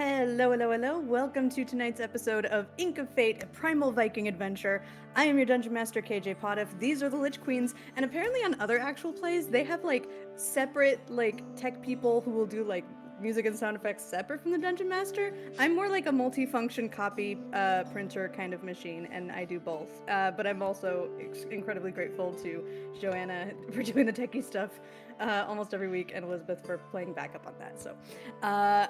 Hello, hello, hello. Welcome to tonight's episode of Ink of Fate, a primal Viking adventure. I am your Dungeon Master, KJ Potiff. These are the Lich Queens, and apparently on other actual plays, they have separate tech people who will do music and sound effects separate from the Dungeon Master. I'm more like a multi-function copy printer kind of machine, and I do both. But I'm also incredibly grateful to Joanna for doing the techie stuff almost every week, and Elizabeth for playing backup on that. So I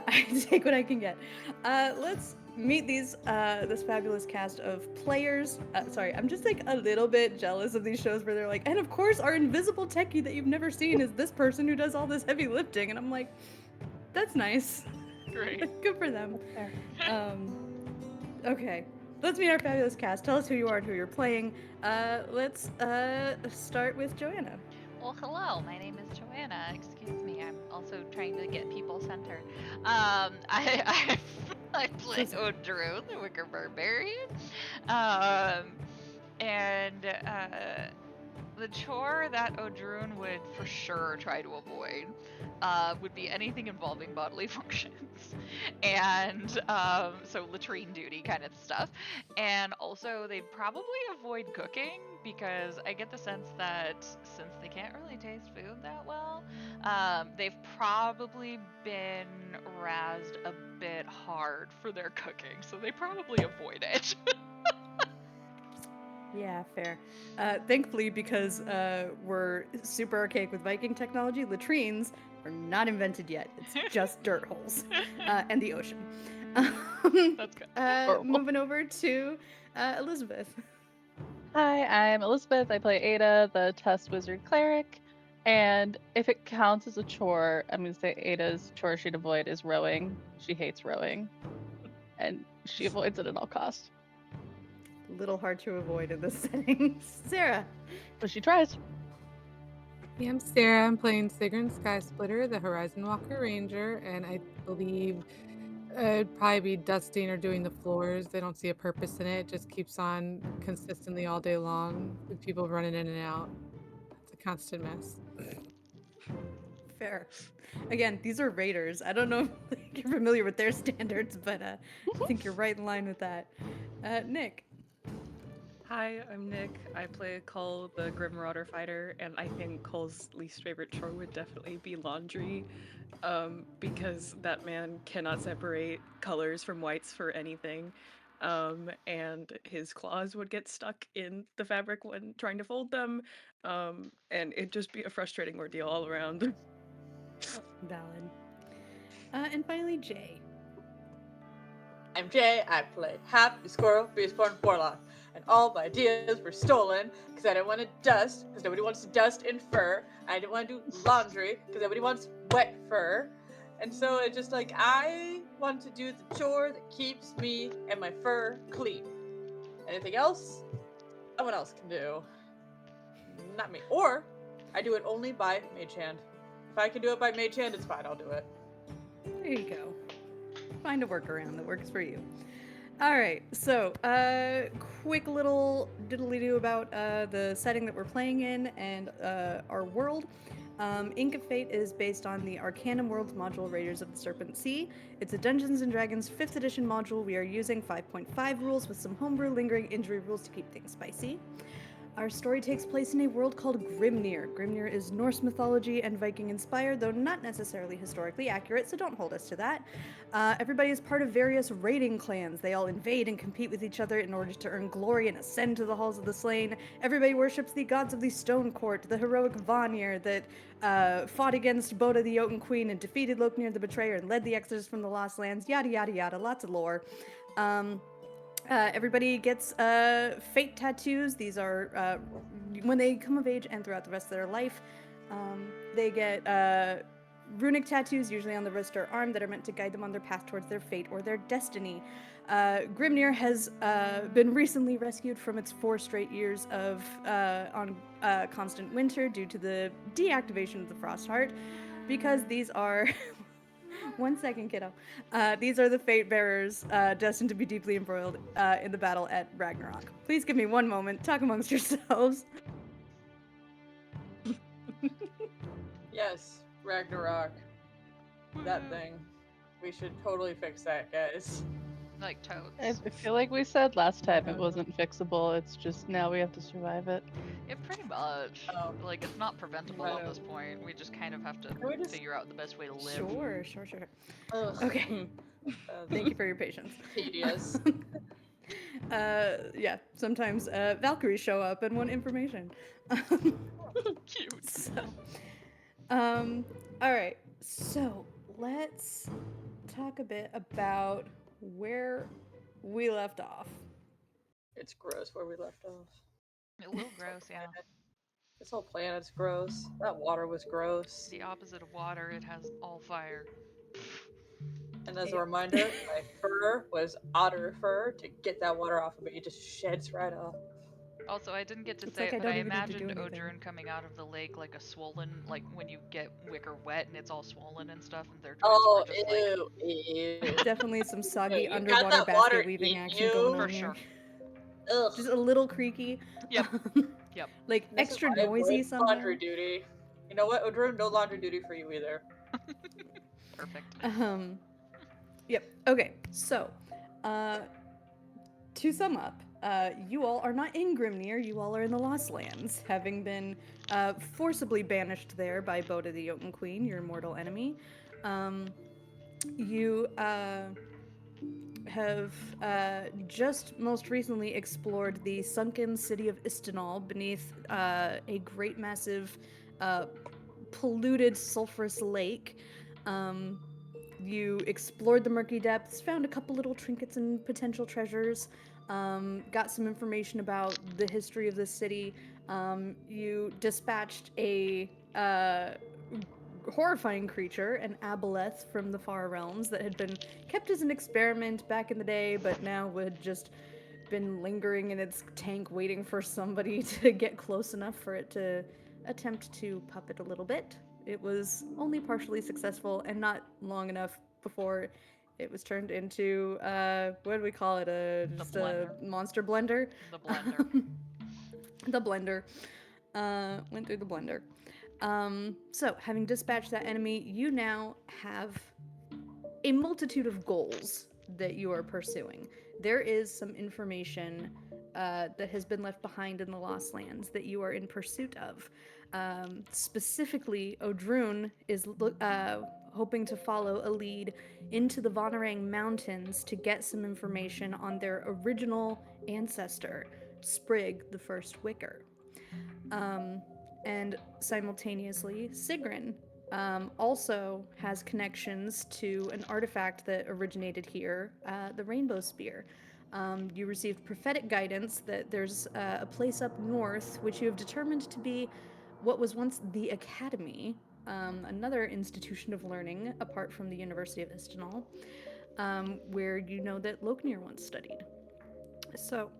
take what I can get. Let's meet this fabulous cast of players. Sorry, I'm just a little bit jealous of these shows where they're like, and of course our invisible techie that you've never seen is this person who does all this heavy lifting, and I'm like, that's nice. Great. Good for them. Okay. Let's meet our fabulous cast. Tell us who you are and who you're playing. Let's start with Joanna. Well, hello. My name is Joanna. Excuse me. I'm also trying to get people centered. I play Odrune, the Wicker Barbarian. Um, and the chore that Odrune would for sure try to avoid would be anything involving bodily functions. And so latrine duty kind of stuff. And also, they'd probably avoid cooking because I get the sense that since they can't really taste food that well, they've probably been razzed a bit hard for their cooking. So they probably avoid it. Yeah, fair. Thankfully, because we're super archaic with Viking technology, latrines are not invented yet. It's just dirt holes and the ocean. That's good. Moving over to Elizabeth. Hi, I'm Elizabeth. I play Ada, the Test Wizard Cleric. And if it counts as a chore, I'm going to say Ada's chore she'd avoid is rowing. She hates rowing. And she avoids it at all costs. A little hard to avoid in this setting. Sarah. But she tries. Yeah, I'm Sarah. I'm playing Sigrun Skysplitter, the Horizon Walker Ranger, and I believe it'd probably be dusting or doing the floors. They don't see a purpose in it. It just keeps on consistently all day long with people running in and out. It's a constant mess. Fair. Again, these are raiders. I don't know if you're familiar with their standards, but I think you're right in line with that. Nick. Hi, I'm Nick. I play Cull, the Grim Marauder fighter, and I think Cull's least favorite chore would definitely be laundry, because that man cannot separate colors from whites for anything, and his claws would get stuck in the fabric when trying to fold them, and it'd just be a frustrating ordeal all around. Valid. And finally, Jay. I'm Jay. I play Hap, the Squirrel, Beastborn Warlock, and all my ideas were stolen because I didn't want to dust, because nobody wants to dust in fur. I didn't want to do laundry because nobody wants wet fur. And so it's just I want to do the chore that keeps me and my fur clean. Anything else, someone else can do. Not me. Or I do it only by mage hand. If I can do it by mage hand, it's fine. I'll do it. There you go. Find a workaround that works for you. All right, so quick little diddly-do about the setting that we're playing in and our world. Ink of Fate is based on the Arcanum Worlds module Raiders of the Serpent Sea. It's a Dungeons & Dragons 5th edition module. We are using 5.5 rules with some homebrew lingering injury rules to keep things spicy. Our story takes place in a world called Grimnir. Grimnir is Norse mythology and Viking inspired, though not necessarily historically accurate, so don't hold us to that. Everybody is part of various raiding clans. They all invade and compete with each other in order to earn glory and ascend to the halls of the slain. Everybody worships the gods of the Stone Court, the heroic Vanir that fought against Boda the Jotun Queen and defeated Loknir the Betrayer and led the Exodus from the Lost Lands, yada yada yada, lots of lore. Everybody gets fate tattoos. These are when they come of age and throughout the rest of their life. They get runic tattoos, usually on the wrist or arm, that are meant to guide them on their path towards their fate or their destiny. Grimnir has been recently rescued from its 4 straight years of constant winter due to the deactivation of the Frostheart, because these are... One second, kiddo. These are the fate bearers destined to be deeply embroiled in the battle at Ragnarok. Please give me one moment. Talk amongst yourselves. Yes, Ragnarok. That thing. We should totally fix that, guys. Like toads. I feel like we said last time it wasn't fixable. It's just now we have to survive it. Yeah, pretty much. Oh. Like, it's not preventable Right. at this point. We just kind of have to Can we just- figure out the best way to live. Sure. Ugh, Okay. Thank you for your patience. tedious. Yeah, sometimes Valkyries show up and want information. Cute. So, all right. So let's talk a bit about where we left off. It's gross where we left off. A little gross, yeah. This whole planet's gross. That water was gross. The opposite of water, it has all fire. And as a reminder, my fur was otter fur to get that water off of it. It just sheds right off. Also, I didn't get to It's say like I it, but don't I even need to do imagined anything. Odrun coming out of the lake like a swollen, like when you get wicker wet and it's all swollen and stuff, and their twists Oh, were just like, ew. Definitely some soggy you got underwater that water basket weaving in action you. going for on here. sure. Ugh. Just a little creaky. Yep. Yep. Like This is extra why I noisy avoid somehow. laundry duty. You know what, Odrun? No laundry duty for you either. Perfect. Yep. Okay. So, to sum up, you all are not in Grimnir. You all are in the Lost Lands, having been forcibly banished there by Boda the Jotun Queen, your mortal enemy. You have just most recently explored the sunken city of Istanal beneath a great massive polluted sulfurous lake. You explored the murky depths, found a couple little trinkets and potential treasures, got some information about the history of the city. You dispatched a horrifying creature, an aboleth from the far realms that had been kept as an experiment back in the day, but now had just been lingering in its tank waiting for somebody to get close enough for it to attempt to puppet a little bit. It was only partially successful and not long enough before it was turned into what do we call it? Just a blender. monster blender. The blender. The blender went through the blender. So having dispatched that enemy, you now have a multitude of goals that you are pursuing. There is some information that has been left behind in the Lost Lands that you are in pursuit of. Specifically, Odrun is hoping to follow a lead into the Vonarang Mountains to get some information on their original ancestor, Sprig, the First Wicker. And simultaneously, Sigrun also has connections to an artifact that originated here, the Rainbow Spear. You received prophetic guidance that there's a place up north which you have determined to be what was once the Academy, another institution of learning apart from the University of Istanal, where you know that Loknir once studied. So,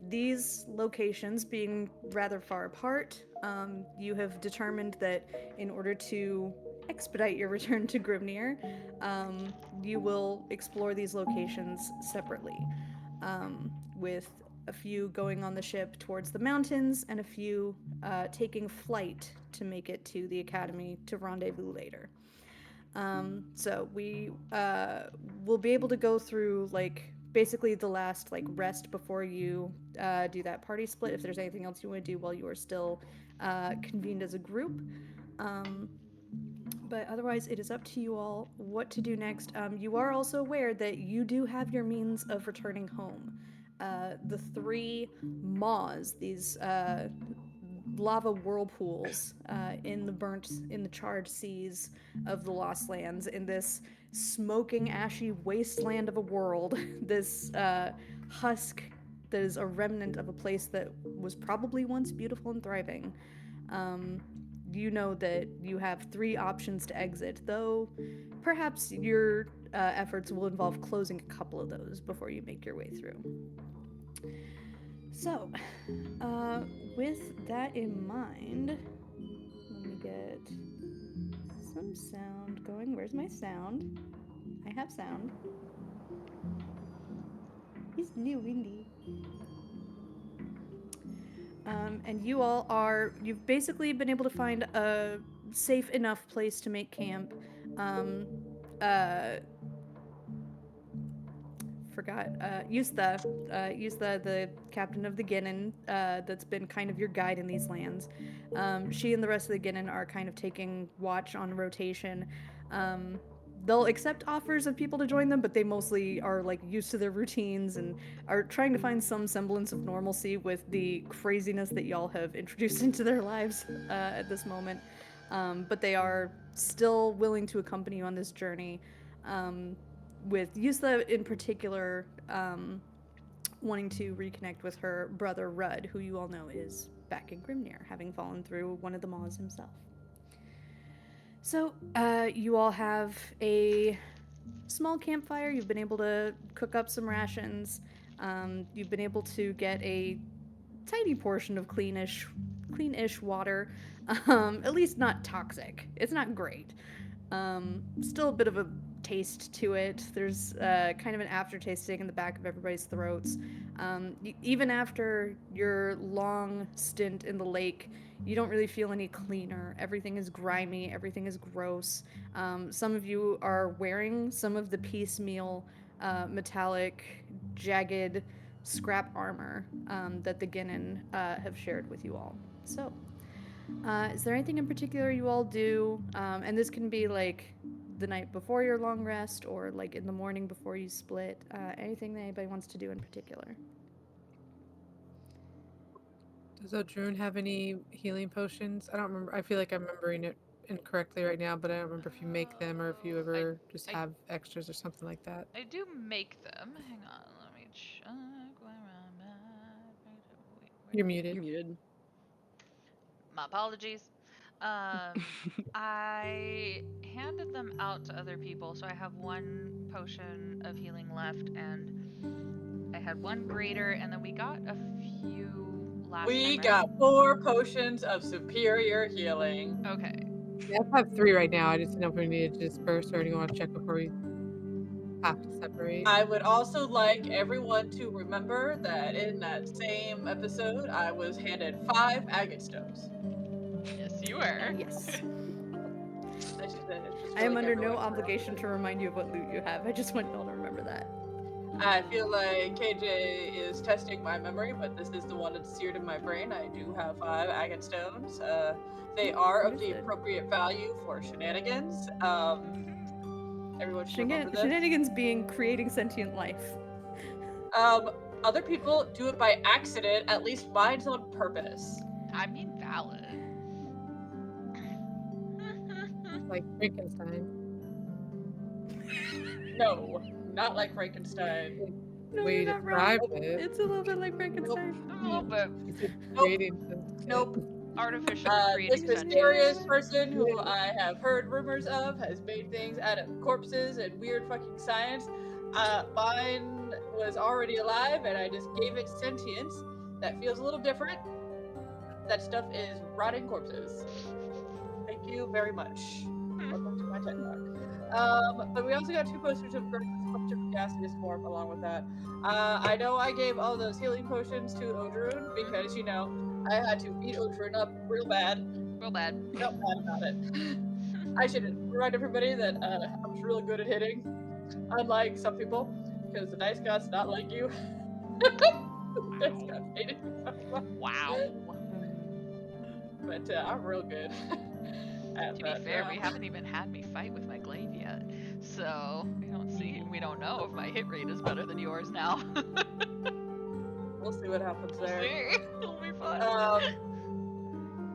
these locations being rather far apart, you have determined that in order to expedite your return to Grimnir, you will explore these locations separately, with a few going on the ship towards the mountains and a few taking flight to make it to the Academy to rendezvous later. So we will be able to go through basically the last rest before you do that party split, if there's anything else you want to do while you are still convened as a group. But otherwise, it is up to you all what to do next. You are also aware that you do have your means of returning home. The three maws, these lava whirlpools in the charred seas of the Lost Lands, in this smoking, ashy wasteland of a world, this husk that is a remnant of a place that was probably once beautiful and thriving. You know that you have three options to exit, though perhaps your efforts will involve closing a couple of those before you make your way through. So, with that in mind, let me get some sound going. Where's my sound? I have sound. It's new windy. And you all you've basically been able to find a safe enough place to make camp. Yustha, the captain of the Ginnin, that's been kind of your guide in these lands. She and the rest of the Ginnin are kind of taking watch on rotation. They'll accept offers of people to join them, but they mostly are like used to their routines and are trying to find some semblance of normalcy with the craziness that y'all have introduced into their lives at this moment. But they are still willing to accompany you on this journey. With Yusla in particular wanting to reconnect with her brother Rudd, who you all know is back in Grimnir, having fallen through one of the maws himself. So, you all have a small campfire. You've been able to cook up some rations. You've been able to get a tiny portion of cleanish water. At least not toxic. It's not great. Still a bit of a taste to it. There's kind of an aftertaste sitting in the back of everybody's throats. Even after your long stint in the lake, you don't really feel any cleaner. Everything is grimy, everything is gross. Some of you are wearing some of the piecemeal, metallic, jagged scrap armor that the Ginnin have shared with you all. So, is there anything in particular you all do? And this can be like the night before your long rest or like in the morning before you split. Anything that anybody wants to do in particular? Does Odrune have any healing potions? I don't remember. I feel like I'm remembering it incorrectly right now, but I don't remember if you make them or if you ever just have extras or something like that. I do make them. Hang on, let me check where I'm at. You're muted. You're muted. My apologies. I handed them out to other people, so I have one potion of healing left, and I had one greater, and then we got a few last time. We right? got 4 potions of superior healing. Okay. Yeah, I have 3 right now. I just didn't know if we needed to disperse or do you want to check before we have to separate? I would also like everyone to remember that in that same episode, I was handed 5 agate stones. Yes, you were. Yes. Just I am like under no everyone obligation to remind you of what loot you have. I just want y'all to remember that. I feel like KJ is testing my memory, but this is the one that's seared in my brain. I do have 5 agate stones. They are of the Understood. appropriate value for shenanigans. Everyone should remember this. Shenanigans being creating sentient life. Other people do it by accident. At least mine's on purpose. I mean, valid. Like Frankenstein. No, not like Frankenstein. No, Way you're to not wrong. describe it. It's a little bit like Frankenstein. A little bit Nope. artificial This creating mysterious sentience. person who I have heard rumors of has made things out of corpses and weird fucking science. Mine was already alive and I just gave it sentience. That feels a little different. That stuff is rotting corpses. Thank you very much. Welcome to my TED Talk. But we also got 2 posters of gaseous form along with that. I know I gave all those healing potions to Odrune because, you know, I had to beat Odrune up real bad. Real bad. Felt bad about it. I should remind everybody that I'm really good at hitting, unlike some people, because the dice god's not like you. Dice gods hated me so much. Wow. But I'm real good. To be fair, we haven't even had me fight with my glaive yet, so we don't know if my hit rate is better than yours now. We'll see what happens there. It'll be fun.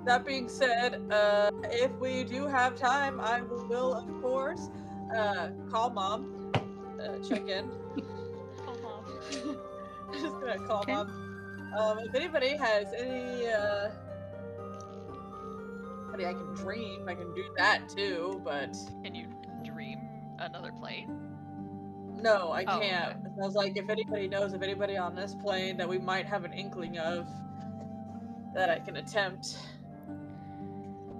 That being said, if we do have time, I will, of course, call Mom, check in. Call Mom. I'm just gonna call Okay. Mom. If anybody has any, I can dream, I can do that too, but Can you dream another plane? no, I Oh, can't. okay. I was like, if anybody knows of anybody on this plane that we might have an inkling of, that I can attempt.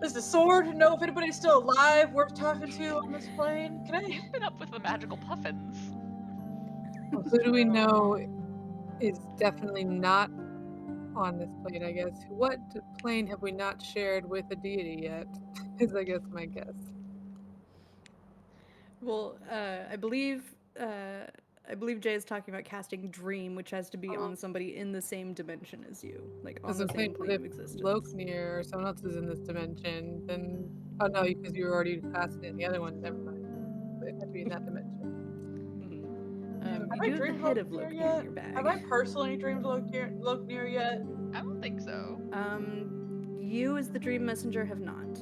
Does the sword know if anybody's still alive, worth talking to on this plane? Can I? He's been up with the magical puffins. Well, who do we know is definitely not on this plane, I guess? What plane have we not shared with a deity yet? Is, I guess, my guess. Well, I believe Jay is talking about casting Dream, which has to be on somebody in the same dimension as you, like on That's the what I'm saying. same But plane if of existence. Loknir or someone else is in this dimension, then oh no, because you already passed it in the other one. Never mind. So it had to be in that dimension. Mhm. Have You I do have the dreamed head of Loknir Loknir yet? in your bag. Have I personally dreamed Loknir yet? I don't think so. You as the Dream Messenger have not.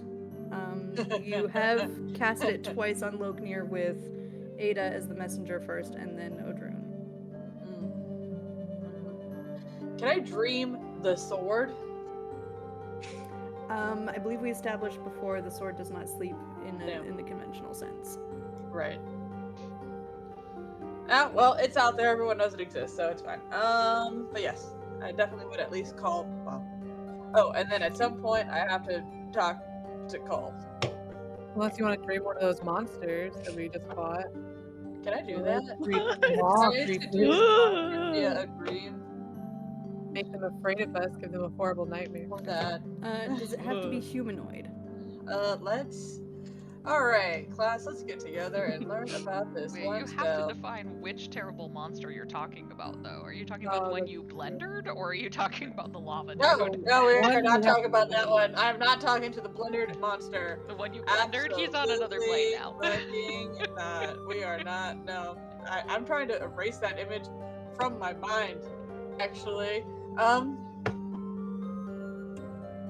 You have casted it twice on Loknir with Ada as the messenger first, and then Odrun. Can I dream the sword? I believe we established before the sword does not sleep Damn. in the conventional sense. Right. Well, it's out there. Everyone knows it exists, so it's fine. But yes, I definitely would at least call. Well, oh, and then at some point I have to talk to Cole. Unless you want to dream one of those monsters that we just fought. Can I do Or that? claw Can I creatures. seduce monsters via a dream? Make them afraid of us. Give them a horrible nightmare. Or that? Does it have to be humanoid? Let's. All right, class. Let's get together and learn about this Wait, one you have to spell. define which terrible monster you're talking about, though. Are you talking about the Oh, one that's you true. blendered, or are you talking about the lava No, dude? no, we One are not we have talking about that one. I'm not talking to the blundered monster. The one you blendered? He's on another plane now. Fucking not. We are not. No, I'm trying to erase that image from my mind. Actually,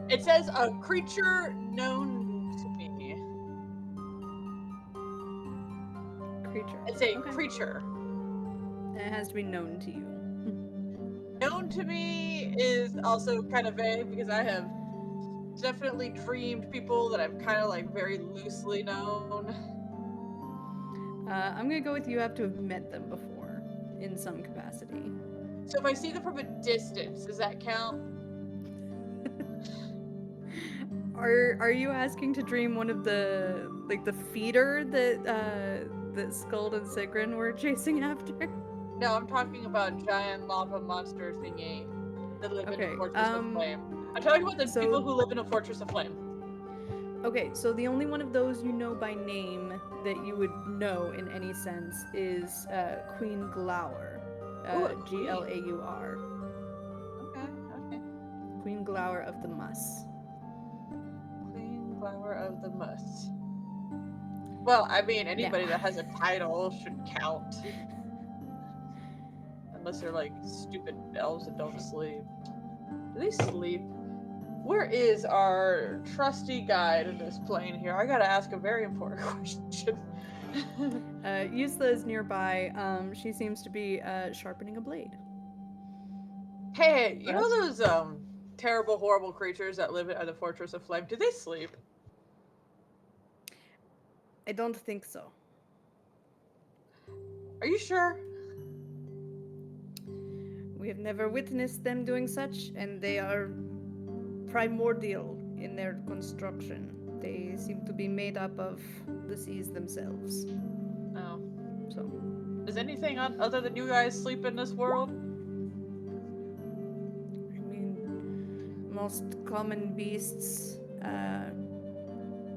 it says a creature known to me. Creature. It's a Okay. creature. And it has to be known to you. Known to me is also kind of vague because I have definitely dreamed people that I've kind of like very loosely known. I'm gonna go with you have to have met them before in some capacity. So if I see them from a distance, does that count? Are you asking to dream one of the feeder that Skuld and Sigrun were chasing after? No, I'm talking about giant lava monster thingy that live in Okay, a fortress of flame. I'm talking about the so- people who live in a fortress of flame. Okay, so the only one of those you know by name that you would know in any sense is Queen Glaur. Ooh, a queen. Glaur. Okay. Queen Glaur of the Muss. Queen Flower of the Muss. Well, I mean, anybody that has a title should count. Unless they're like stupid elves that don't sleep. Do they sleep? Where is our trusty guide in this plane here? I gotta ask a very important question. Yusla is nearby. She seems to be sharpening a blade. Hey, you know those terrible, horrible creatures that live at the Fortress of Flame? Do they sleep? I don't think so. Are you sure? We have never witnessed them doing such, and they are primordial in their construction. They seem to be made up of the seas themselves. Oh. So, Does anything other than you guys sleep in this world? I mean, most common beasts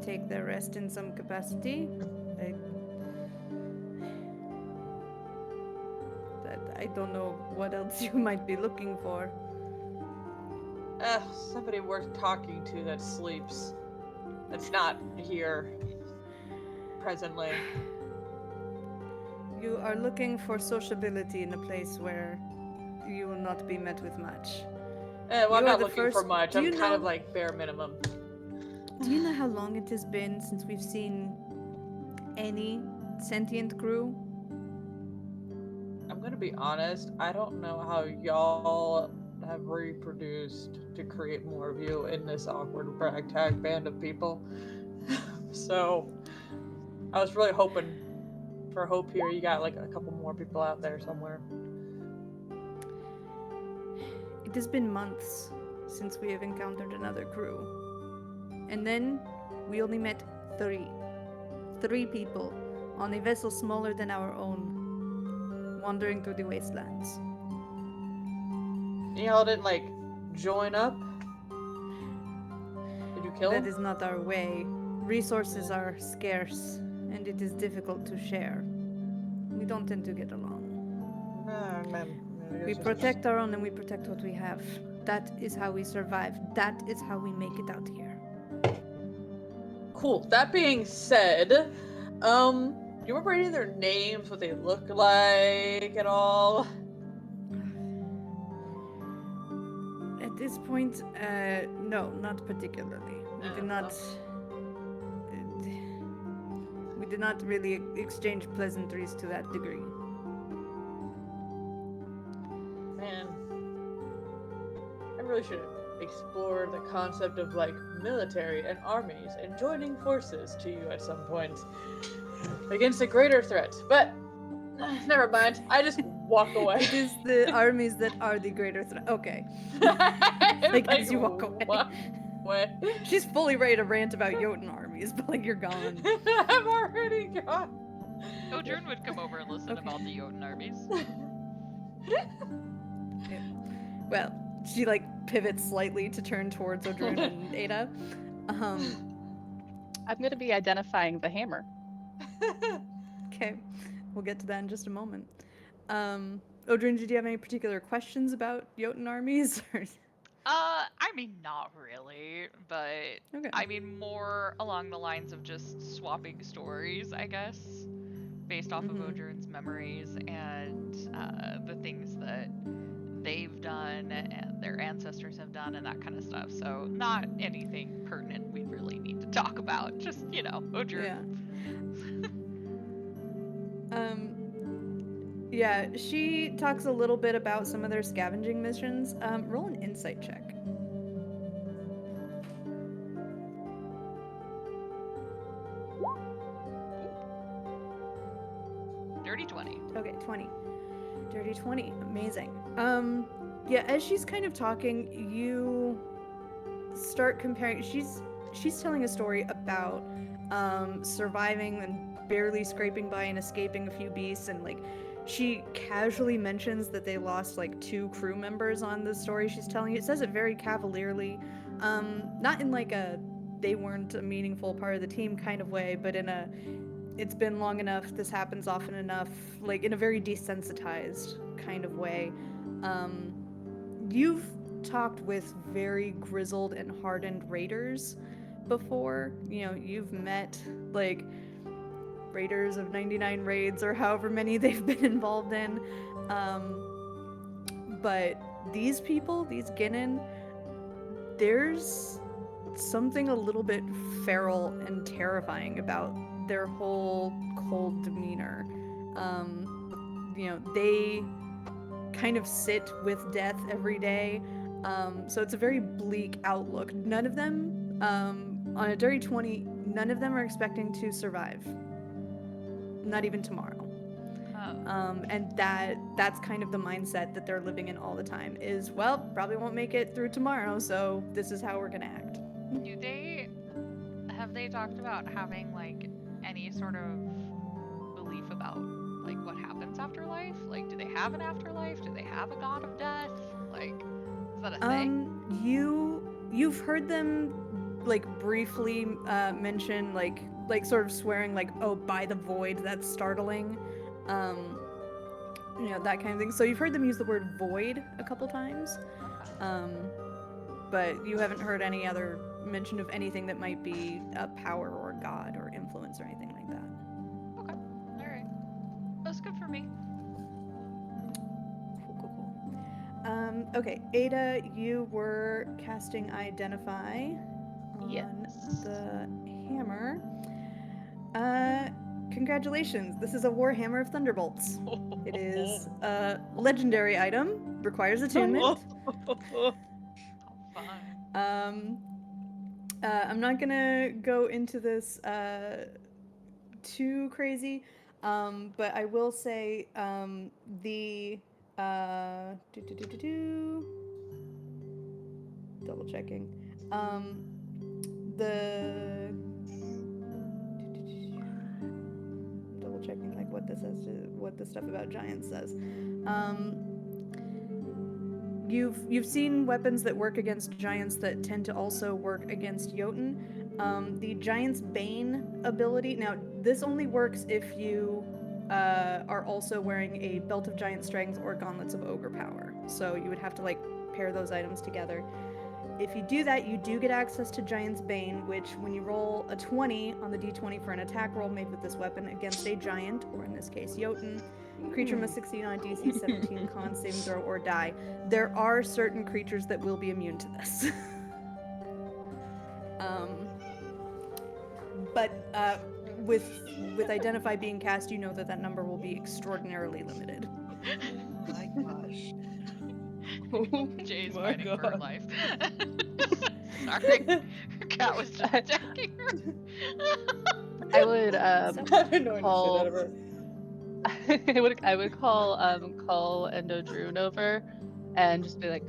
take their rest in some capacity. I don't know what else you might be looking for. Somebody worth talking to that sleeps. That's not here presently. You are looking for sociability in a place where you will not be met with much. Well, You I'm are not the looking for first- much. do I'm you kind of know- like bare minimum. Do you know how long it has been since we've seen any sentient crew? I'm gonna be honest. I don't know how y'all have reproduced to create more of you in this awkward ragtag band of people. So, I was really hoping for hope here. You got like a couple more people out there somewhere. It has been months since we have encountered another crew. And then we only met three. 3 people on a vessel smaller than our own, wandering through the wastelands. Y'all didn't like join up? Did you kill That him? is not our way. Resources are scarce, and it is difficult to share. We don't tend to get along. We protect our own and we protect what we have. That is how we survive. That is how we make it out here. Cool. That being said, do you remember any of their names, what they look like at all? At this point, no, not particularly. We did not. We did not really exchange pleasantries to that degree. Man, I really should have explored the concept of like military and armies and joining forces to you at some point against a greater threat. But never mind. I just walk away. It is the armies that are the greater threat. Okay. Like, as you walk away. She's fully ready to rant about Jotun armies, but like you're gone. I'm already gone. Odrun would come over and listen about the Jotun armies. Well, she like pivots slightly to turn towards Odrun and Ada. I'm gonna be identifying the hammer. Okay, we'll get to that in just a moment. Odrun, did you have any particular questions about Jotun armies? I mean, not really, but Okay. I mean more along the lines of just swapping stories, I guess, based off of Odrun's memories and the things that they've done and their ancestors have done and that kind of stuff. So not anything pertinent we really need to talk about. Just, you know, Odrun. Yeah, she talks a little bit about some of their scavenging missions. Roll an insight check. Dirty 20. Okay, 20. Dirty 20. Amazing. Yeah, as she's kind of talking, you start comparing. She's telling a story about surviving and barely scraping by and escaping a few beasts, and like she casually mentions that they lost like 2 crew members on the story she's telling. It says it very cavalierly, not in like a they weren't a meaningful part of the team kind of way, but in a it's been long enough, this happens often enough, like in a very desensitized kind of way. You've talked with very grizzled and hardened raiders before. You know, you've met like raiders of 99 raids or however many they've been involved in. But these people, these Ginnin, there's something a little bit feral and terrifying about their whole cold demeanor. You know, they kind of sit with death every day. So it's a very bleak outlook. None of them, on a dirty 20, none of them are expecting to survive. Not even tomorrow. And that's kind of the mindset that they're living in all the time is, well, probably won't make it through tomorrow, so this is how we're gonna act. Have they talked about having like any sort of belief about like what happens after life? Like, do they have an afterlife? Do they have a god of death? Like, is that a thing? You've heard them like briefly mention like sort of swearing like, oh, by the void, that's startling. You know, that kind of thing. So you've heard them use the word void a couple times. But you haven't heard any other mention of anything that might be a power or a god or influence or anything like that. Okay. Alright. That's good for me. Cool. Okay, Ada, you were casting Identify on the hammer. Congratulations, this is a Warhammer of Thunderbolts. It is a legendary item, requires attunement. I'm not gonna go into this too crazy, but I will say the double checking the double checking like what this says, what the stuff about giants says. You've seen weapons that work against giants that tend to also work against Jotun. The Giant's Bane ability. Now, this only works if you are also wearing a Belt of Giant Strength or Gauntlets of Ogre Power. So you would have to like pair those items together. If you do that, you do get access to Giant's Bane, which when you roll a 20 on the d20 for an attack roll made with this weapon against a giant, or in this case, Jotun, creature must succeed on a DC 17 con saving throw or die. There are certain creatures that will be immune to this. But with Identify being cast, you know that that number will be extraordinarily limited. My gosh. Jay's My fighting for her God. life. Sorry, her cat was just attacking her. I would I've been knowing the shit out of her. I would call Cull and Odrune over and just be like,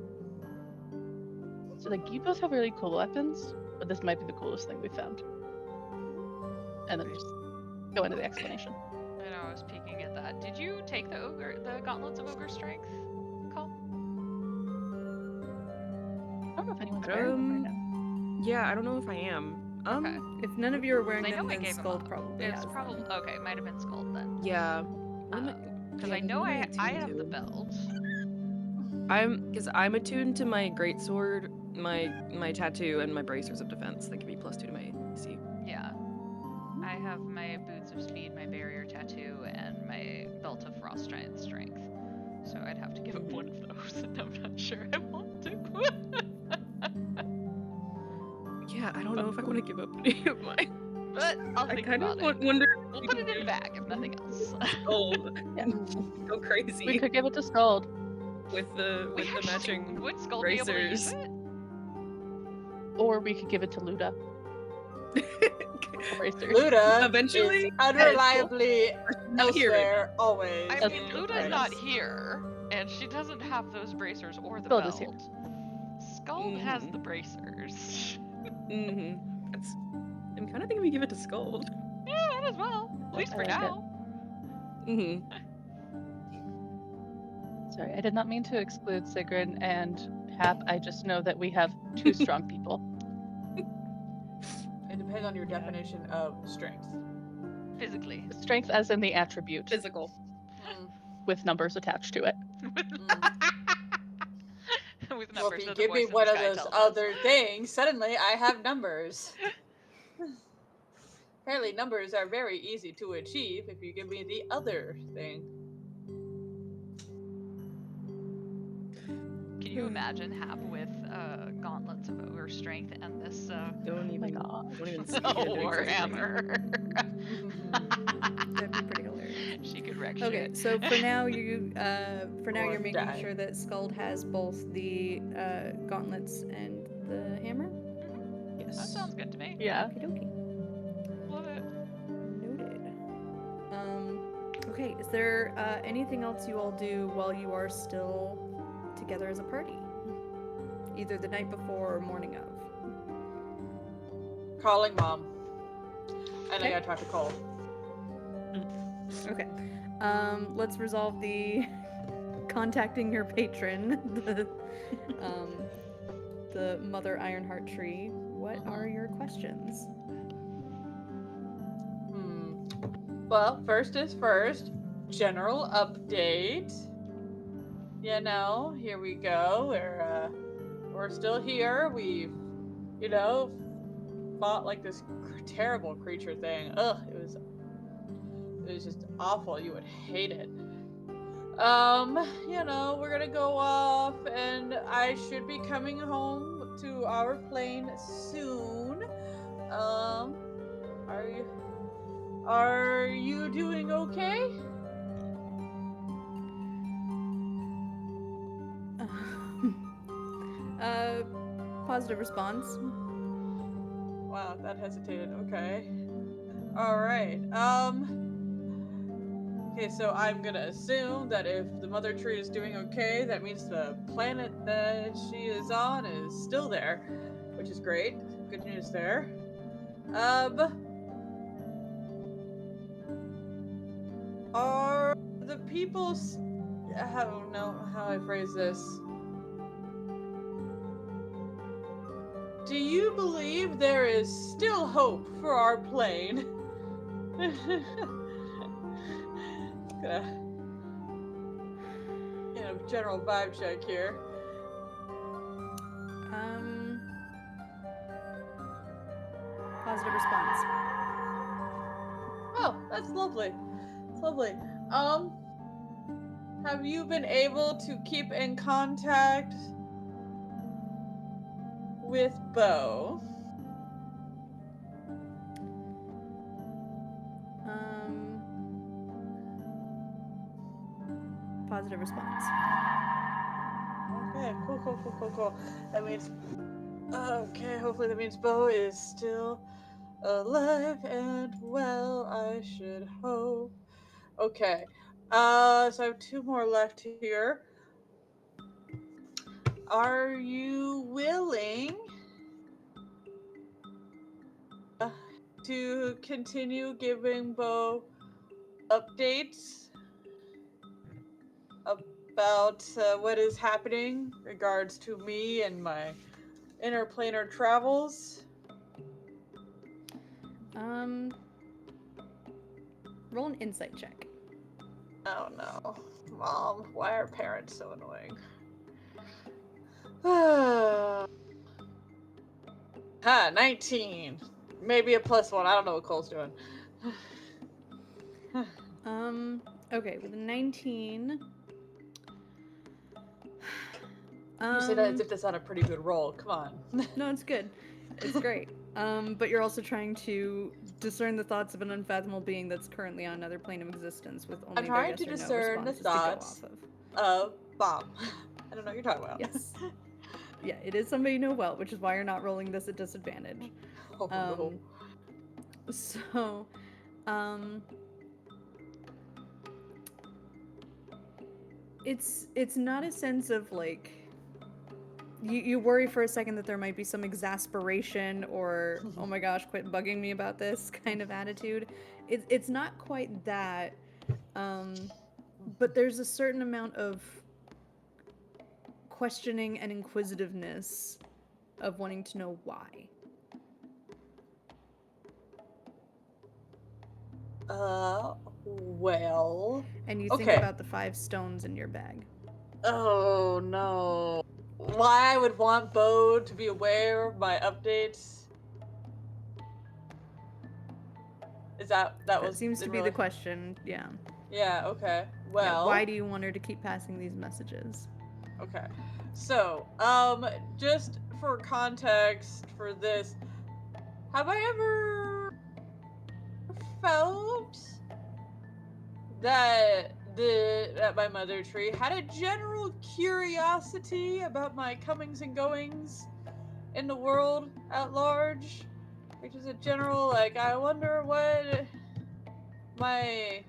so like you both have really cool weapons, but this might be the coolest thing we found. And then just go into the explanation. I know, I was peeking at that. Did you take the Gauntlets of Ogre Strength, Call? I don't know if anyone's wearing them right now. Yeah, I don't know if I am. Okay. If none of you are wearing I know them, I then gave him Skuld up. probably It's has probably them. okay. It might have been Skull then. Yeah. Because Yeah, I know what am I attuned have the to? belt. I'm attuned to my greatsword, my tattoo, and my bracers of defense. That give me +2 to my AC. Yeah. I have my Boots of Speed, my Barrier Tattoo, and my Belt of Frost Giant Strength. So I'd have to give up one of those, and I'm not sure I want to. Yeah, I don't know if I want to give up any of mine. But I'll I think kind about of it. wonder. We'll put it in a bag if nothing else. Gold. Yeah. Go crazy We could give it to Skuld. with the matching Would Skull be able to use bracers. it? Or we could give it to Luda. Bracers. Luda Eventually, is unreliably Not here right elsewhere always. I That's mean, true. Luda's Right. not here, and she doesn't have those bracers or the Skull belt. is here. Skull has Mhm. the bracers. Mm-hmm. I'm kind of thinking we give it to Skull. Yeah, might as well. At least I for like it. now. Mm-hmm. Sorry, I did not mean to exclude Sigrun and Hap. I just know that we have two strong people. It depends on your definition of strength. Physically. Strength as in the attribute, Physical. with numbers attached to it. With Well, numbers if you that the give me voice in one the of sky those tells other us. things, suddenly I have numbers. Apparently, numbers are very easy to achieve if you give me the other thing. Can you imagine Hap with gauntlets of ogre strength and this Don't even God. see it. warhammer? That'd be pretty hilarious. She could wreck Okay, shit. so for now you're Or making die. sure that Skuld has both the gauntlets and the hammer. That Yes. sounds good to me. Yeah. Okie dokie. Love it. Noted. Okay, is there anything else you all do while you are still together as a party? Either the night before or morning of. Calling mom. And I Okay. gotta talk to Cole. Okay. Let's resolve the contacting your patron, the Mother Ironheart Tree. What are your questions? Well, first is first. General update. You know, here we go. We're still here. We've, fought like this terrible creature thing. Ugh, it was just awful. You would hate it. We're gonna go off, and I should be coming home to our plane soon. Are you doing okay? Positive response. Wow, that hesitated. Okay. All right. Okay, so I'm gonna assume that if the mother tree is doing okay, that means the planet that she is on is still there, which is great. Good news there. Are the people? I don't know how I phrase this. do you believe there is still hope for our plane? Gonna get a general vibe check here. Positive response. Oh, that's lovely. It's lovely. Have you been able to keep in contact with Bo? Positive response. Okay, cool. That means, okay, hopefully that means Bo is still alive and well, I should hope. Okay, so I have 2 more left here. Are you willing to continue giving Bo updates about what is happening in regards to me and my interplanar travels? Roll an insight check. Oh no. Mom, why are parents so annoying? 19. Maybe a +1. I don't know what Cole's doing. Okay, with a 19. You say that as if that's not a pretty good roll. Come on. No, it's good. It's great. But you're also trying to discern the thoughts of an unfathomable being that's currently on another plane of existence with only I'm trying their to yes or no discern the responses to go thoughts off of. of Mom. I don't know what you're talking about. Yes. Yeah, it is somebody you know well, which is why you're not rolling this at disadvantage. Oh no. So, it's not a sense of like you worry for a second that there might be some exasperation or oh my gosh, quit bugging me about this kind of attitude. It's not quite that, but there's a certain amount of questioning and inquisitiveness of wanting to know why. Well. And you think about the 5 stones in your bag. Oh no. Why I would want Bo to be aware of my updates? Is that was seems to be the question, yeah. Yeah, okay. Well, yeah, why do you want her to keep passing these messages? Okay. So, just for context for this, have I ever felt that my mother tree had a general curiosity about my comings and goings in the world at large? Which is a general, like, I wonder what my...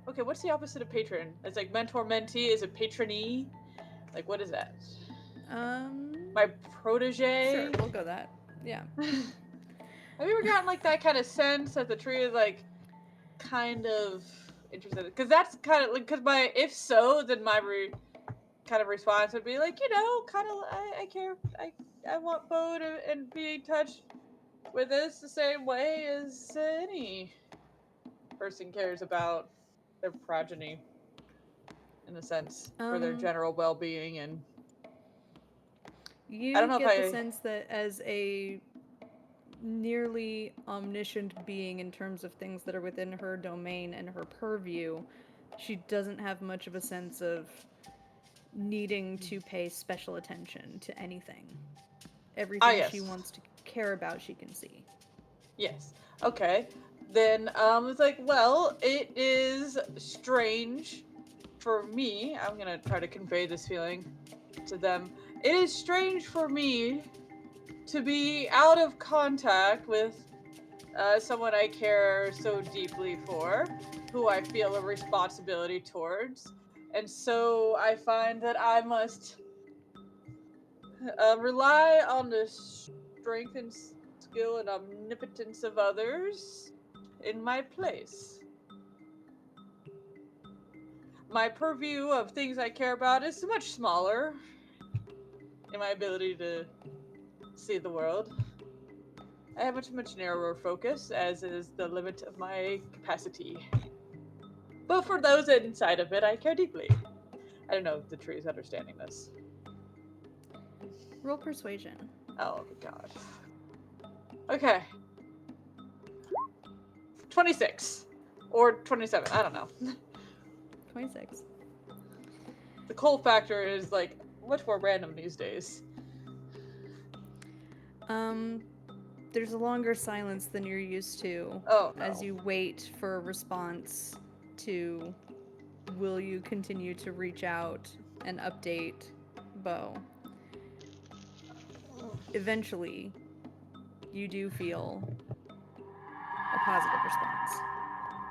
Okay, what's the opposite of patron? It's like mentor-mentee, is it patronee? Like, what is that? My protege? Sure, we'll go that. Yeah. Have you ever gotten like that kind of sense that the tree is like kind of interested? Because that's kind of like, because my, if so, then my kind of response would be like, you know, kind of, I care, I want Bo to and be in touch with us the same way as any person cares about their progeny, in a sense, for their general well-being. And you I don't know get if the sense that as a nearly omniscient being in terms of things that are within her domain and her purview, she doesn't have much of a sense of needing to pay special attention to anything. Everything yes. she wants to care about, she can see. Yes. Okay. Then it's like, well, it is strange for me. I'm gonna try to convey this feeling to them. It is strange for me to be out of contact with someone I care so deeply for, who I feel a responsibility towards. And so I find that I must rely on the strength and skill and omnipotence of others in my place. My purview of things I care about is much smaller in my ability to see the world. I have a much narrower focus, as is the limit of my capacity. But for those inside of it, I care deeply. I don't know if the tree is understanding this. Roll persuasion. Oh, God. Okay. 26. Or 27, I don't know. 26. The cold factor is, like, much more random these days. There's a longer silence than you're used to Oh, no. as you wait for a response to will you continue to reach out and update Bo. Eventually, you do feel a positive response.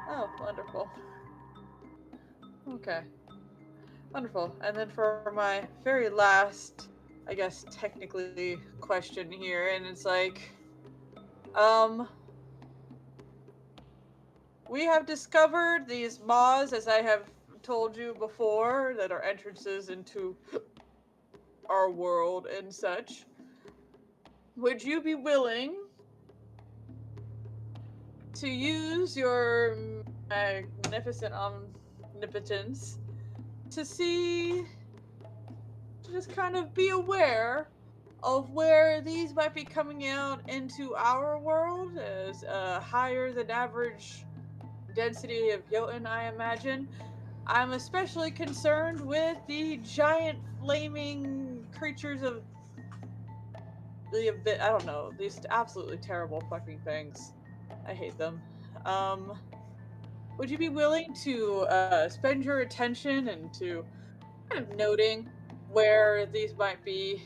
Oh, wonderful. Okay. Wonderful. And then for my very last, I guess, technically question here, and it's like, we have discovered these maws, as I have told you before, that are entrances into our world and such. Would you be willing to use your magnificent omnipotence to just kind of be aware of where these might be coming out into our world as a higher than average density of Jotun, I imagine? I'm especially concerned with the giant flaming creatures of the abyss. I don't know, these absolutely terrible fucking things. I hate them. Would you be willing to spend your attention into kind of noting where these might be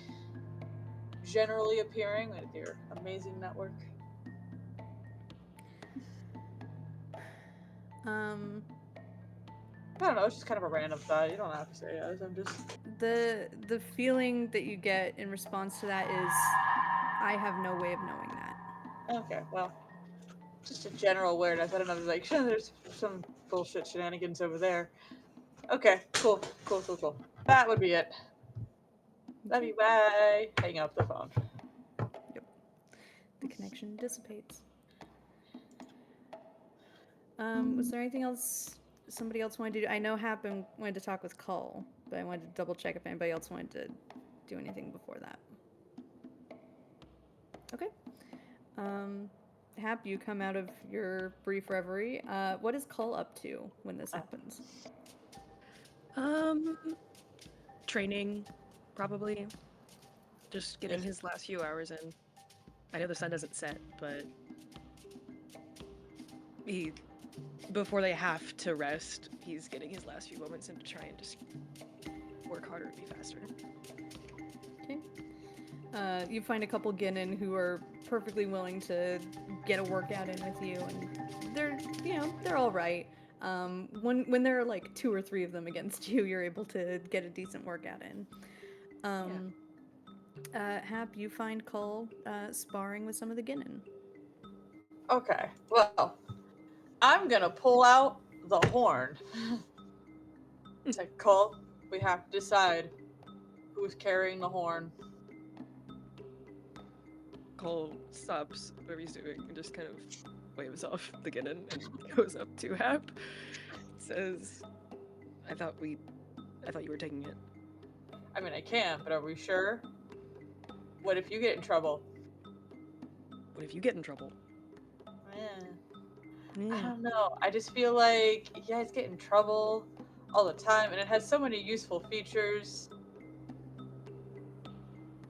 generally appearing with your amazing network? I don't know, it's just kind of a random thought. You don't have to say yes. I'm just. The feeling that you get in response to that is I have no way of knowing that. Okay, well, just a general awareness. I don't know, like, there's some bullshit shenanigans over there. Okay, cool. That would be it. Love you, bye. Hang up the phone. The connection dissipates. Was there anything else somebody else wanted to do? I know Happen wanted to talk with Cull, but I wanted to double check if anybody else wanted to do anything before that. Okay. Hap, you come out of your brief reverie. What is Cull up to when this happens? Training, probably. Just getting his last few hours in. I know the sun doesn't set, but before they have to rest, he's getting his last few moments in to try and just work harder and be faster. Okay. You find a couple Ginnin who are perfectly willing to get a workout in with you, and they're all right. When there are like 2 or 3 of them against you, you're able to get a decent workout in. Hap, you find Cull sparring with some of the Ginnin. Okay, well, I'm gonna pull out the horn. It's like, Cole, we have to decide who's carrying the horn. Cole stops whatever he's doing and just kind of waves off the Ginnin and goes up to Hap. Says, I thought you were taking it. I mean, I can, but are we sure? What if you get in trouble? What if you get in trouble? I don't know. I just feel like you guys get in trouble all the time, and it has so many useful features.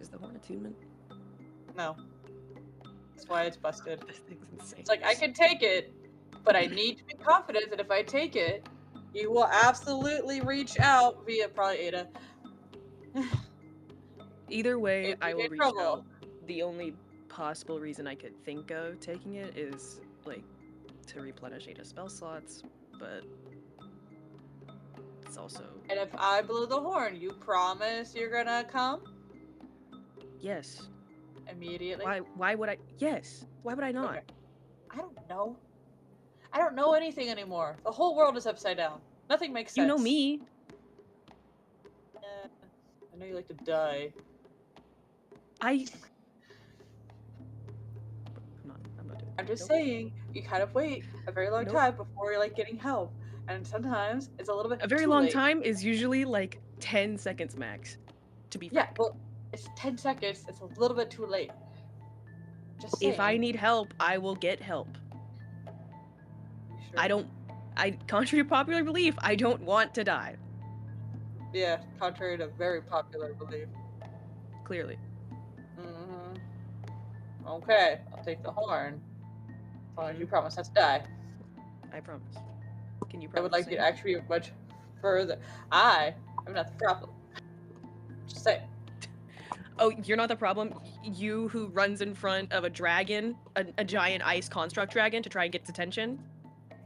Is the horn attunement? No. That's why it's busted. This thing's insane. It's like, I can take it, but I need to be confident that if I take it, you will absolutely reach out via probably Ada. Either way, If you I will get in reach trouble. out. The only possible reason I could think of taking it is, like, to replenish Ada's spell slots, but it's also... And if I blow the horn, you promise you're gonna come? Yes. Immediately? Why would I... Yes. Why would I not? Okay. I don't know. I don't know anything anymore. The whole world is upside down. Nothing makes sense. You know me. I know you like to die. I'm just Nope. saying, you kind of wait a very long Nope. time before you're like getting help, and sometimes it's a little bit A very too long late. time is usually like 10 seconds max, to be Yeah, frank. well, it's 10 seconds. It's a little bit too late. Just saying. If I need help, I will get help. You sure? Contrary to popular belief, I don't want to die, Yeah, contrary to very popular belief. clearly. Mm-hmm. Okay, I'll take the horn. As long as you promise not to die. I promise. Can you I promise? would like you to actually be much further. I am not the problem. Just say. Oh, you're not the problem? You who runs in front of a dragon, a giant ice construct dragon, to try and get its attention?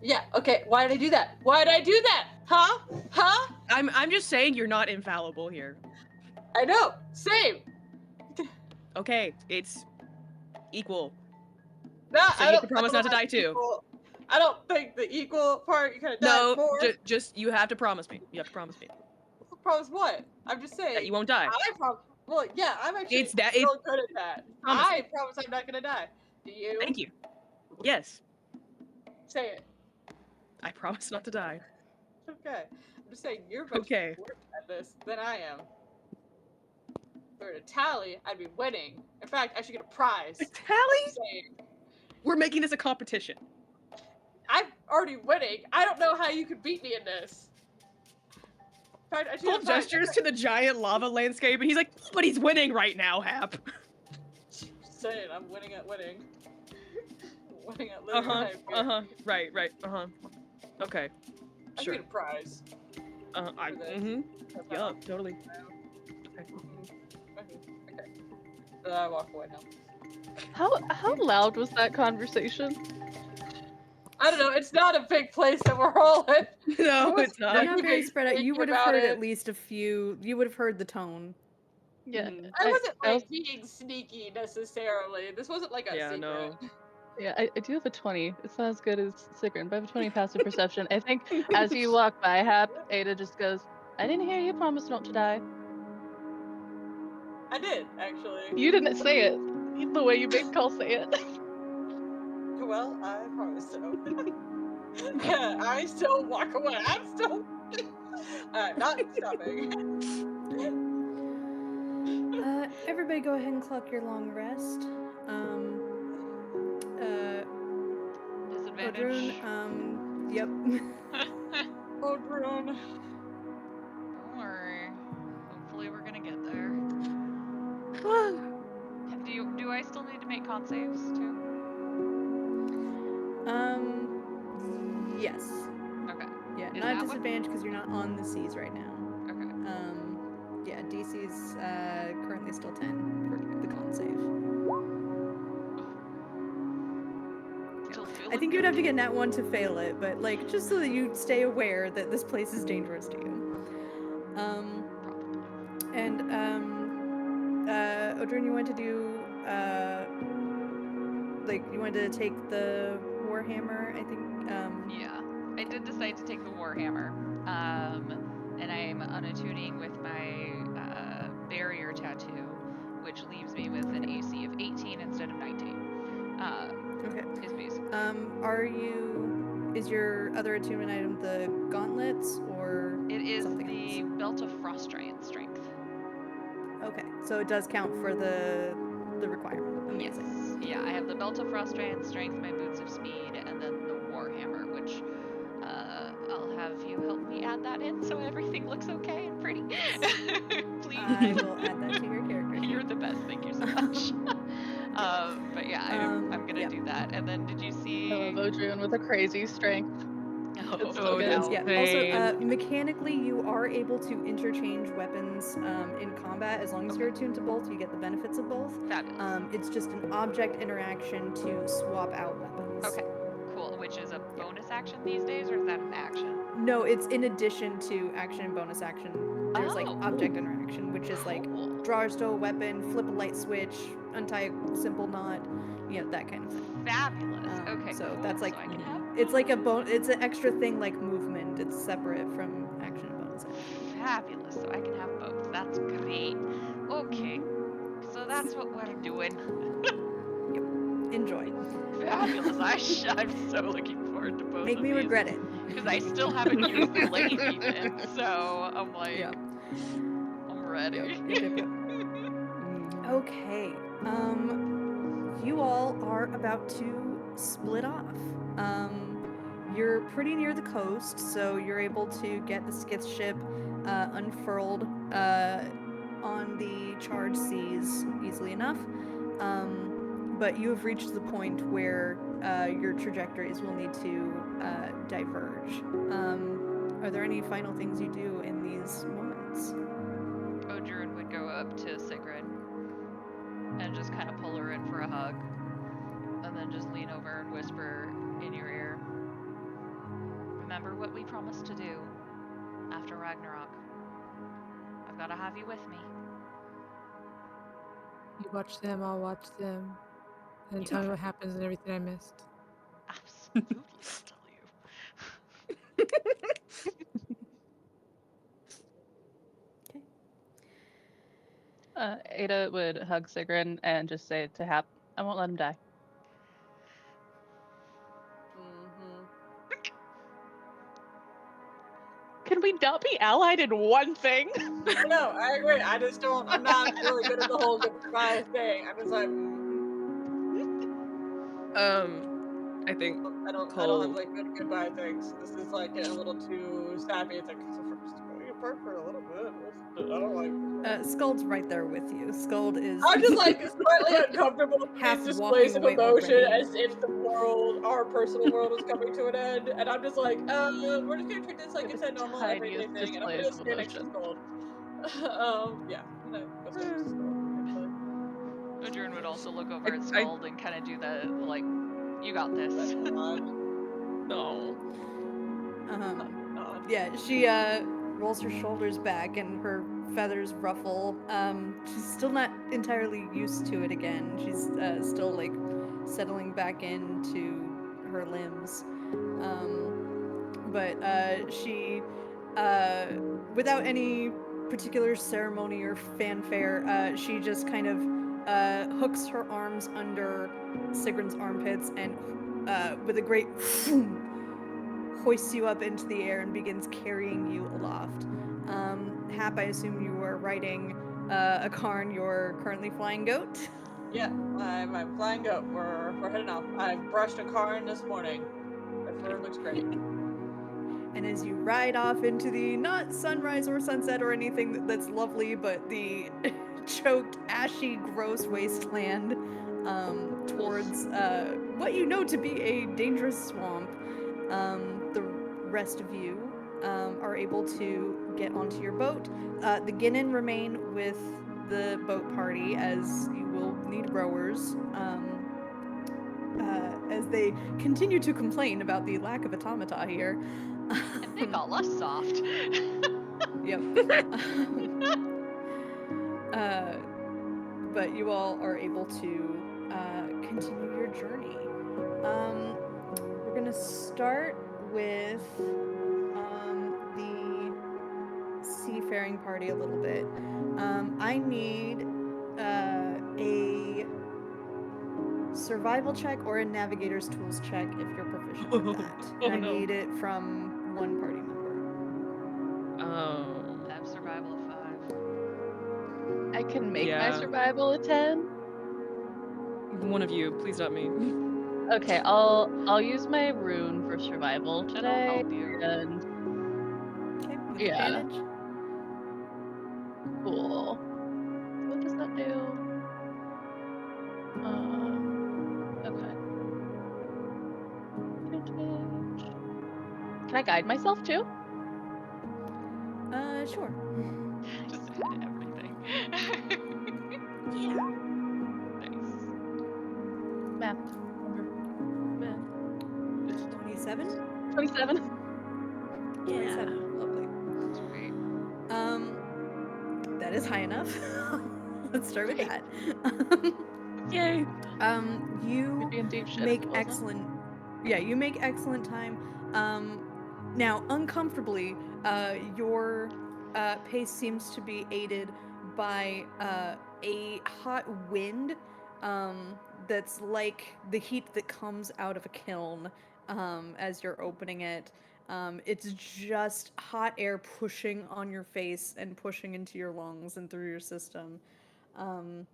Yeah, okay, why did I do that? Why did I do that? Huh? Huh? I'm just saying you're not infallible here. I know, same. Okay, it's equal. No, So you have to promise not to die too. Equal. I don't think the equal part, you could have died No, more. just you have to promise me. You have to promise me Promise what? I'm just saying. that you won't die. I promise. Well, yeah, I'm actually It's that- real good at that. Promise I me. promise I'm not gonna die. Do you? Thank you. Yes, Say it. I promise not to die. Okay. I'm just saying you're much Okay. worse at this than I am. If we were to tally, I'd be winning. In fact, I should get a prize. Tally? Just saying. We're making this a competition. I'm already winning. I don't know how you could beat me in this. In fact, I should Paul get a prize. gestures to the giant lava landscape, and he's like, "But he's winning right now, Hap." Just saying, I'm winning at winning. Winning at living life. Right. Okay. I should Sure. get a prize. I. for this. Mm-hmm. That's Yeah. not- Totally. Okay. So I walk away now. How loud was that conversation? I don't know. It's not a big place that we're all in. No, was it's They're not. not very big spread out. You thinking would have about heard it. at least a few. You would have heard the tone. Yeah, I wasn't I like being sneaky necessarily. This wasn't like a Yeah, secret. no. Yeah, I do have a 20. It's not as good as Sigrun, but I have a 20 passive perception. I think as you walk by Hap, Ada just goes, I didn't hear you promise not to die. I did actually. You didn't say it the way you made Cole say it. Well, I promise so. Yeah, I still walk away. I'm still not stopping. Everybody, go ahead and clock your long rest. Disadvantage. Odrun, yep. Oh, Drone. Don't worry. Hopefully we're gonna get there. Do I still need to make con saves too? Yes. Okay. Yeah, Is not that what- disadvantage because you're not on the seas right now. Okay. Yeah, DC's currently still 10 for the con save. Still I feeling think you'd have to good. get nat 1 to fail it, but like just so that you stay aware that this place is dangerous to you. And Odrun, you want to do like you wanted to take the Warhammer, I think. Yeah, I did decide to take the Warhammer. And I'm unattuning with my barrier tattoo, which leaves me with an AC of 18 instead of 19. Okay. Is basically. Is your other attunement item the gauntlets or It is something the else? belt of frost giant strength. Okay, so it does count for the requirement. Amazing. Yes. Yeah, I have the belt of frost giant strength, my boots of speed, and then the Warhammer, which I'll have you help me add that in so everything looks okay and pretty. Please. I will add that to your character sheet. You're the best. Thank you so much. But yeah, I'm gonna yeah. do that. And then did you see? I love Odrun with a crazy strength. Oh, It's so no. good. Yeah. Also, mechanically, you are able to interchange weapons in combat as long as you're attuned to both. You get the benefits of both. Fabulous. It's just an object interaction to swap out weapons. Okay, cool. Which is a bonus action these days, or is that an action? No, it's in addition to action and bonus action. There's like Oh. object interaction, which is like Cool. draw or stow a weapon, flip a light switch, untie a simple knot, that kind of thing. Fabulous. Okay. So cool. that's like So I can have it's like it's an extra thing like movement. It's separate from action and bonus action. fabulous. So I can have both. That's great. Okay. So that's what we're doing. Enjoy. Fabulous. I'm so looking forward to both Make of me these. regret it. Because I still haven't used the lane even, so I'm like, Yeah. I'm ready. Yep. Okay. You all are about to split off. You're pretty near the coast, so you're able to get the skiff ship unfurled on the charged seas easily enough. But you have reached the point where your trajectories will need to diverge. Are there any final things you do in these moments? Odrun would go up to Sigrid and just kind of pull her in for a hug. And then just lean over and whisper in your ear. Remember what we promised to do after Ragnarok. I've got to have you with me. You watch them, I'll watch them. And tell me what happens and everything I missed. Absolutely, I'll tell you. Ada would hug Sigrun and just say to Hap, I won't let him die. Can we not be allied in one thing? No, I agree. I just don't. I'm not really good at the whole goodbye thing. I'm just like, I think I don't Cole. have like good goodbye things. This is like getting a little too sappy. It's like going apart for a little bit. I don't like. Skuld's right there with you. Skuld is. I'm just like slightly uncomfortable with Half these walking displays of away emotion already. as if the world, our personal world, is coming to an end, and I'm just like, we're just gonna treat this like They're it's the a normal everyday tiniest thing, and I'm displays gonna of stand next to emotion. Skull. Yeah, I'm gonna go stand next to Skull. Odrun would also look over I- at Skald and kind of do the, like, you got this. No. Yeah, she rolls her shoulders back and her feathers ruffle. She's still not entirely used to it again. She's still like settling back into her limbs. But she, without any particular ceremony or fanfare, she just kind of hooks her arms under Sigrun's armpits and with a great hoists you up into the air and begins carrying you aloft. Hap, I assume you are riding a Karn, your currently flying goat? Yeah, I'm flying goat. We're heading off. I brushed a Karn this morning. My fur looks great. And as you ride off into the not sunrise or sunset or anything that's lovely, but the choked, ashy, gross wasteland towards what you know to be a dangerous swamp, the rest of you are able to get onto your boat. The Ginnin remain with the boat party, as you will need rowers. As they continue to complain about the lack of automata here. And they got less soft. Yep. But you all are able to continue your journey. We're gonna start with the seafaring party a little bit. I need a survival check or a navigator's tools check if you're proficient with that. Oh, I no. need it from one party member. I have survival of 5. I can make my Yeah. survival a 10. One of you, please not me. Okay, I'll use my rune for survival And I'll today. help you. And Okay, with Yeah. advantage. cool. What does that do? Okay. Advantage. Can I guide myself too? Sure. Just everything. Yeah. Nice. Math. 27? 27. 27. Lovely. Sweet. That is high enough. Let's start with that. Yay. You We'd be in deep shit if make it wasn't. excellent. Yeah, you make excellent time. Now, uncomfortably, your pace seems to be aided by a hot wind that's like the heat that comes out of a kiln as you're opening it. It's just hot air pushing on your face and pushing into your lungs and through your system. Um,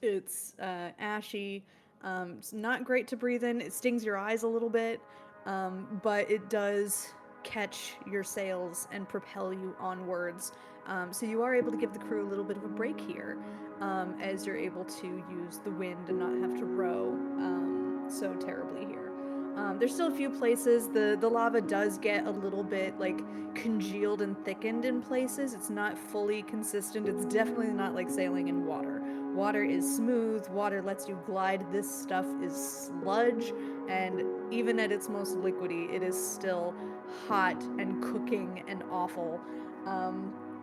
it's ashy. It's not great to breathe in. It stings your eyes a little bit, but it does catch your sails and propel you onwards. So you are able to give the crew a little bit of a break here, as you're able to use the wind and not have to row so terribly here. There's still a few places the lava does get a little bit like congealed and thickened in places. It's not fully consistent. It's definitely not like sailing in water. Water is smooth, water lets you glide. This stuff is sludge, and even at its most liquidy, it is still hot and cooking and awful.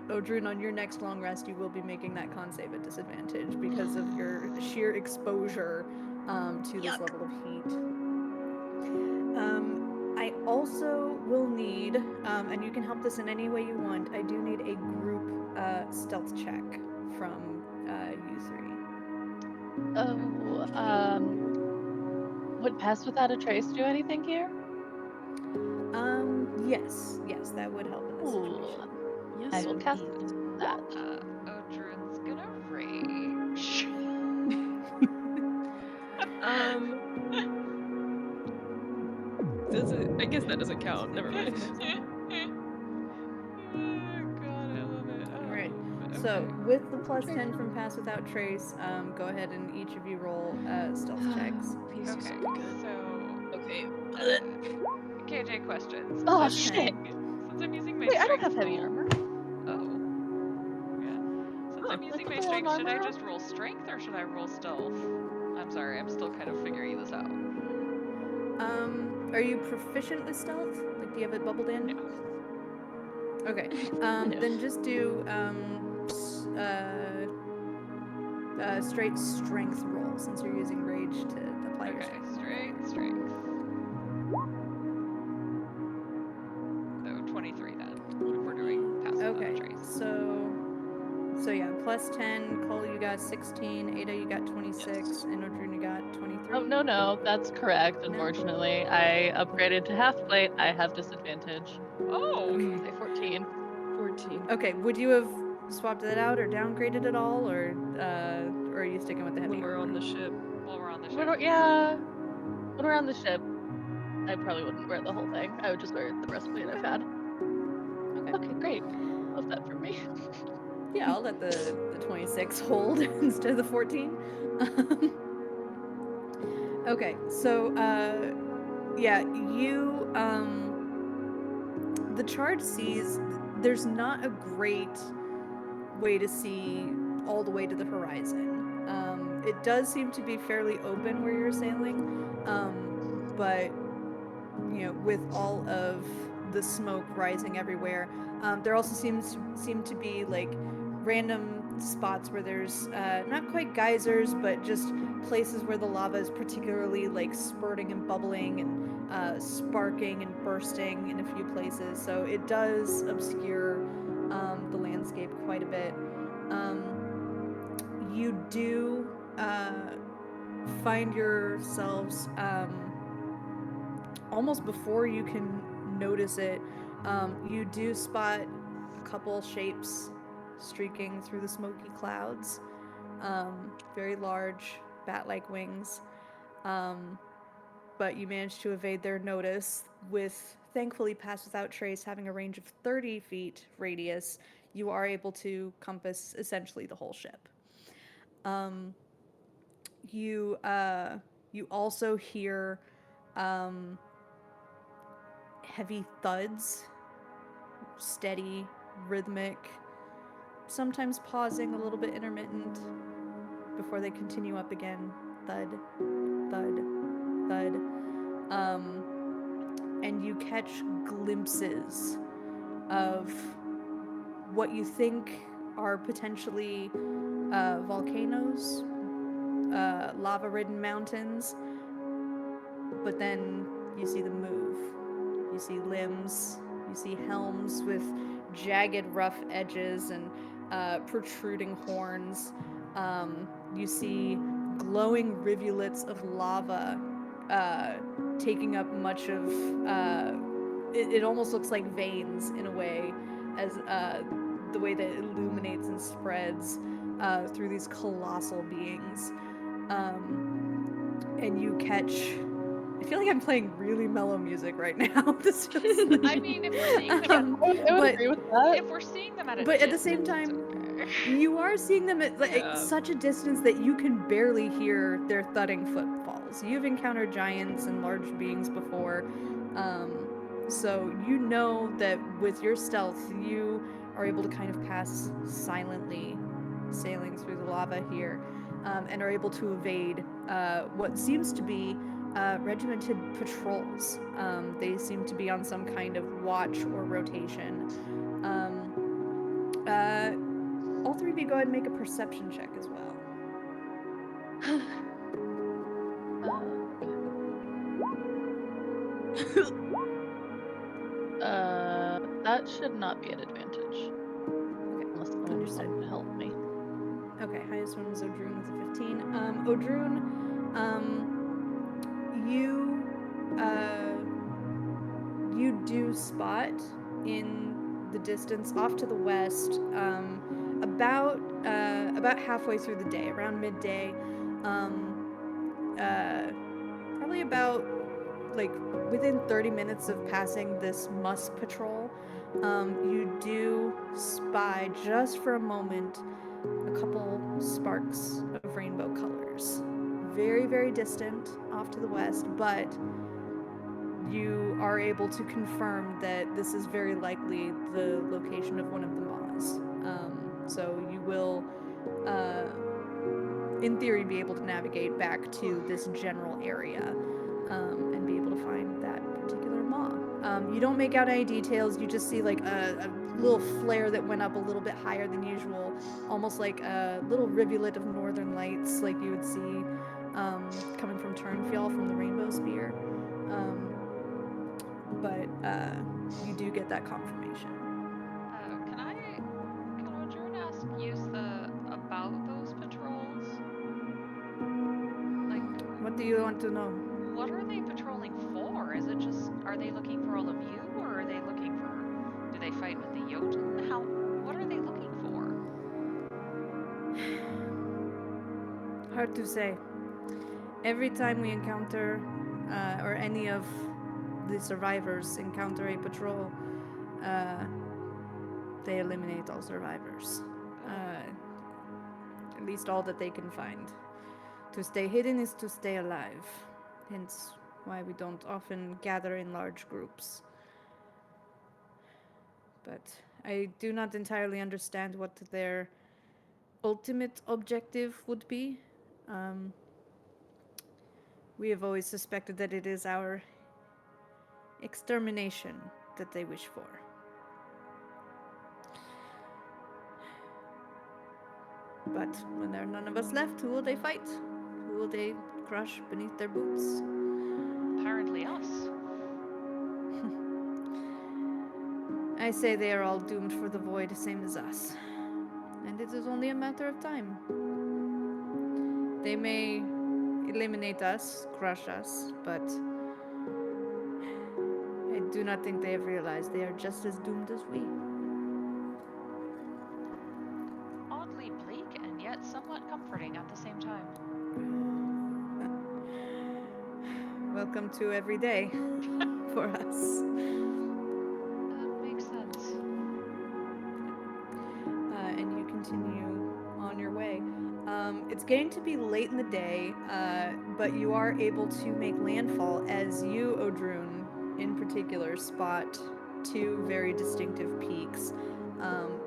Odrun, on your next long rest, you will be making that con save at disadvantage because of your sheer exposure to this Yuck. level of heat. I also will need, and you can help this in any way you want, I do need a group stealth check from you three. Would Pass Without a Trace do anything here? Yes, that would help in this situation. Yes, I will cast indeed. that. Odrun's gonna rage. Does it? I guess that doesn't count. Never mind. God, I love it. Alright, Okay. so with the plus 10 from Pass Without Trace, go ahead and each of you roll stealth checks. Please do Okay, something good. so Okay. KJ questions. Oh, Plus shit. 10. Since I'm using my Wait, I don't strength have heavy roll- armor. Oh. Yeah. Since I'm Huh, using I my put long strength, should I armor just roll strength or should I roll stealth? I'm sorry, I'm still kind of figuring this out. Are you proficient with stealth? Like, do you have it bubbled in? No. Okay. No. Then just do straight strength roll since you're using rage to apply your Okay, strength. strength. So 23 then, if we're doing pass without Okay. a trace. So yeah, plus 10. Cole, you got 16. Ada, you got 26. And Odrun, you got 23. Oh, no, that's correct. Unfortunately, I upgraded to half plate. I have disadvantage. Oh! Okay. Say 14. 14. Okay, would you have swapped that out or downgraded at all, or are you sticking with the heavy When we're on armor? the ship. Well, we're on the ship. When we're on the ship, I probably wouldn't wear the whole thing. I would just wear the breastplate I've had. Okay, great. Love that for me. Yeah, I'll let the 26 hold instead of the 14. Okay, so yeah, you the charge sees there's not a great way to see all the way to the horizon. It does seem to be fairly open where you're sailing, but you know, with all of the smoke rising everywhere, there also seem to be like random spots where there's not quite geysers, but just places where the lava is particularly like spurting and bubbling and sparking and bursting in a few places. So it does obscure the landscape quite a bit. You do find yourselves almost before you can notice it, you do spot a couple shapes streaking through the smoky clouds. Very large, bat-like wings. But you manage to evade their notice with, thankfully, Pass Without Trace having a range of 30 feet radius. You are able to compass essentially the whole ship. You also hear heavy thuds, steady, rhythmic, sometimes pausing, a little bit intermittent, before they continue up again. Thud, thud, thud. And you catch glimpses of what you think are potentially volcanoes, lava-ridden mountains, but then you see them move. You see limbs, you see helms with jagged, rough edges and protruding horns. You see glowing rivulets of lava taking up much of it almost looks like veins in a way, as the way that it illuminates and spreads through these colossal beings. And you catch. I feel like I'm playing really mellow music right now. This feels like, I mean, if we're seeing them, I would but agree with that. if we're seeing them at a but at the distance, same it's time, okay. you are seeing them at like Yeah. such a distance that you can barely hear their thudding footfalls. You've encountered giants and large beings before, so you know that with your stealth, you are able to kind of pass silently, sailing through the lava here, and are able to evade what seems to be regimented patrols. They seem to be on some kind of watch or rotation. All three of you go ahead and make a perception check as well. That should not be an advantage. Okay, Unless someone understood. wants to help me. Okay, highest one was Odrun with a 15. Odrun, you do spot in the distance off to the west, about halfway through the day, around midday, probably about like within 30 minutes of passing this musk patrol, you do spy just for a moment a couple sparks of rainbow colors. Very, very distant off to the west, but you are able to confirm that this is very likely the location of one of the maws. So you will, in theory, be able to navigate back to this general area and be able to find that particular maw. You don't make out any details. You just see like a little flare that went up a little bit higher than usual, almost like a little rivulet of northern lights, like you would see coming from Turnfjall from the Rainbow Spear. But you do get that confirmation. Can Odrun ask about those patrols? Like, What do you want to know? what are they patrolling for? Is it just, are they looking for all of you, or are they looking for, do they fight with the Jotun? What are they looking for? Hard to say. Every time we encounter, or any of the survivors encounter a patrol, they eliminate all survivors. At least all that they can find. To stay hidden is to stay alive. Hence why we don't often gather in large groups. But I do not entirely understand what their ultimate objective would be. We have always suspected that it is our extermination that they wish for. But when there are none of us left, who will they fight? Who will they crush beneath their boots? Apparently us. I say they are all doomed for the void, same as us. And it is only a matter of time. They may eliminate us, crush us, but I do not think they have realized they are just as doomed as we. Oddly bleak and yet somewhat comforting at the same time. Welcome to every day for us. That makes sense. And you continue on your way. It's getting to be late in the day, but you are able to make landfall as you, Odrun, in particular, spot two very distinctive peaks.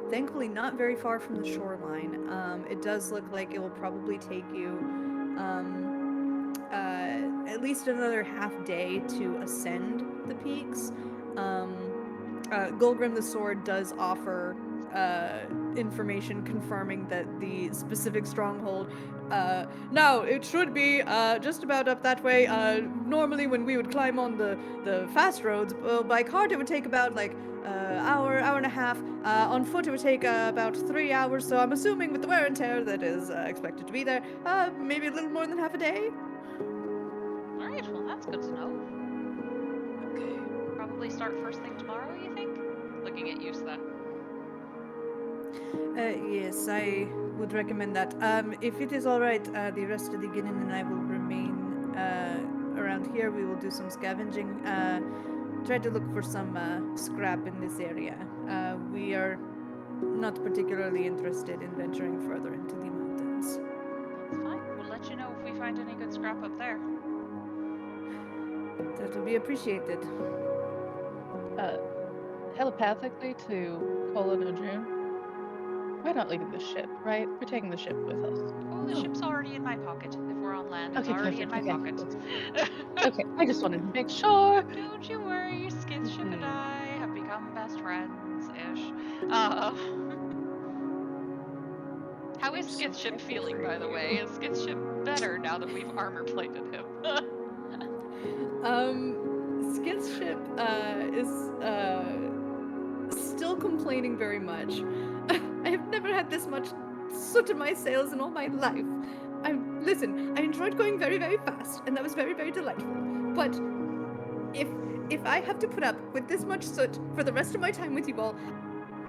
Thankfully, not very far from the shoreline. It does look like it will probably take you at least another half day to ascend the peaks. Gulgrim the Sword does offer information confirming that the specific stronghold. Now it should be just about up that way. Normally, when we would climb on the fast roads, by cart it would take about like hour and a half. On foot it would take about 3 hours. So I'm assuming with the wear and tear that is expected to be there, maybe a little more than half a day. All right, well that's good to know. Okay. Probably start first thing tomorrow, you think? Looking at you, Sven. Yes, I would recommend that. If it is all right, the rest of the Ginnin and I will remain around here. We will do some scavenging. Try to look for some scrap in this area. We are not particularly interested in venturing further into the mountains. That's fine. We'll let you know if we find any good scrap up there. That will be appreciated. Telepathically to Cole and Odrun, we're not leaving the ship, right? We're taking the ship with us. Oh, the ship's already in my pocket. If we're on land, it's Okay, already in my perfect, pocket. Okay, I just wanted to make sure. Don't you worry, Skidship and I have become best friends-ish. How is Skidship feeling, by the way? Is Skidship better now that we've armor-plated him? Skidship is still complaining very much. I have never had this much soot in my sails in all my life. Listen, I enjoyed going very, very fast, and that was very, very delightful. But if I have to put up with this much soot for the rest of my time with you all,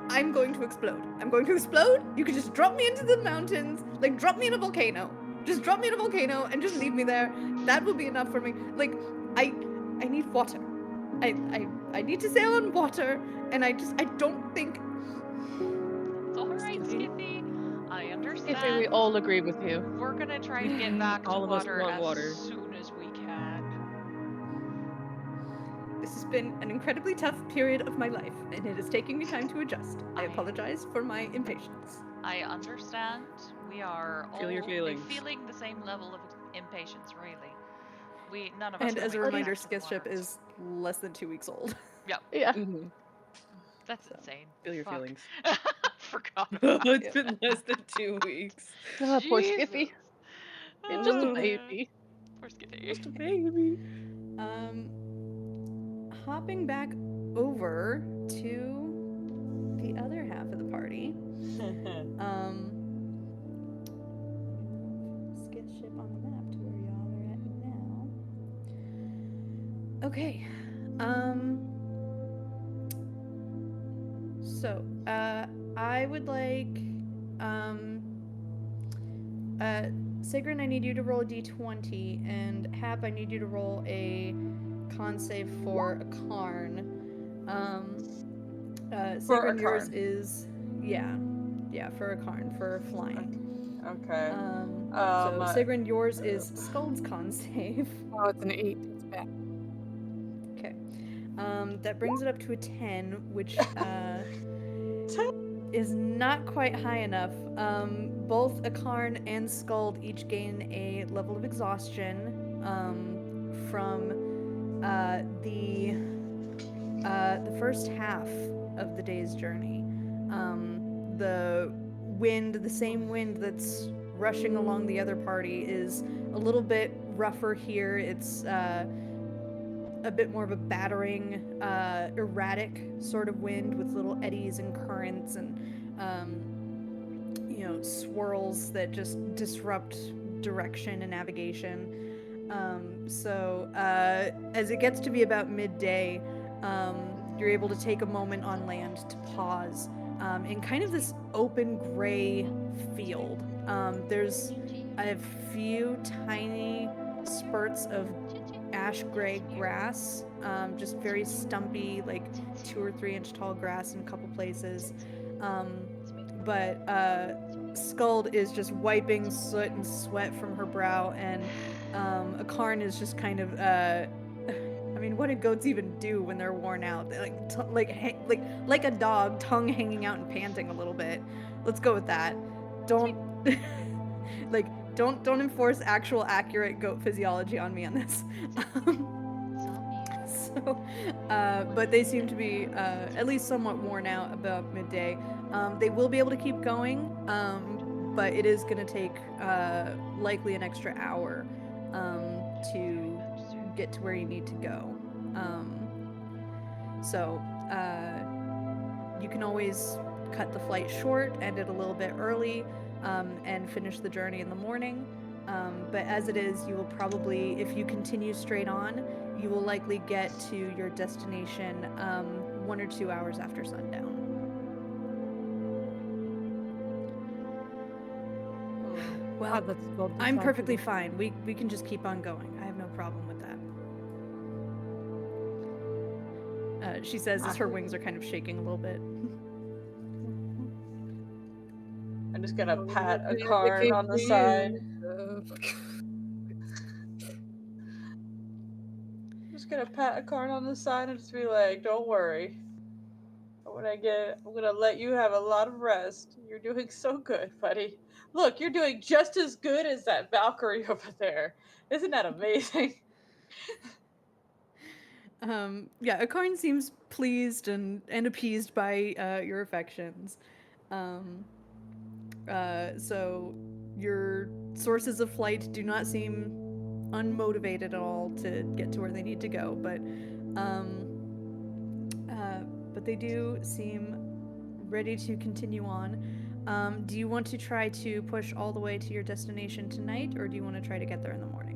I'm going to explode. I'm going to explode. You could just drop me into the mountains, like drop me in a volcano. Just drop me in a volcano and just leave me there. That will be enough for me. Like, I need water. I need to sail on water, and I don't think. It's alright, Skippy. I understand. Skippy, we all agree with you. We're gonna try to get back to All of us water want as water. soon as we can. This has been an incredibly tough period of my life, and it is taking me time to adjust. I apologize for my impatience. I understand. We are all Feel your feelings. feeling the same level of impatience, really. None of us. And will as a make it reminder, back to the Skidship water. is less than 2 weeks old. Yep, Yeah. Mm-hmm. that's insane. Feel your Fuck. feelings. Forgot about that. It's been less than 2 weeks. Oh, poor Jesus. Skippy. It's just a Oh. baby. Poor Skippy. Just a baby. Hopping back over to the other half of the party. Skidship on the map to where y'all are at now. Okay. So, I would like, Sigrun, I need you to roll a d20, and Hap, I need you to roll a con save for a Karn. Sigrun, yours Karn. is, yeah, for a Karn, for flying. Okay. So Sigrun, yours is Skuld's con save. Oh, it's an 8. It's bad. Okay. That brings it up to a 10, which is not quite high enough. Both Akarn and Skuld each gain a level of exhaustion from the first half of the day's journey. The wind, the same wind that's rushing along the other party, is a little bit rougher here. It's a bit more of a battering, erratic sort of wind with little eddies and currents and, swirls that just disrupt direction and navigation. So as it gets to be about midday, you're able to take a moment on land to pause in kind of this open gray field. There's a few tiny spurts of ash gray grass, just very stumpy, like 2 or 3 inch tall grass in a couple places. But Skuld is just wiping soot and sweat from her brow, and Akarn is just kind of, what do goats even do when they're worn out? They're like a dog, tongue hanging out and panting a little bit. Let's go with that. Don't enforce actual accurate goat physiology on me on this. So, but they seem to be at least somewhat worn out about midday. They will be able to keep going, but it is going to take likely an extra hour to get to where you need to go. So, you can always cut the flight short, end it a little bit early, and finish the journey in the morning. But as it is, you will probably, if you continue straight on, you will likely get to your destination 1 or 2 hours after sundown. Well, God, that's cold. I'm perfectly fine. We can just keep on going. I have no problem with that. She says as her wings are kind of shaking a little bit. I'm just gonna pat a card on the side. I'm just gonna pat a card on the side and just be like, "Don't worry. I'm gonna let you have a lot of rest. You're doing so good, buddy. Look, you're doing just as good as that Valkyrie over there. Isn't that amazing?" Yeah, Akarn seems pleased and appeased by your affections. So your sources of flight do not seem unmotivated at all to get to where they need to go, um, but they do seem ready to continue on. Do you want to try to push all the way to your destination tonight, or do you want to try to get there in the morning?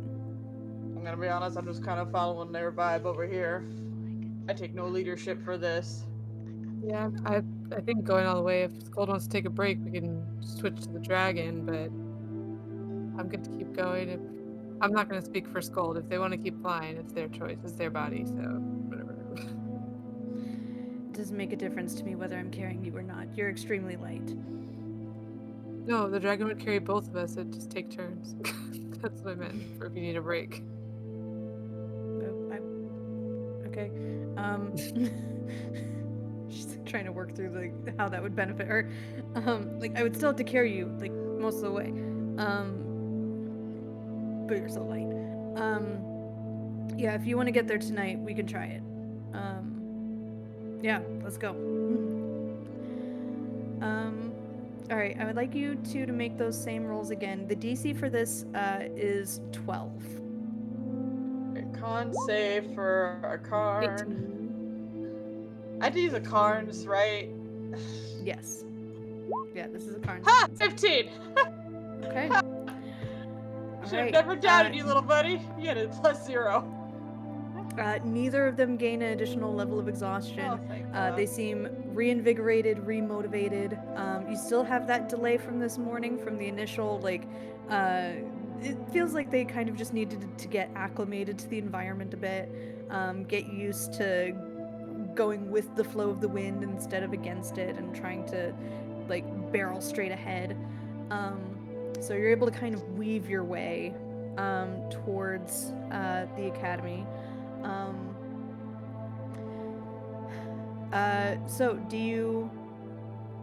I'm gonna be honest, I'm just kind of following their vibe over here. I take no leadership for this. Yeah, I think going all the way, if Scold wants to take a break, we can switch to the dragon, but I'm good to keep going. If I'm not going to speak for Scold. If they want to keep flying, it's their choice. It's their body, so whatever. It doesn't make a difference to me whether I'm carrying you or not. You're extremely light. No, the dragon would carry both of us. It'd just take turns. That's what I meant, for if you need a break. Okay. She's trying to work through how that would benefit her. I would still have to carry you most of the way. But you're so light. Yeah, if you want to get there tonight, we can try it. Yeah, let's go. All right, I would like you two to make those same rolls again. The DC for this is 12. Con save for a Karn. 18. I had to use a Karns, right? Yes. Yeah, this is a Karn. Ha! 15! Okay. Should have never doubted you, little buddy. You had a +0. Neither of them gain an additional level of exhaustion. Oh, thank God. They seem reinvigorated, remotivated. You still have that delay from this morning, from the initial, it feels like they kind of just needed to get acclimated to the environment a bit, get used to going with the flow of the wind instead of against it, and trying to, barrel straight ahead. So you're able to kind of weave your way towards the academy. So do you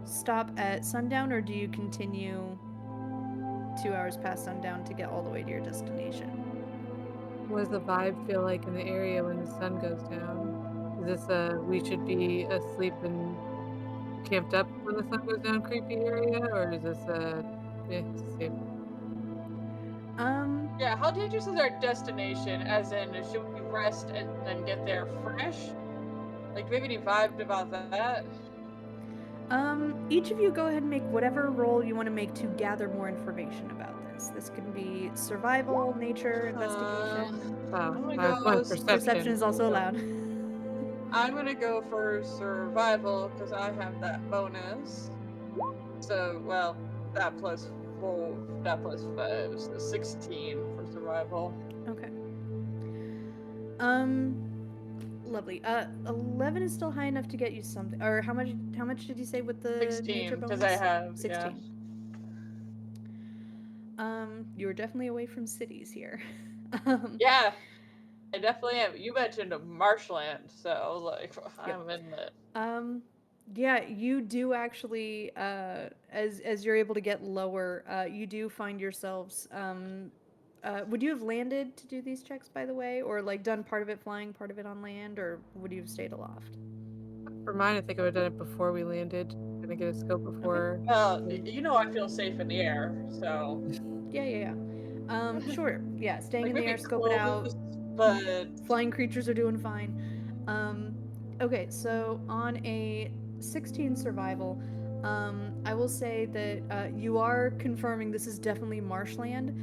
stop at sundown, or do you continue 2 hours past sundown to get all the way to your destination? What does the vibe feel like in the area when the sun goes down? Is this we should be asleep and camped up when the sun goes down creepy area, or is this safe? Yeah, how dangerous is our destination? As in, should we rest and then get there fresh? Maybe any vibe about that? Each of you go ahead and make whatever roll you want to make to gather more information about this. This can be survival, nature, investigation. I was going perception. Perception is also allowed. I'm gonna go for survival because I have that bonus. So, well, that plus 5, so 16 for survival. Okay. Lovely. 11 is still high enough to get you something. Or how much did you say with the 16, nature bonus? because I have 16. You were definitely away from cities here. Yeah, I definitely am. You mentioned a marshland, so I'm in it. Yeah, you do actually, as you're able to get lower, you do find yourselves Would you have landed to do these checks, by the way, or like done part of it flying, part of it on land, or would you have stayed aloft? For mine, I think I would have done it before we landed. Gonna get a scope before. Well, you know I feel safe in the air, so Yeah. Sure. Yeah, staying like in the maybe air, scope it out. close, but Flying creatures are doing fine. Okay, so on a 16 survival, I will say that you are confirming this is definitely marshland.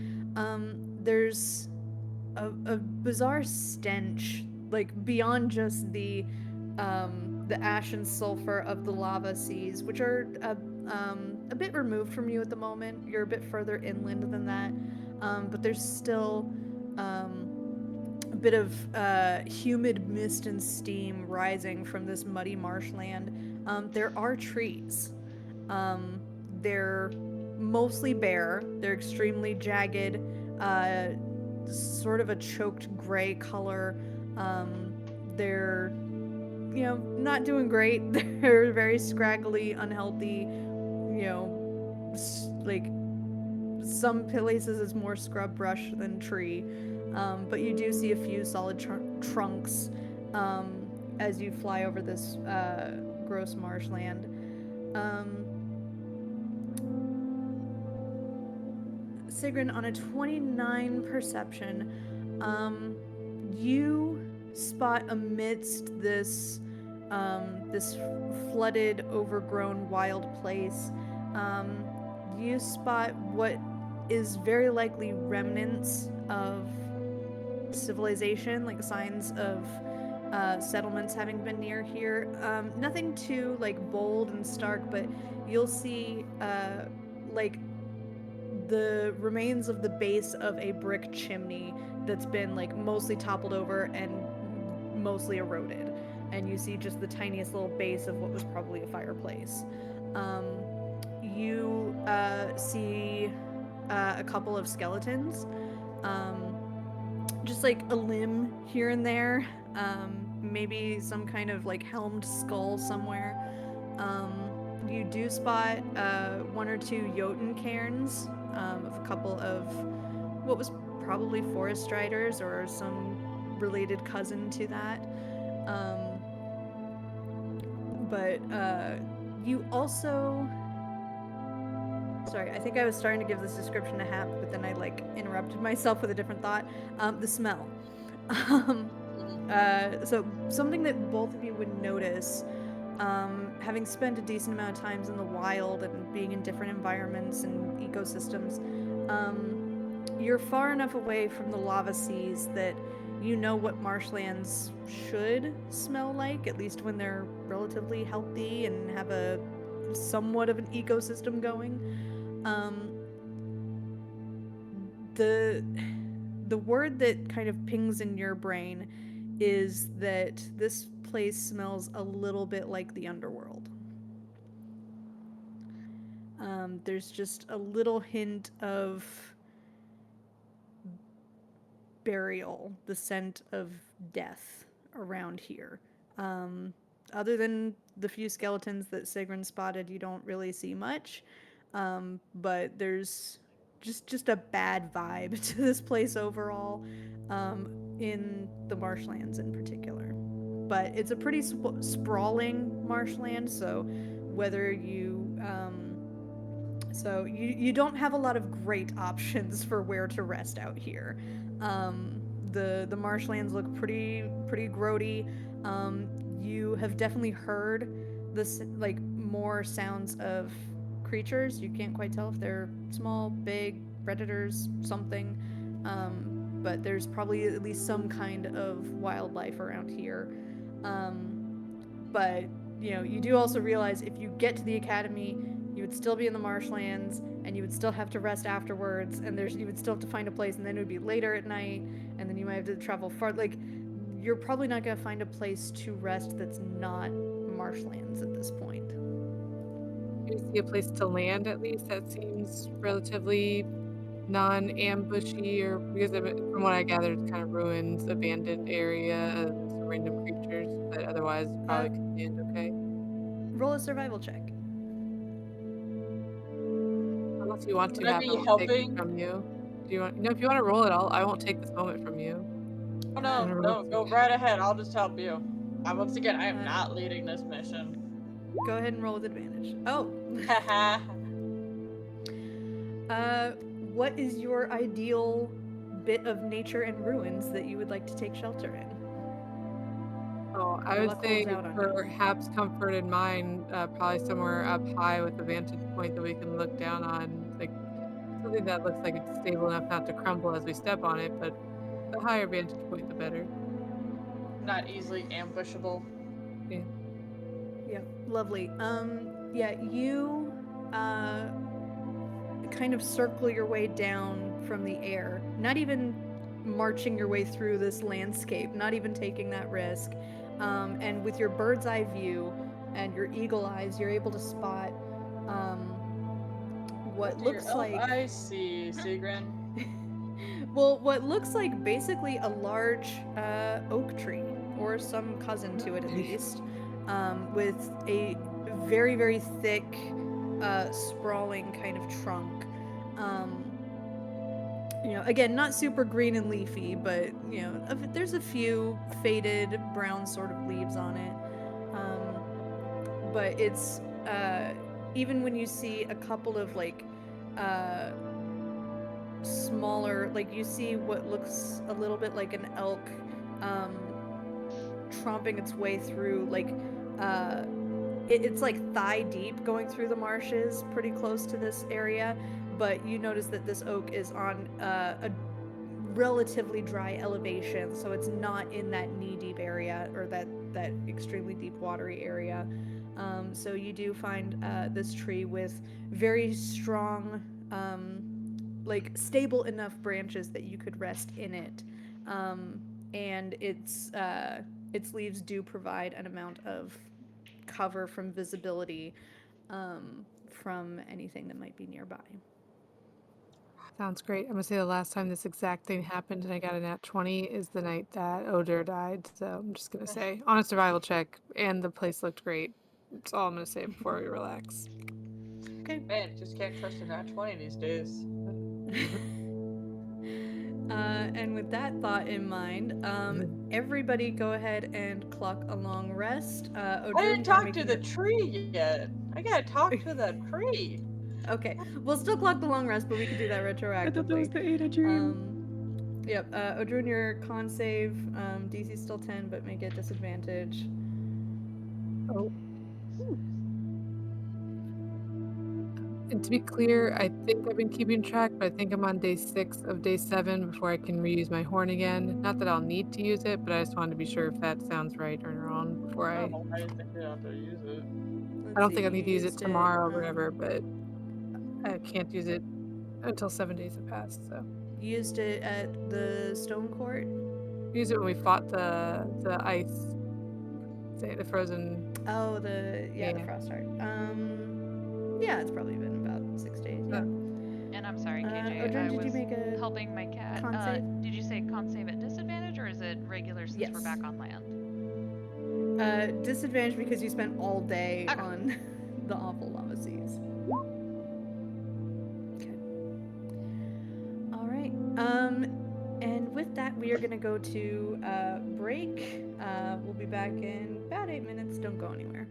There's a bizarre stench, like beyond just the ash and sulfur of the lava seas, which are a bit removed from you at the moment. You're a bit further inland than that, but there's still a bit of humid mist and steam rising from this muddy marshland. There are trees. Um, they're mostly bare. They're extremely jagged, uh, sort of a choked gray color. They're, not doing great. They're very scraggly, unhealthy. Like some places it's more scrub brush than tree. But you do see a few solid trunks as you fly over this gross marshland. Sigrun, on a 29 perception, you spot amidst this flooded, overgrown, wild place, you spot what is very likely remnants of civilization, like signs of settlements having been near here. Nothing too like bold and stark, but you'll see like the remains of the base of a brick chimney that's been like mostly toppled over and mostly eroded, and you see just the tiniest little base of what was probably a fireplace. You see a couple of skeletons, just like a limb here and there, maybe some kind of like helmed skull somewhere. You do spot one or two Jotun cairns of a couple of what was probably forest striders or some related cousin to that. But you also. Sorry, I think I was starting to give this description to Hap, but then I like interrupted myself with a different thought. The smell. So something that both of you would notice, having spent a decent amount of times in the wild and being in different environments and ecosystems, you're far enough away from the lava seas that you know what marshlands should smell like, at least when they're relatively healthy and have a somewhat of an ecosystem going. The word that kind of pings in your brain is that this place smells a little bit like the underworld. There's just a little hint of burial, the scent of death around here. Other than the few skeletons that Sigrun spotted, you don't really see much. But there's just a bad vibe to this place overall, in the marshlands in particular. But it's a pretty sprawling marshland, so whether you don't have a lot of great options for where to rest out here. The marshlands look pretty grody. You have definitely heard this like more sounds of creatures. You can't quite tell if they're small, big, predators, something. But there's probably at least some kind of wildlife around here. But you do also realize if you get to the academy, you would still be in the marshlands, and you would still have to rest afterwards, and you would still have to find a place, and then it would be later at night, and then you might have to travel far. Like, you're probably not going to find a place to rest that's not marshlands at this point. You see a place to land at least that seems relatively non-ambushy, or because from what I gathered, it's kind of ruins, abandoned area, some random creatures, but otherwise probably could land okay. Roll a survival check. Unless you want to Would I have be them take it helping? from you. Do you want? No, if you want to roll it, I won't take this moment from you. Oh no, Wanna roll no, it? go right ahead. I'll just help you. Once again, I am Uh, not leading this mission. Go ahead and roll with advantage. Oh. Haha. What is your ideal bit of nature and ruins that you would like to take shelter in? Oh, I Your would luck say holds out on for you. Hap's comfort and mine, probably somewhere up high with a vantage point that we can look down on, like something that looks like it's stable enough not to crumble as we step on it, but the higher vantage point, the better. Not easily ambushable. Yeah. Yeah, lovely. Yeah, you kind of circle your way down from the air, not even marching your way through this landscape, not even taking that risk. And with your bird's eye view and your eagle eyes, you're able to spot what Do your looks elf like eyes see, Sigrun? well, what looks like basically a large oak tree, or some cousin to it at least, with a very, very thick, sprawling kind of trunk. Um, again, not super green and leafy, but there's a few faded brown sort of leaves on it. But it's even when you see a couple of like uh, smaller, like you see what looks a little bit like an elk um, tromping its way through, like uh, it's like thigh deep going through the marshes pretty close to this area, but you notice that this oak is on a relatively dry elevation, so it's not in that knee-deep area or that extremely deep watery area. So you do find this tree with very strong like stable enough branches that you could rest in it, and its leaves do provide an amount of cover from visibility from anything that might be nearby. Sounds great. I'm gonna say the last time this exact thing happened and I got a nat 20 is the night that Oder died. So I'm just gonna say on a survival check, and the place looked great. That's all I'm gonna say before we relax. Okay. Man, just can't trust a nat 20 these days. And with that thought in mind, everybody go ahead and clock a long rest. I Odrun, didn't you're talk to making the tree yet. I gotta talk to the tree. Okay, we'll still clock the long rest, but we could do that I thought that was retroactively. the Ada dream. Yep, Odrun, your con save, DC's still 10, but may get disadvantage. Oh. And to be clear, I think I've been keeping track, but I think I'm on day 6 of day 7 before I can reuse my horn again. Not that I'll need to use it, but I just wanted to be sure if that sounds right or wrong before I. Oh, I didn't think you have to use it. Let's I don't see, think I you need to use it used tomorrow or whatever, but I can't use it until 7 days have passed. So You used it at the Stone Court? use it when we fought the ice, say the frozen. Oh, the Yeah. Frost Heart. Yeah, it's probably been about 6 days. Yeah. And I'm sorry, KJ, Odrun, I did you was make a helping my cat. con save? Did you say con save at disadvantage, or is it regular since we're Yes. back on land? Disadvantage because you spent all day Okay. on the awful lava seas. Okay. All right. And with that, we are gonna go to break. We'll be back in about 8 minutes. Don't go anywhere.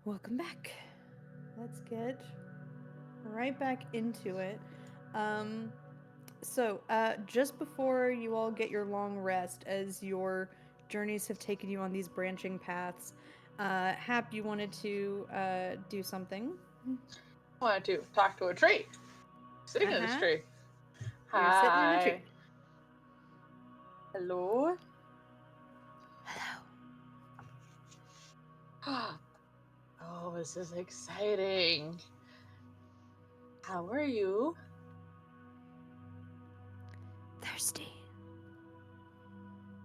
Welcome back. Let's get right back into it. Just before you all get your long rest, as your journeys have taken you on these branching paths, Hap, you wanted to do something. I wanted to talk to a tree. Sitting in this Uh-huh. tree. You're sitting in the tree. Hello. Hello. Oh, this is exciting. How are you? Thirsty.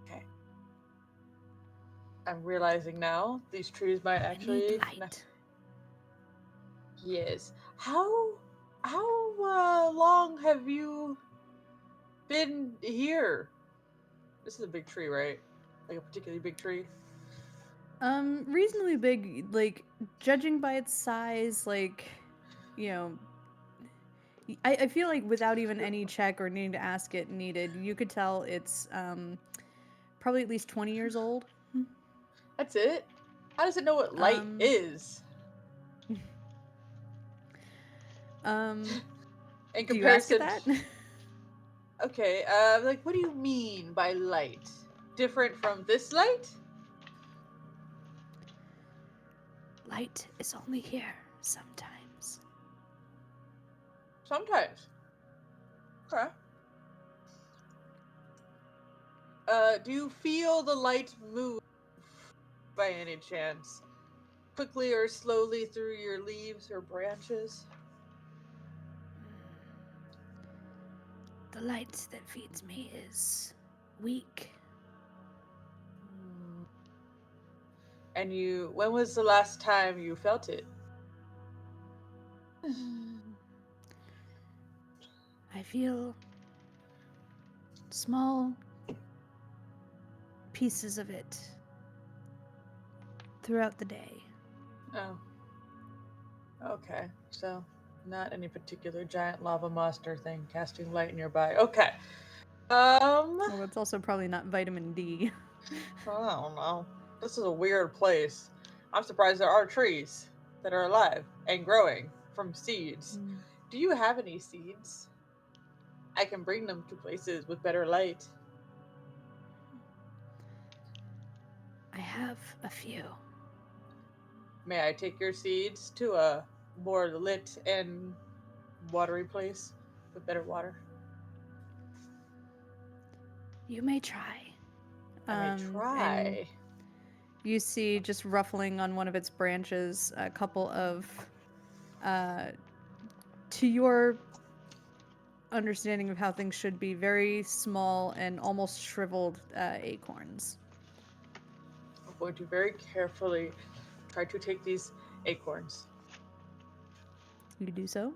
Okay. I'm realizing now these trees might I actually. need light. Yes. How long have you been here? This is a big tree, right? Like a particularly big tree. Reasonably big, like, judging by its size, like, you know, I feel like without even any check or needing to ask it needed, you could tell it's, probably at least 20 years old. That's it. How does it know what light Um, is? Um, In do you ask it comparison. that? Okay. Like, what do you mean by light? Different from this light? Light is only here sometimes. Sometimes. Okay. Do you feel the light move by any chance? Quickly or slowly through your leaves or branches? The light that feeds me is weak. And when was the last time you felt it? I feel small pieces of it throughout the day. Oh. Okay. So, not any particular giant lava monster thing casting light nearby. Okay. Well, that's also probably not vitamin D. I don't know. This is a weird place. I'm surprised there are trees that are alive and growing from seeds. Do you have any seeds? I can bring them to places with better light. I have a few. May I take your seeds to a more lit and watery place with better water? You may try. I may And try. you see, just ruffling on one of its branches, a couple of, to your understanding of how things should be, very small and almost shriveled acorns. I'm going to very carefully try to take these acorns. You do so?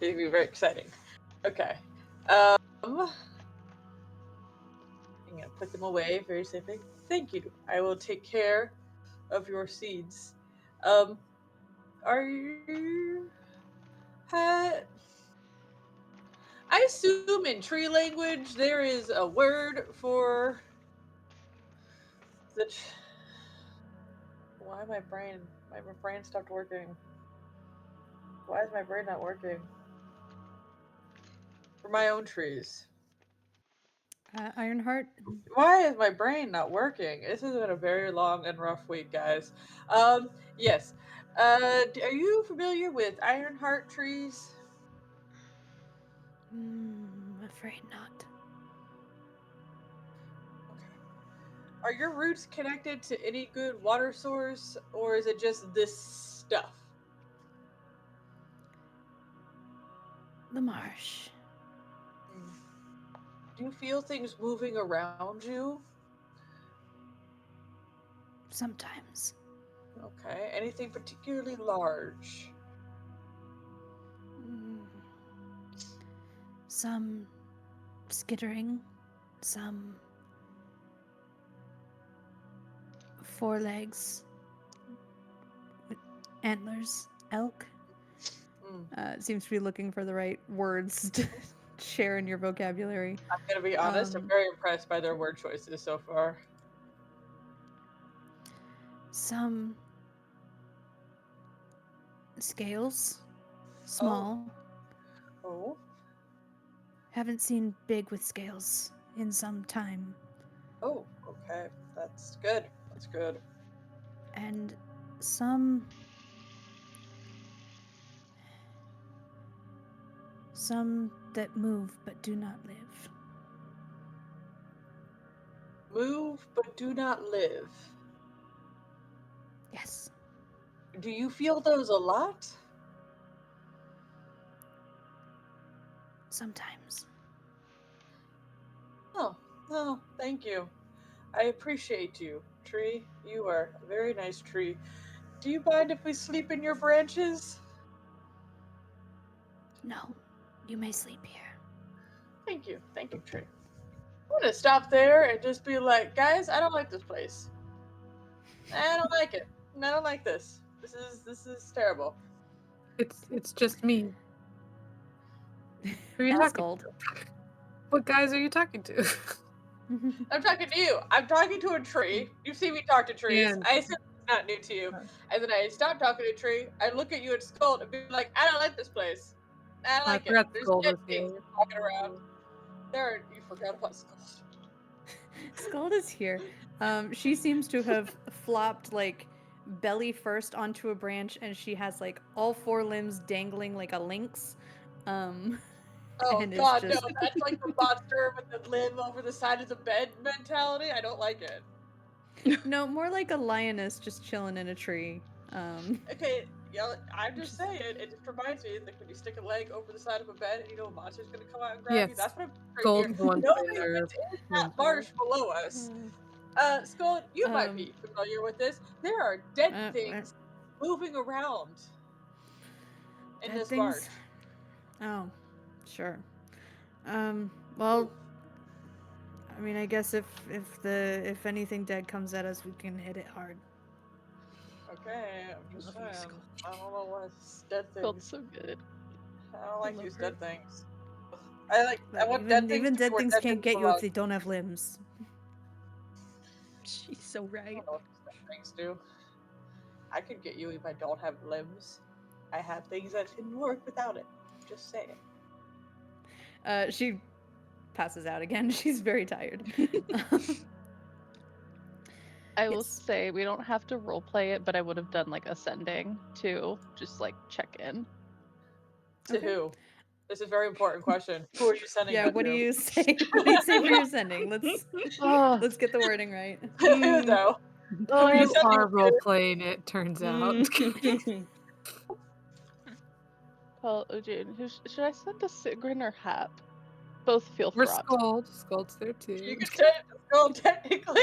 It'd be very exciting. Okay. I'm gonna put them away very safely. Thank you. I will take care of your seeds. Are you? I assume in tree language there is a word for the. Why my brain stopped working? Why is my brain not working? For my own trees. Ironheart? Why is my brain not working? This has been a very long and rough week, guys. Yes. Are you familiar with Ironheart trees? Afraid not. Are your roots connected to any good water source, or is it just this stuff? The marsh. Do you feel things moving around you? Sometimes. Okay. Anything particularly large? Some skittering, some forelegs with antlers, elk. Seems to be looking for the right words to share in your vocabulary. I'm gonna be honest, I'm very impressed by their word choices so far. some scales, small. Oh. Haven't seen big with scales in some time. Oh. Okay. That's good. That's good. And some that move but do not live. Move but do not live. Yes. Do you feel those a lot? Sometimes. Oh, thank you. I appreciate you, tree. You are a very nice tree. Do you mind if we sleep in your branches? No. You may sleep here. Thank you, tree. I'm gonna stop there and just be like, guys, I don't like this place. I don't like it. I don't like this. This is terrible. It's just me. Who are you And talking Scold. to? What guys are you talking to? I'm talking to you. I'm talking to a tree. You see me talk to trees. And- I assume it's not new to you. And then I stop talking to a tree. I look at you and scold and be like, I don't like this place. I don't I like it. forgot There's Scold dead was things here. walking around. You forgot about Scold. Scold is here. She seems to have flopped like belly first onto a branch, and she has like all four limbs dangling like a lynx. Oh And it's god, just no, that's like the monster with the limb over the side of the bed mentality. I don't like it. no, more like a lioness just chilling in a tree. Okay, yeah, I'm just saying, it just reminds me, like when you stick a leg over the side of a bed and you know a monster's gonna come out and grab you. Yes, That's what I'm right Gold's here. the one Nobody playing their went in that mental. marsh below us. Skull, you might be familiar with this. There are dead things moving around in Dead this things? marsh. Oh, sure. Well, I mean, I guess if anything dead comes at us, we can hit it hard. Okay, I'm just Love you, saying. Skull. I don't know what dead Felt things. so good. I don't like love these her. dead things. I Look, want dead things even to be dead where things dead can't things get you belong. if they don't have limbs. She's so I right. don't know what these dead things do. I could get you if I don't have limbs. I have things that can work without it. Just saying. She passes out again. She's very tired. I will Yes. say we don't have to roleplay it, but I would have done like ascending to just like check in. To Okay. who? This is a very important question. Who are you sending Yeah, that what to? do you say? What do you say for your sending? Oh, Let's get the wording right. Who though? Who are you You sending are it role to? playing it, turns out. Call Ojun. Should I send to Sigrin or Hap? Both feel Or fraught. Scold. Scold's there too. You can send it to Skull technically.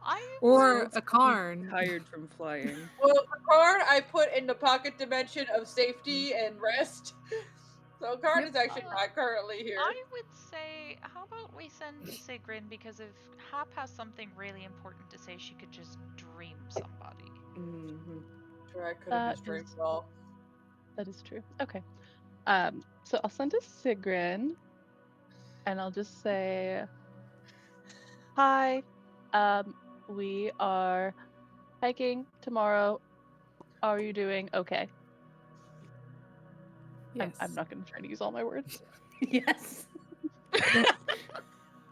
I Or Scold's a Karn. tired from flying. Well, the card I put in the pocket dimension of safety and rest. So Karn Yep. is actually not currently here. I would say, how about we send to Sigrun, because if Hap has something really important to say, she could just dream somebody. Mm-hmm. Sure, I could have That just drank is- it all. That is true. Okay. So I'll send to Sigrin, and I'll just say, "Hi, we are hiking tomorrow. Are you doing okay?" Yes. I'm not going to try to use all my words. Yes.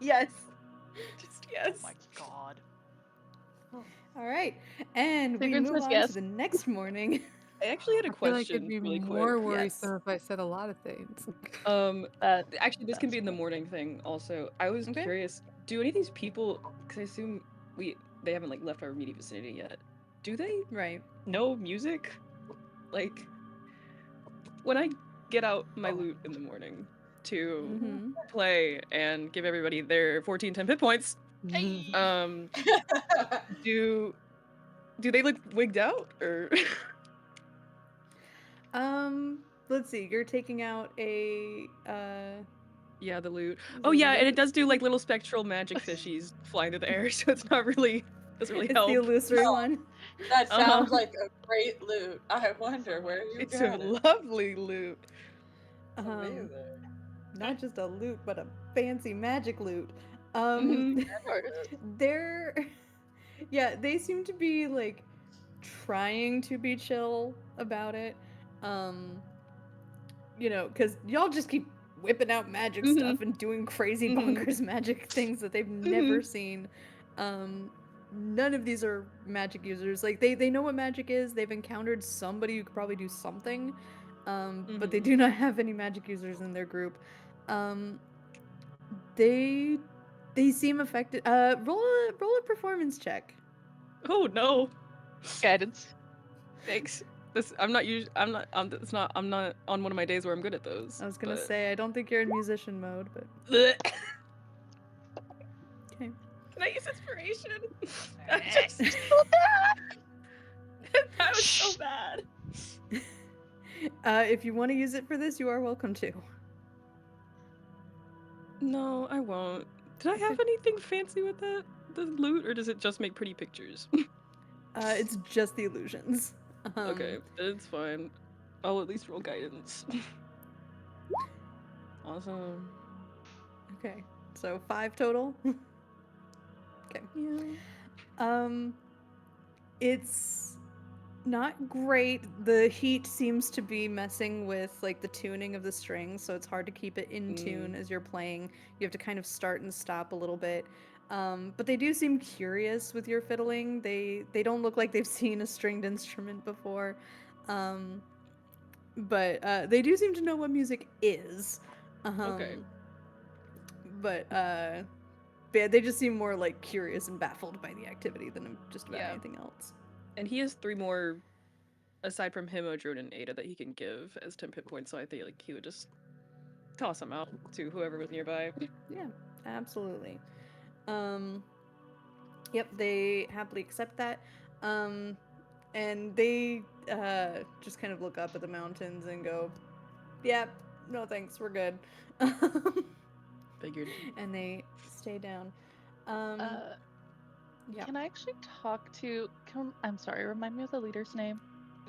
Yes. Just yes. Oh my god. All right. And we Sigrid move says on yes. to the next morning. I actually had a I feel like question it'd be really more quick. worrisome if I said a lot of things. Actually, this can That's be in the fair. morning thing also. I was Okay. curious, do any of these people, because I assume they haven't like left our immediate vicinity yet, do they Right. know music? Like, when I get out my loot in the morning to Mm-hmm. play and give everybody their 10 hit points, do they look wigged out or? Let's see. You're taking out a Yeah, the loot. is Oh it yeah, and it loot? does do like little spectral magic fishies flying through the air, so it's not really doesn't really It's help. the illusory one. That sounds Uh-huh. like a great loot. I wonder where you It's got a it. lovely loot. Amazing. Not just a loot, but a fancy magic loot. Mhm. They're Yeah, they seem to be like trying to be chill about it. Um, because y'all just keep whipping out magic Mhm. stuff and doing crazy Mhm. bonkers magic things that they've never seen. Um, none of these are magic users. Like they know what magic is. They've encountered somebody who could probably do something, but they Mhm. do not have any magic users in their group. Um, they they seem affected. Roll a performance check. Oh no. Guidance. Thanks. This I'm not usually I'm not on one of my days where I'm good at those. I was gonna but- say I don't think you're in musician mode, but Blech. okay. Can I use inspiration? I just that was so bad. If you want to use it for this, you are welcome to. No, I won't. Did I have Okay. anything fancy with that? The loot, or does it just make pretty pictures? It's just the illusions. Okay, it's fine. I'll at least roll guidance. Awesome. Okay. So 5 total. Okay. Yeah. It's not great. The heat seems to be messing with like the tuning of the strings, so it's hard to keep it in tune as you're playing. You have to kind of start and stop a little bit. But they do seem curious with your fiddling. They don't look like they've seen a stringed instrument before. Um, but they do seem to know what music is. Okay. But yeah, they just seem more like curious and baffled by the activity than just about Yeah. anything else. And he has 3 more, aside from him, Odrune, and Ada, that he can give as 10 hit points, so I think like he would just toss them out to whoever was nearby. Yeah, absolutely. Yep, they happily accept that. And they just kind of look up at the mountains and go, "Yeah, no thanks, we're good." Figured. And they stay down. Yeah. Can I actually talk to? I'm sorry. Remind me of the leader's name.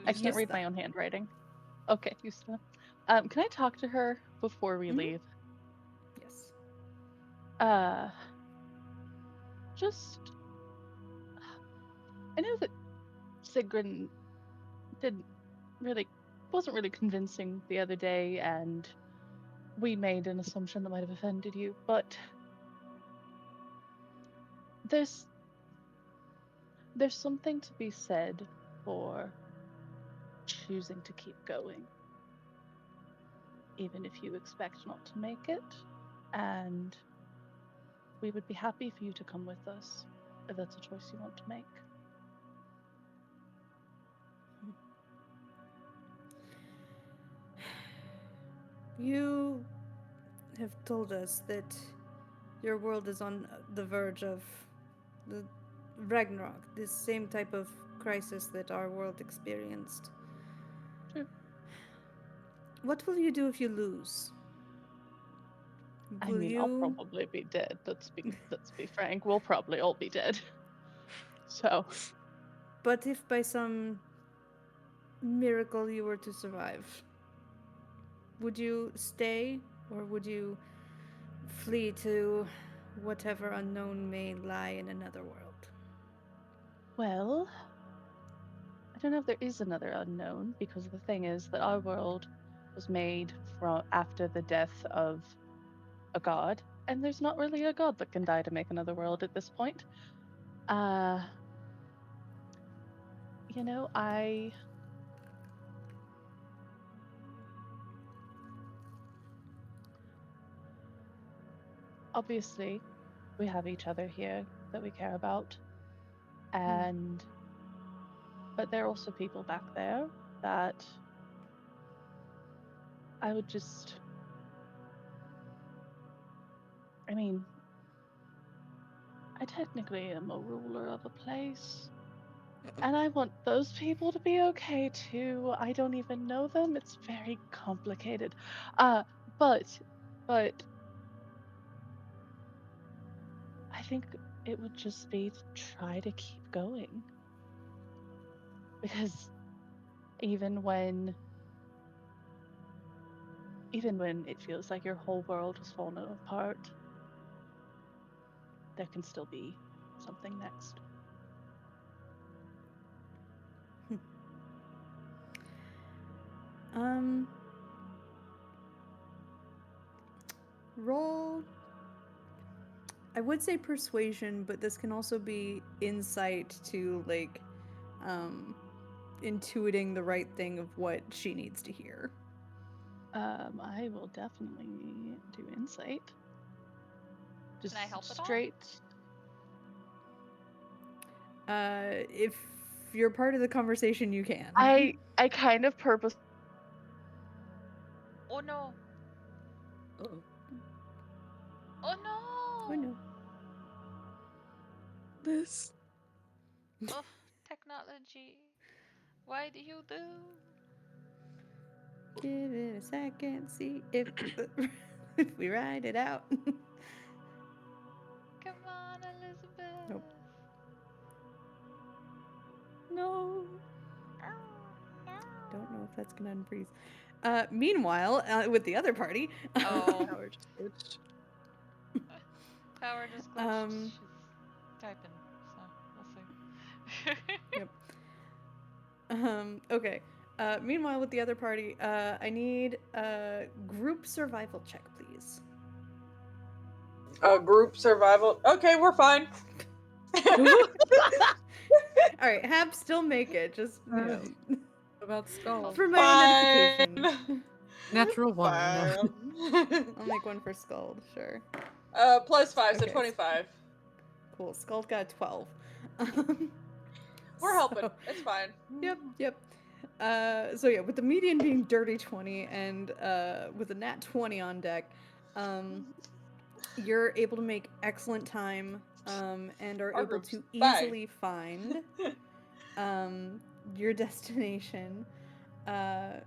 I can't read my own handwriting. Okay, Houston. Can I talk to her before we leave? Yes. Just I know that Sigrun didn't wasn't really convincing the other day, and we made an assumption that might have offended you, but there's something to be said for choosing to keep going, even if you expect not to make it, and we would be happy for you to come with us if that's a choice you want to make. You have told us that your world is on the verge of the Ragnarok, this same type of crisis that our world experienced. Sure. What will you do if you lose? I Will mean, you... I'll probably be dead. Let's be frank. We'll probably all be dead. So, But if by some miracle you were to survive, would you stay or would you flee to whatever unknown may lie in another world? well, I don't know if there is another unknown, because the thing is that our world was made from after the death of a god, and there's not really a god that can die to make another world at this point. You know, obviously we have each other here that we care about, and but there are also people back there that I would just, I mean, I technically am a ruler of a place, and I want those people to be okay too. I don't even know them. It's very complicated. But I think it would just be to try to keep going. Because even when it feels like your whole world has fallen apart, there can still be something next. Roll. I would say persuasion, but this can also be insight to like intuiting the right thing of what she needs to hear. I will definitely do insight. Just Can I help at all? straight. If you're part of the conversation, you can. I kind of purpose. Oh no. Uh-oh. Oh no. Oh no. This. Oh, technology. Why do you do? Give it a second, see if if we ride it out. Come on, Elizabeth. Nope. No. Don't know if that's gonna unfreeze. Meanwhile, with the other party. Oh, Power just glitched. power just glitched. She's typing, so we'll see. Yep. Okay. Meanwhile, with the other party, I need a group survival check, please. Group survival. Okay, we're fine. All right, Hab, still make it. Just you know, What about skull? for my identification. Fine. Natural one. No. Fine. I'll make one for Scald. Sure. +5, so Okay. 25. Cool. Scald got a 12. We're helping. So- It's fine. Yep. So yeah, with the median being dirty 20 and with a nat 20 on deck, you're able to make excellent time and are Our able group's to fine. easily find your destination. The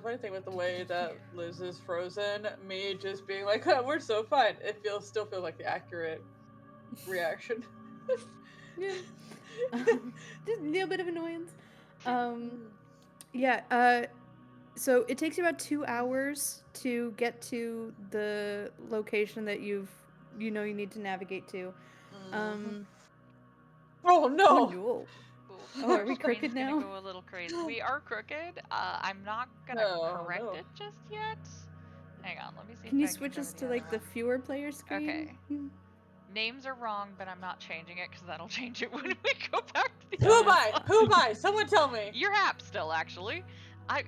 funny thing with the way that Liz is frozen, me just being like, we're so fine, it still feels like the accurate reaction. Yeah. Just a little bit of annoyance. So it takes you about 2 hours to get to the location that you need to navigate to. Oh no! Oh no. Oof, Oh, are our we screen's crooked gonna now? go a little crazy. We are crooked. I'm not gonna Oh, correct no. it just yet. Hang on, let me see Can if you I switch can us go to the like other the one. fewer player screen? Okay. Names are wrong, but I'm not changing it because that'll change it when we go back to the Who am other I? one. Who am I? Someone tell me! You're Hap still, actually.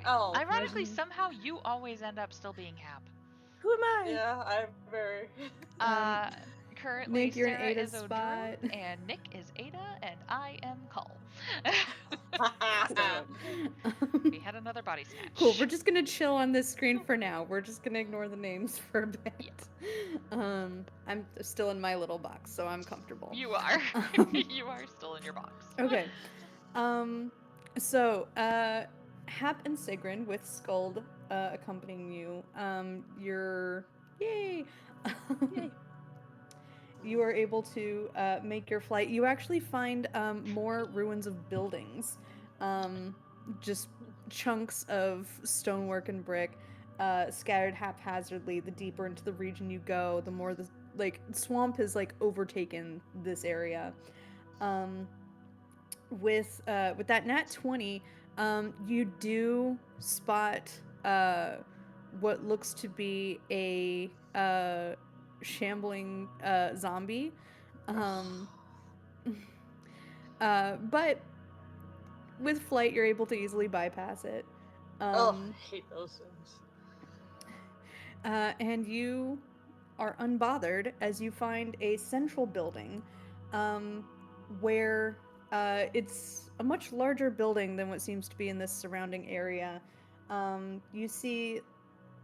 Oh, Ironically, imagine- somehow you always end up still being Hap. Who am I? yeah, I'm very... Currently, Nick, you're in Sarah Ada's is spot. Odrun, and Nick is Ada, and I am Cull. We had another body snatch. Cool. We're just gonna chill on this screen for now. We're just gonna ignore the names for a bit. I'm still in my little box, so I'm comfortable. You are. You are still in your box. Okay. So, Hap and Sigrun with Skuld accompanying you. You're yay. Yay. You are able to make your flight. You actually find more ruins of buildings, just chunks of stonework and brick scattered haphazardly. The deeper into the region you go, the more the swamp has overtaken this area. With that nat 20, you do spot what looks to be a shambling zombie. But with flight, you're able to easily bypass it. Oh, I hate those things. And you are unbothered as you find a central building where it's a much larger building than what seems to be in this surrounding area. You see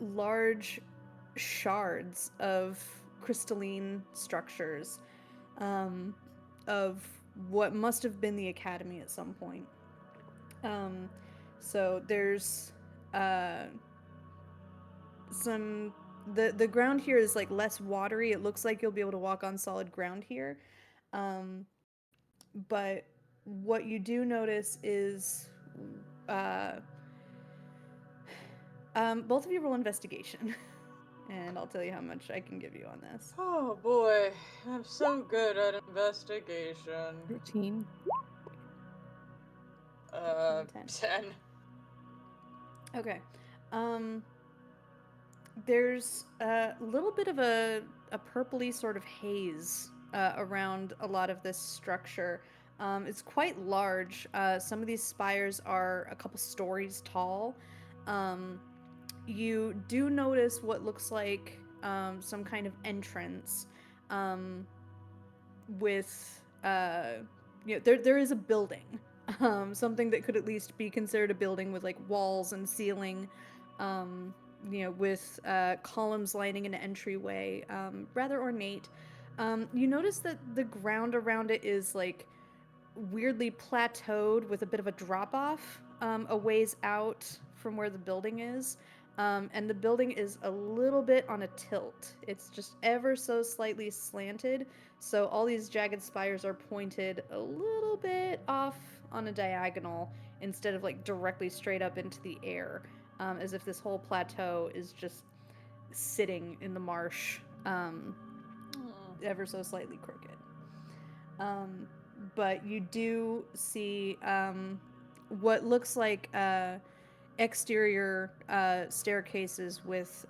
large shards of crystalline structures of what must have been the academy at some point. So there's the ground here is less watery. It looks like you'll be able to walk on solid ground here. But what you do notice is both of you roll investigation. And I'll tell you how much I can give you on this. Oh boy, I'm so good at investigation. 13. 10. 10. Okay. Um, there's a little bit of a purpley sort of haze around a lot of this structure. It's quite large. Some of these spires are a couple stories tall. Um, you do notice what looks like some kind of entrance um, with, there is a building. Something that could at least be considered a building with like walls and ceiling, with columns lining an entryway, rather ornate. You notice that the ground around it is like weirdly plateaued with a bit of a drop off a ways out from where the building is. And the building is a little bit on a tilt. It's just ever so slightly slanted. So all these jagged spires are pointed a little bit off on a diagonal instead of like directly straight up into the air, as if this whole plateau is just sitting in the marsh, ever so slightly crooked. But you do see what looks like exterior staircases with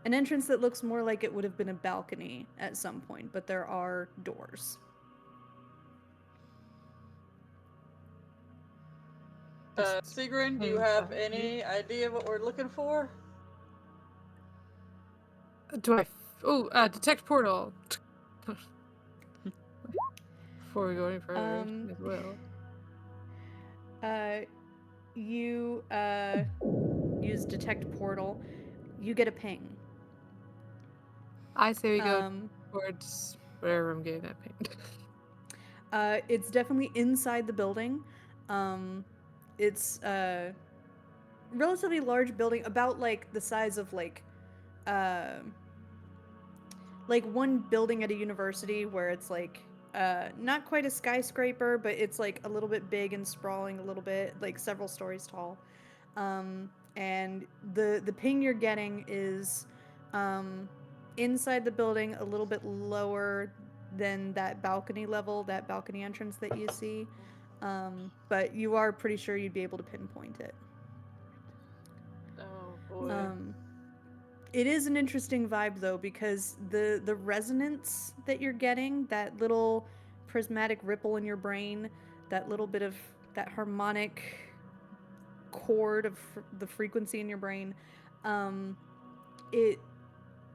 an entrance that looks more like it would have been a balcony at some point, but there are doors. Sigrun, do you have any idea what we're looking for? Do I? Detect portal. Before we go any further, as well. You use detect portal. You get a ping. I say we go towards wherever I'm getting that ping. It's definitely inside the building. It's a relatively large building, about like the size of like one building at a university, where it's like not quite a skyscraper, but it's like a little bit big and sprawling, a little bit like several stories tall. And the ping you're getting is inside the building, a little bit lower than that balcony level, that balcony entrance that you see. But you are pretty sure you'd be able to pinpoint it. Oh boy. It is an interesting vibe though, because the resonance that you're getting, that little prismatic ripple in your brain, that little bit of that harmonic chord of the frequency in your brain, it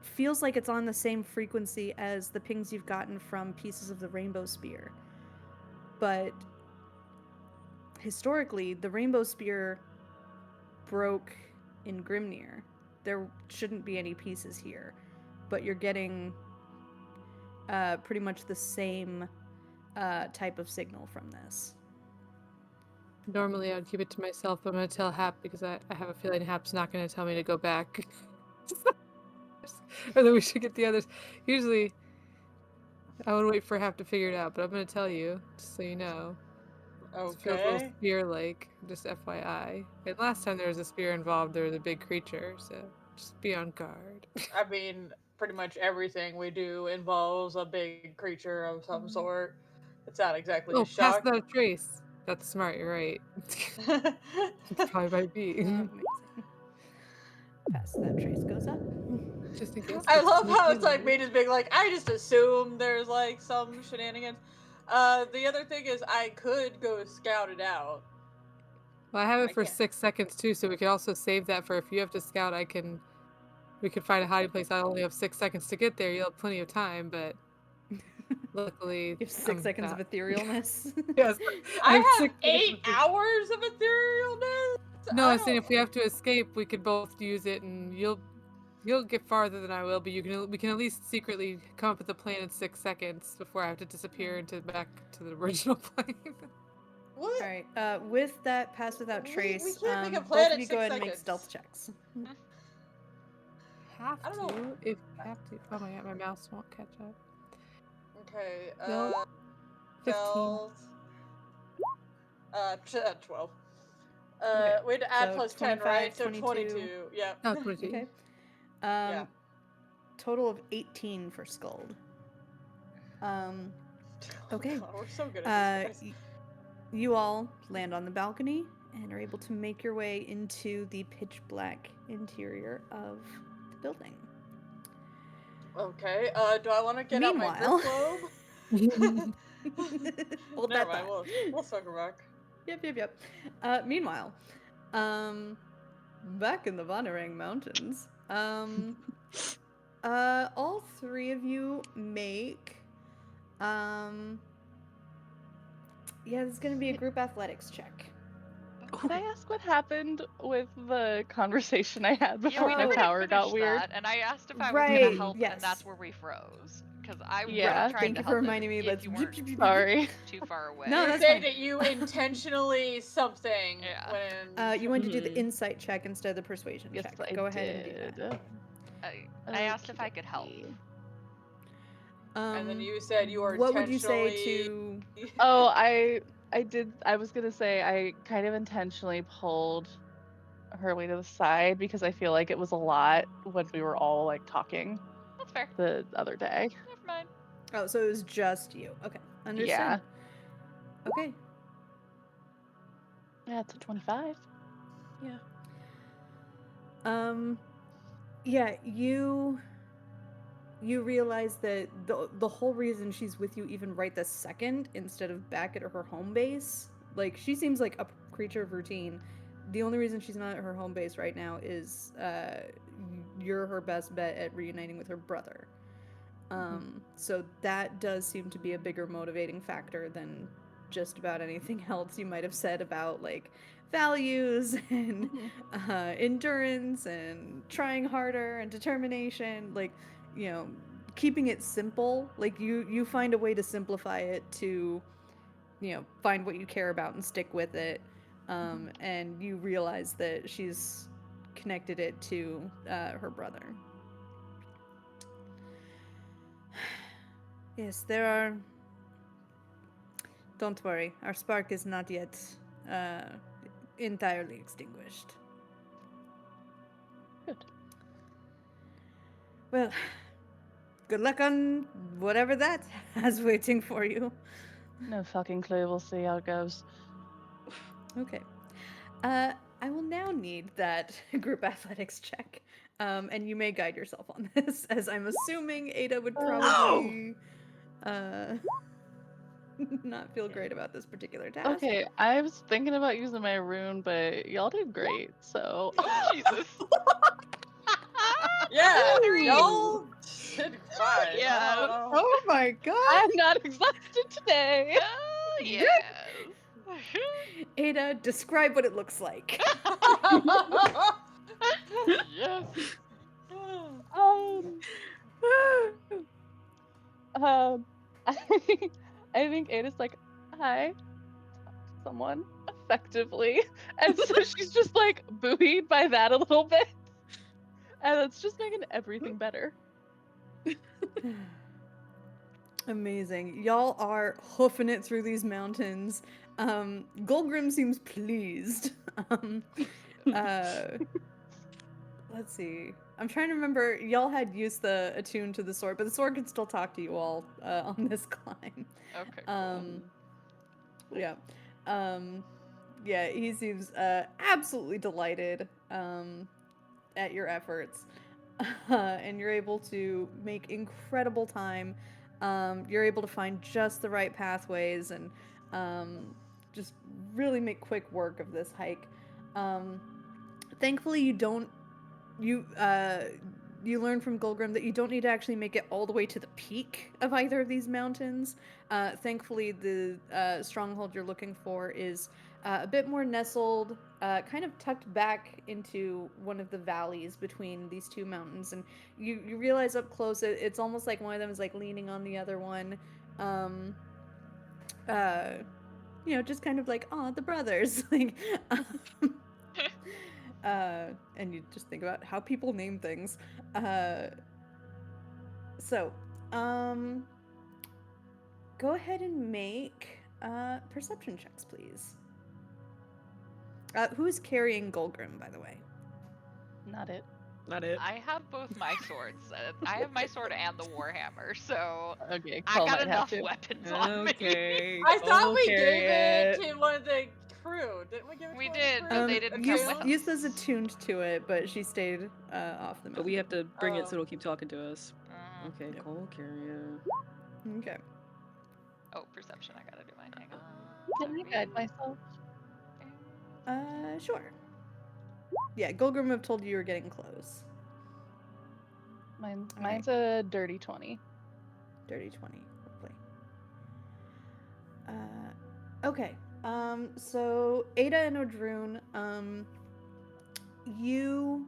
feels like it's on the same frequency as the pings you've gotten from pieces of the rainbow spear. But historically, the rainbow spear broke in Grimnir. There shouldn't be any pieces here, but you're getting pretty much the same type of signal from this. Normally I would keep it to myself, but I'm going to tell Hap because I have a feeling Hap's not going to tell me to go back. Or that we should get the others. Usually I would wait for Hap to figure it out, but I'm going to tell you, just so you know. It feels a little Okay. spear-like, just FYI. And last time there was a spear involved, there was a big creature, so just be on guard. I mean, pretty much everything we do involves a big creature of some sort. It's not exactly a Pass shock. without trace. That's smart, you're right. Probably might be. Amazing. Pass that trace goes up. Just in case. I it's love how sneaky it's like little. me just being like, I just assume there's like some shenanigans. The other thing is I could go scout it out. Well, I have it I for can't. 6 seconds too, so we can also save that for if you have to scout. We could find a hiding place. I only have 6 seconds to get there. You'll have plenty of time, but luckily, You have 6 seconds of etherealness. Yes, I have 6 8 seconds. hours of etherealness. No, I'm saying if we have to escape, we could both use it, and you'll get farther than I will. But we can at least secretly come up with a plan in 6 seconds before I have to disappear back to the original plane. What? All right. With that pass without trace, we can't make a both plan of in you go 6 ahead and make seconds. stealth checks. Have I don't to know. if have to. Oh my god, my mouse won't catch up. Okay. Well, 15. Stealth. 12. Okay, We had to add so plus 10, right? 25, So 22. 22. Yeah. Oh, 22. Okay. Yeah. Total of 18 for Skuld. Okay. God, we're so good at this, guys. You all land on the balcony and are able to make your way into the pitch black interior of the building. Okay. Do I want to get out my Meanwhile- grip globe? Hold Never that mind. thought. We'll circle back. Yep. Meanwhile, back in the Vanirang Mountains, all three of you make, yeah, this is gonna be a group athletics check. Can I ask what happened with the conversation I had Yeah, before we my never power finished got weird? that, and I asked if I was Right, gonna help, yes. and that's where we froze. Because I Yeah. was trying Thank to you for help reminding me. if Let's you weren't Sorry. too far away. No, You that's say fine. that you intentionally something Yeah. when. You want to do the Mhm. insight check instead of the persuasion Yes, check. I Go ahead and do did. that. I asked if I could help. Okey-dokey. And then you said you were What would you say intentionally. to? Oh, I did. I was gonna say I kind of intentionally pulled her way to the side because I feel like it was a lot when we were all like talking That's fair. the other day. Never mind. Oh, so it was just you. Okay, understood. Yeah. Okay. Yeah, it's a 25. Yeah, you realize that the whole reason she's with you even right this second instead of back at her home base, like she seems like a creature of routine. The only reason she's not at her home base right now is you're her best bet at reuniting with her brother. So that does seem to be a bigger motivating factor than just about anything else you might have said about like values and endurance and trying harder and determination, like, you know, keeping it simple. Like you find a way to simplify it to, you know, find what you care about and stick with it. And you realize that she's connected it to her brother. Yes, there are. Don't worry, our spark is not yet entirely extinguished. Good. Well, good luck on whatever that has waiting for you. No fucking clue. We'll see how it goes. Okay. I will now need that group athletics check. And you may guide yourself on this, as I'm assuming Ada would probably not feel great about this particular task. Okay, I was thinking about using my rune, but y'all did great. So Oh, Jesus. Yeah, Three. y'all did fine. Yeah. Oh my god! I'm not exhausted today. Oh, yes. Ada, describe what it looks like. Yes. I think Ada's like, hi, talk to someone effectively, and so she's just like buoyed by that a little bit, and it's just making everything better. Amazing. Y'all are hoofing it through these mountains. Golgrim seems pleased. Let's see. I'm trying to remember. Y'all had used the attune to the sword, but the sword can still talk to you all on this climb. Okay. Cool. Yeah. Yeah, he seems absolutely delighted at your efforts. And you're able to make incredible time. You're able to find just the right pathways and just really make quick work of this hike. Thankfully, you learn from Golgrim that you don't need to actually make it all the way to the peak of either of these mountains. Thankfully, the stronghold you're looking for is a bit more nestled, kind of tucked back into one of the valleys between these two mountains. And you realize up close, it's almost like one of them is like leaning on the other one. You know, just kind of like, oh, the brothers. Like, and you just think about how people name things. So, go ahead and make perception checks, please. Who's carrying Golgrim, by the way? Not it. Not it. I have both my swords. I have my sword and the warhammer, so Okay, I Cole got might have enough to. weapons on me. Okay. I thought we carry gave it it. to one of the Drew. Didn't we give it We to did, her? but they didn't come with us. Yusta's attuned to it, but she stayed off the mountain. But we have to bring it so Oh. it'll keep talking to us. Uh, Okay, Yep. Cole, Carrier. Okay. oh, perception. I gotta do mine. Hang on. Can I guide myself? Sure. Yeah, Golgrim have told you were getting close. Mine's a dirty 20. Dirty 20. Hopefully. Okay. So Ada and Odrune, you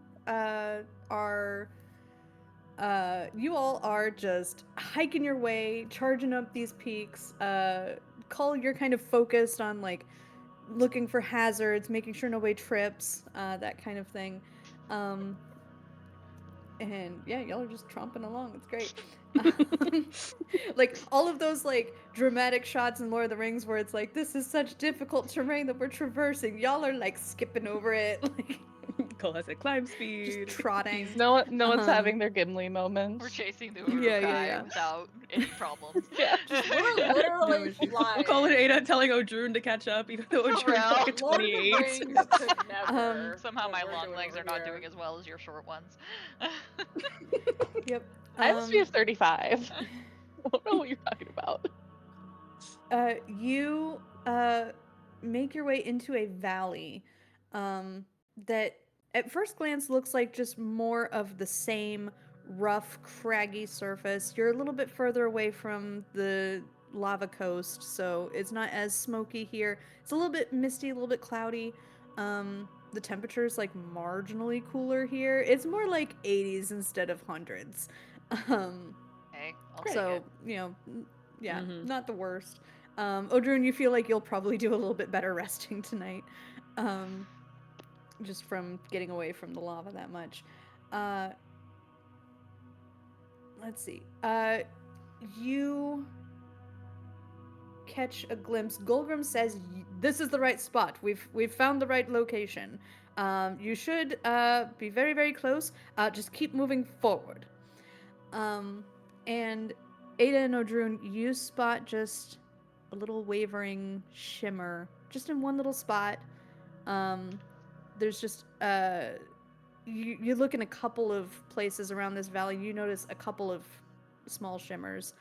you all are just hiking your way, charging up these peaks. Cull, you're kind of focused on like looking for hazards, making sure nobody trips, that kind of thing. And yeah, y'all are just tromping along. It's great. Like all of those like dramatic shots in Lord of the Rings where it's like, this is such difficult terrain that we're traversing. Y'all are like skipping over it, like Cole has a climb speed. just trotting. No one's Um, having their Gimli moments. We're chasing the Yeah, Urukai yeah. without any problems. Yeah. We're literally issue. flying. We'll call it Ada telling Odrune to catch up, even though For Odrune's real. like a Lord of the 28. Rings could never. Somehow what my we're long doing legs over are not here. doing as well as your short ones. Yep. I have a speed of 35. I don't know what you're talking about. You make your way into a valley that at first glance looks like just more of the same rough, craggy surface. You're a little bit further away from the lava coast, so it's not as smoky here. It's a little bit misty, a little bit cloudy. The temperature's like marginally cooler here. It's more like 80s instead of hundreds. Okay, I'll take So, it. Yeah, Mhm. not the worst. Odrune, you feel like you'll probably do a little bit better resting tonight. Just from getting away from the lava that much. Let's see. You catch a glimpse. Golgrim says this is the right spot. We've found the right location. You should be very, very close. Just keep moving forward. And Ada and Odrune, you spot just a little wavering shimmer, just in one little spot. There's just you look in a couple of places around this valley. You notice a couple of small shimmers.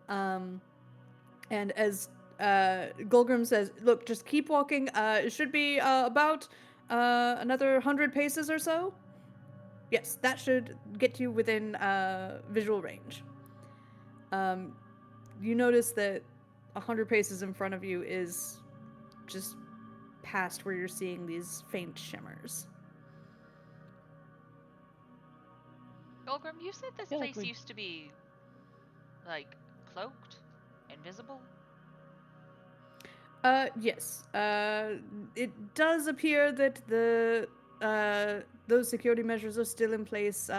And as Golgrim says, look, just keep walking. It should be about another 100 paces or so. Yes, that should get you within visual range. You notice that 100 paces in front of you is just past where you're seeing these faint shimmers. Golgrim, you said this feel like place we- used to be, like, cloaked? Invisible? Yes. It does appear that those security measures are still in place,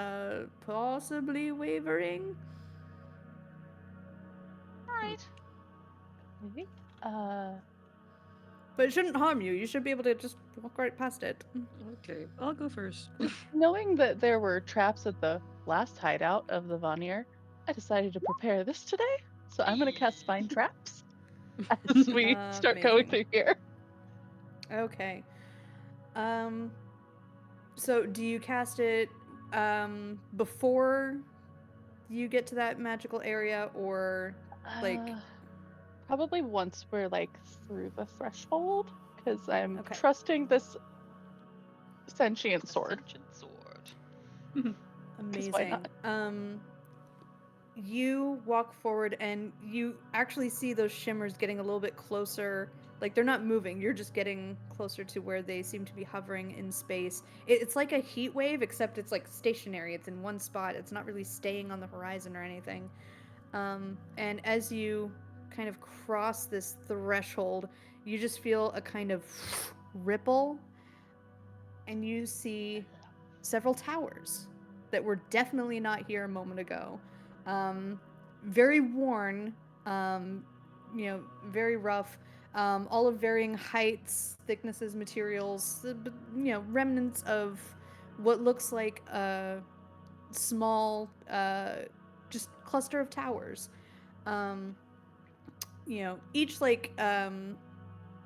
possibly wavering. Alright. Maybe? But it shouldn't harm you. You should be able to just walk right past it. Okay, I'll go first. Knowing that there were traps at the last hideout of the Vanir, I decided to prepare this today. So I'm going to cast Find Traps as we start going through Amazing. here. Okay. So do you cast it before you get to that magical area, or like Probably once we're like through the threshold, because I'm Okay. trusting this sentient sword. Ascension sword. why amazing. not? You walk forward and you actually see those shimmers getting a little bit closer. Like they're not moving, you're just getting closer to where they seem to be hovering in space. It's like a heat wave, except it's like stationary. It's in one spot. It's not really staying on the horizon or anything. And as you kind of cross this threshold, you just feel a kind of ripple, and you see several towers that were definitely not here a moment ago. Very worn, very rough, all of varying heights, thicknesses, materials, remnants of what looks like a small, just cluster of towers. Each like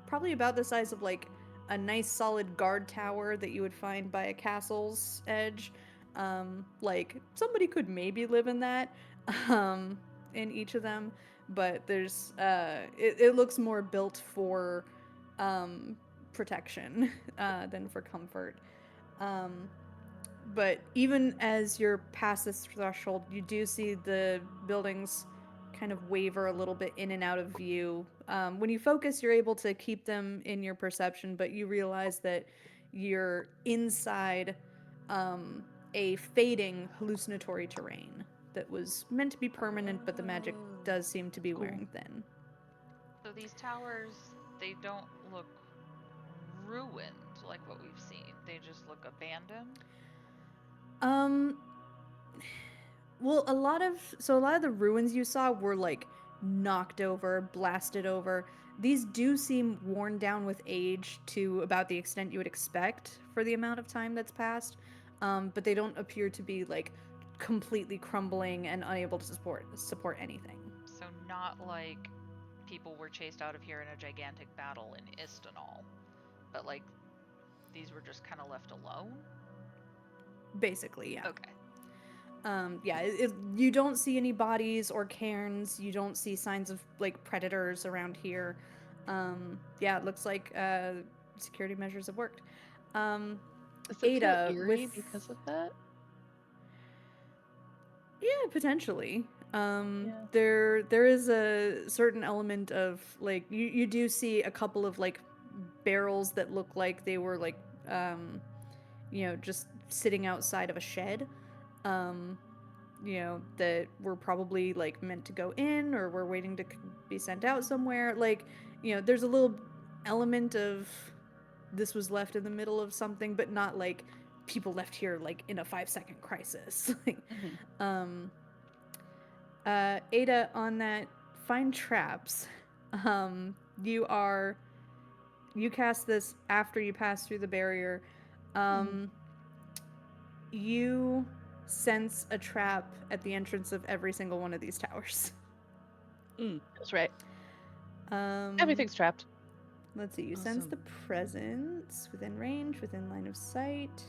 probably about the size of like a nice solid guard tower that you would find by a castle's edge. Like somebody could maybe live in that, in each of them, but there's it looks more built for protection than for comfort. But even as you're past this threshold, you do see the buildings kind of waver a little bit in and out of view. When you focus, you're able to keep them in your perception, but you realize that you're inside a fading hallucinatory terrain that was meant to be permanent, but the magic does seem to be wearing thin. So these towers, they don't look ruined like what we've seen. They just look abandoned. Well, a lot of the ruins you saw were like knocked over, blasted over. These do seem worn down with age to about the extent you would expect for the amount of time that's passed. But they don't appear to be like completely crumbling and unable to support anything. So not like people were chased out of here in a gigantic battle in Istanbul, but like these were just kind of left alone. Basically, yeah. Okay. You don't see any bodies or cairns. You don't see signs of like predators around here. It looks like security measures have worked. Does it Ada, feel eerie with because of that? yeah, potentially. Yeah. There is a certain element of like you do see a couple of like barrels that look like they were like just sitting outside of a shed. That were probably like meant to go in or were waiting to be sent out somewhere. Like, there's a little element of this was left in the middle of something, but not like people left here like in a 5-second crisis. Ada, on that, find traps. You cast this after you pass through the barrier. You sense a trap at the entrance of every single one of these towers. That's right. Um, Everything's trapped. Let's see. You sense Awesome. the presence within range, within line of sight.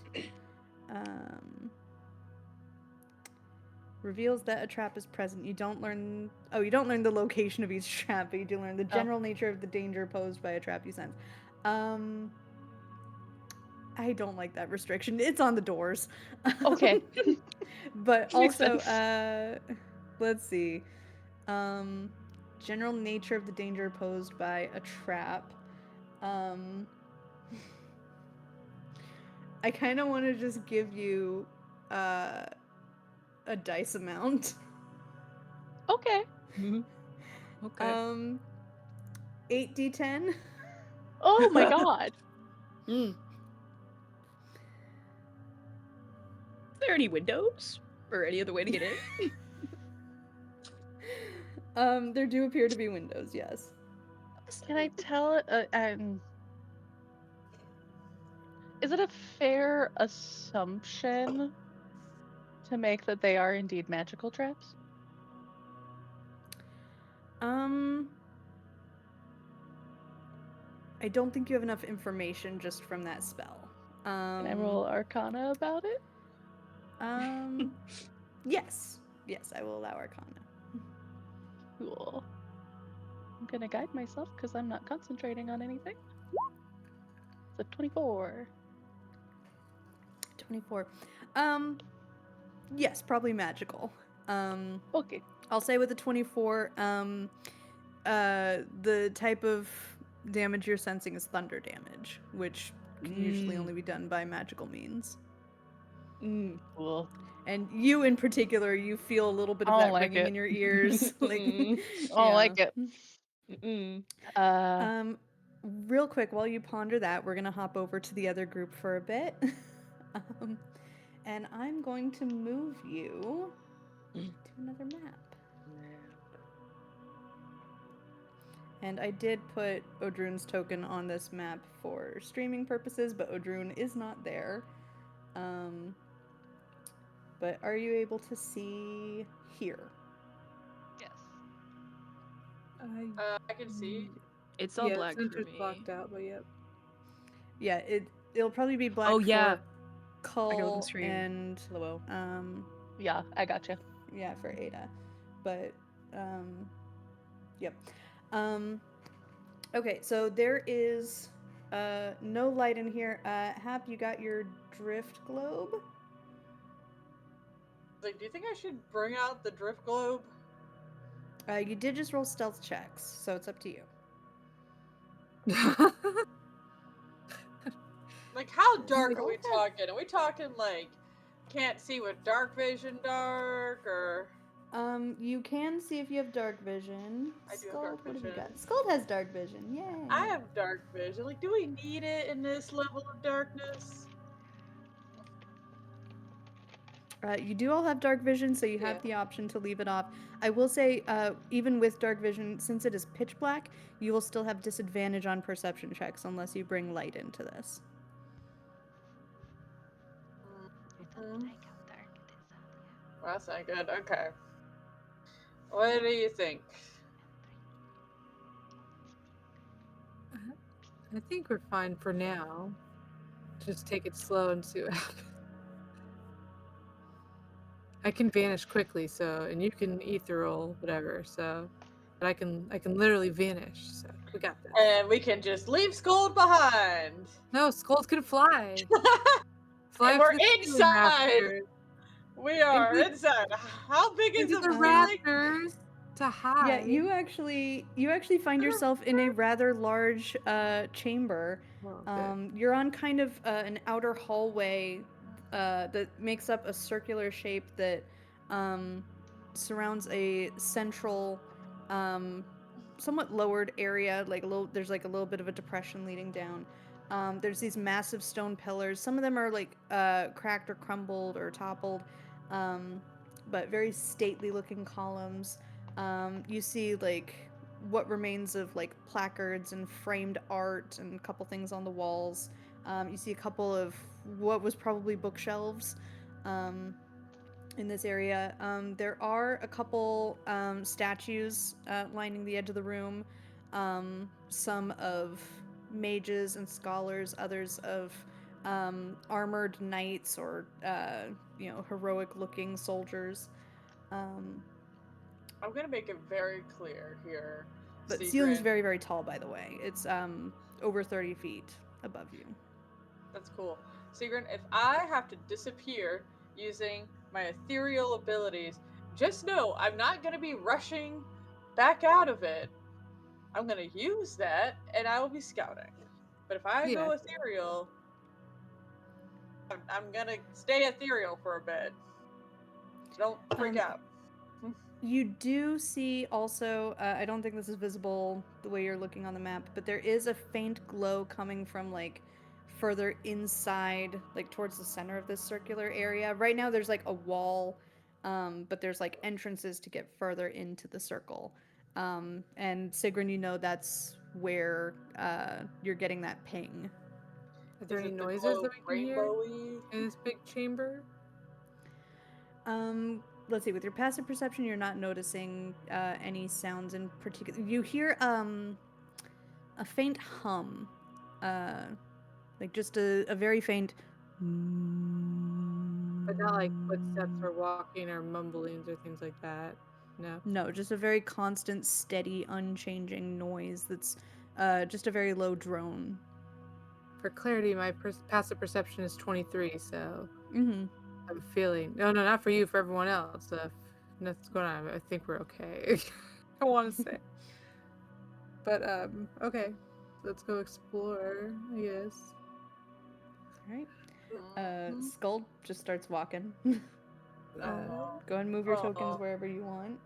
Reveals that a trap is present. You don't learn the location of each trap, but you do learn the general nature of the danger posed by a trap you sense. I don't like that restriction. It's on the doors. Okay. But Makes also, sense. let's see. General nature of the danger posed by a trap. I kind of want to just give you a dice amount. Okay. Okay. 8d10. Oh my god. Is there any windows or any other way to get in? There do appear to be windows, yes. Can I tell? Is it a fair assumption to make that they are indeed magical traps? I don't think you have enough information just from that spell. Can I roll Arcana about it? Yes, I will allow Arcana. Cool. I'm gonna guide myself because I'm not concentrating on anything. It's a 24. 24. Yes, probably magical. Okay. I'll say with a 24, the type of damage you're sensing is thunder damage, which can usually only be done by magical means. Cool. And you in particular, you feel a little bit of that ringing in your ears. Like, I don't like it. Real quick, while you ponder that, we're gonna hop over to the other group for a bit. And I'm going to move you to another map. And I did put Odrun's token on this map for streaming purposes, but Odrun is not there. But are you able to see here? Yes. I can see. It's all black for center's me. blocked out, but yep. Yeah, it'll probably be black Oh, yeah. for Cull stream. and Hello. Yeah, I gotcha. yeah, for Ada. But yep. Okay, so there is no light in here. Hap, you got your drift globe? Like, do you think I should bring out the drift globe? You did just roll stealth checks, so it's up to you. Like, how dark Like, are we okay. talking? Are we talking like can't see with dark vision dark, or You can see if you have dark vision. I do have Skuld, dark what have you vision. got? Skuld has dark vision. Yay. I have dark vision. Like, do we need it in this level of darkness? You do all have dark vision, so you have Yeah. the option to leave it off. I will say, even with dark vision, since it is pitch black, you will still have disadvantage on perception checks unless you bring light into this. Mm. Well, that's not good. Okay. What do you think? I think we're fine for now. Just take it slow and see what happens. I can vanish quickly, so and you can ethereal whatever, so but I can literally vanish, so we got this. And we can just leave Scold behind. No, skulls can fly. Fly And up we're to the ceiling inside. rafters. We are Into- inside. How big is Into the the ceiling? rafters to hide. Yeah, you actually find yourself in a rather large chamber. Oh, good. You're on kind of an outer hallway that makes up a circular shape that surrounds a central, somewhat lowered area. There's like a little bit of a depression leading down. There's these massive stone pillars. Some of them are like cracked or crumbled or toppled, but very stately looking columns. You see like what remains of like placards and framed art and a couple things on the walls. You see a couple of what was probably bookshelves in this area. There are a couple statues lining the edge of the room. Some of mages and scholars, others of armored knights or heroic-looking soldiers. I'm gonna make it very clear here. But the Seagrin. ceiling's very, very tall, by the way. It's over 30 feet above you. That's cool. Seagrin, if I have to disappear using my ethereal abilities, just know I'm not gonna be rushing back out of it. I'm gonna use that and I will be scouting. But if I go ethereal, I'm gonna stay ethereal for a bit. Don't freak out. You do see also, I don't think this is visible the way you're looking on the map, but there is a faint glow coming from like further inside, like towards the center of this circular area. Right now there's like a wall, but there's like entrances to get further into the circle. And Sigrun, you know that's where you're getting that ping. Are there Is any it the noises glow that we can hear rainbowy? in this big chamber? Let's see, with your passive perception, you're not noticing any sounds in particular. You hear a faint hum, like just a very faint. But not like footsteps or walking or mumblings or things like that. No. No, just a very constant, steady, unchanging noise that's just a very low drone. For clarity, my passive perception is 23, so Mm-hmm. I'm feeling. No, not for you, for everyone else. If nothing's going on, I think we're okay. I want to say. But, okay. Let's go explore, I guess. All right. Skull just starts walking. Oh. Go and move your tokens wherever you want.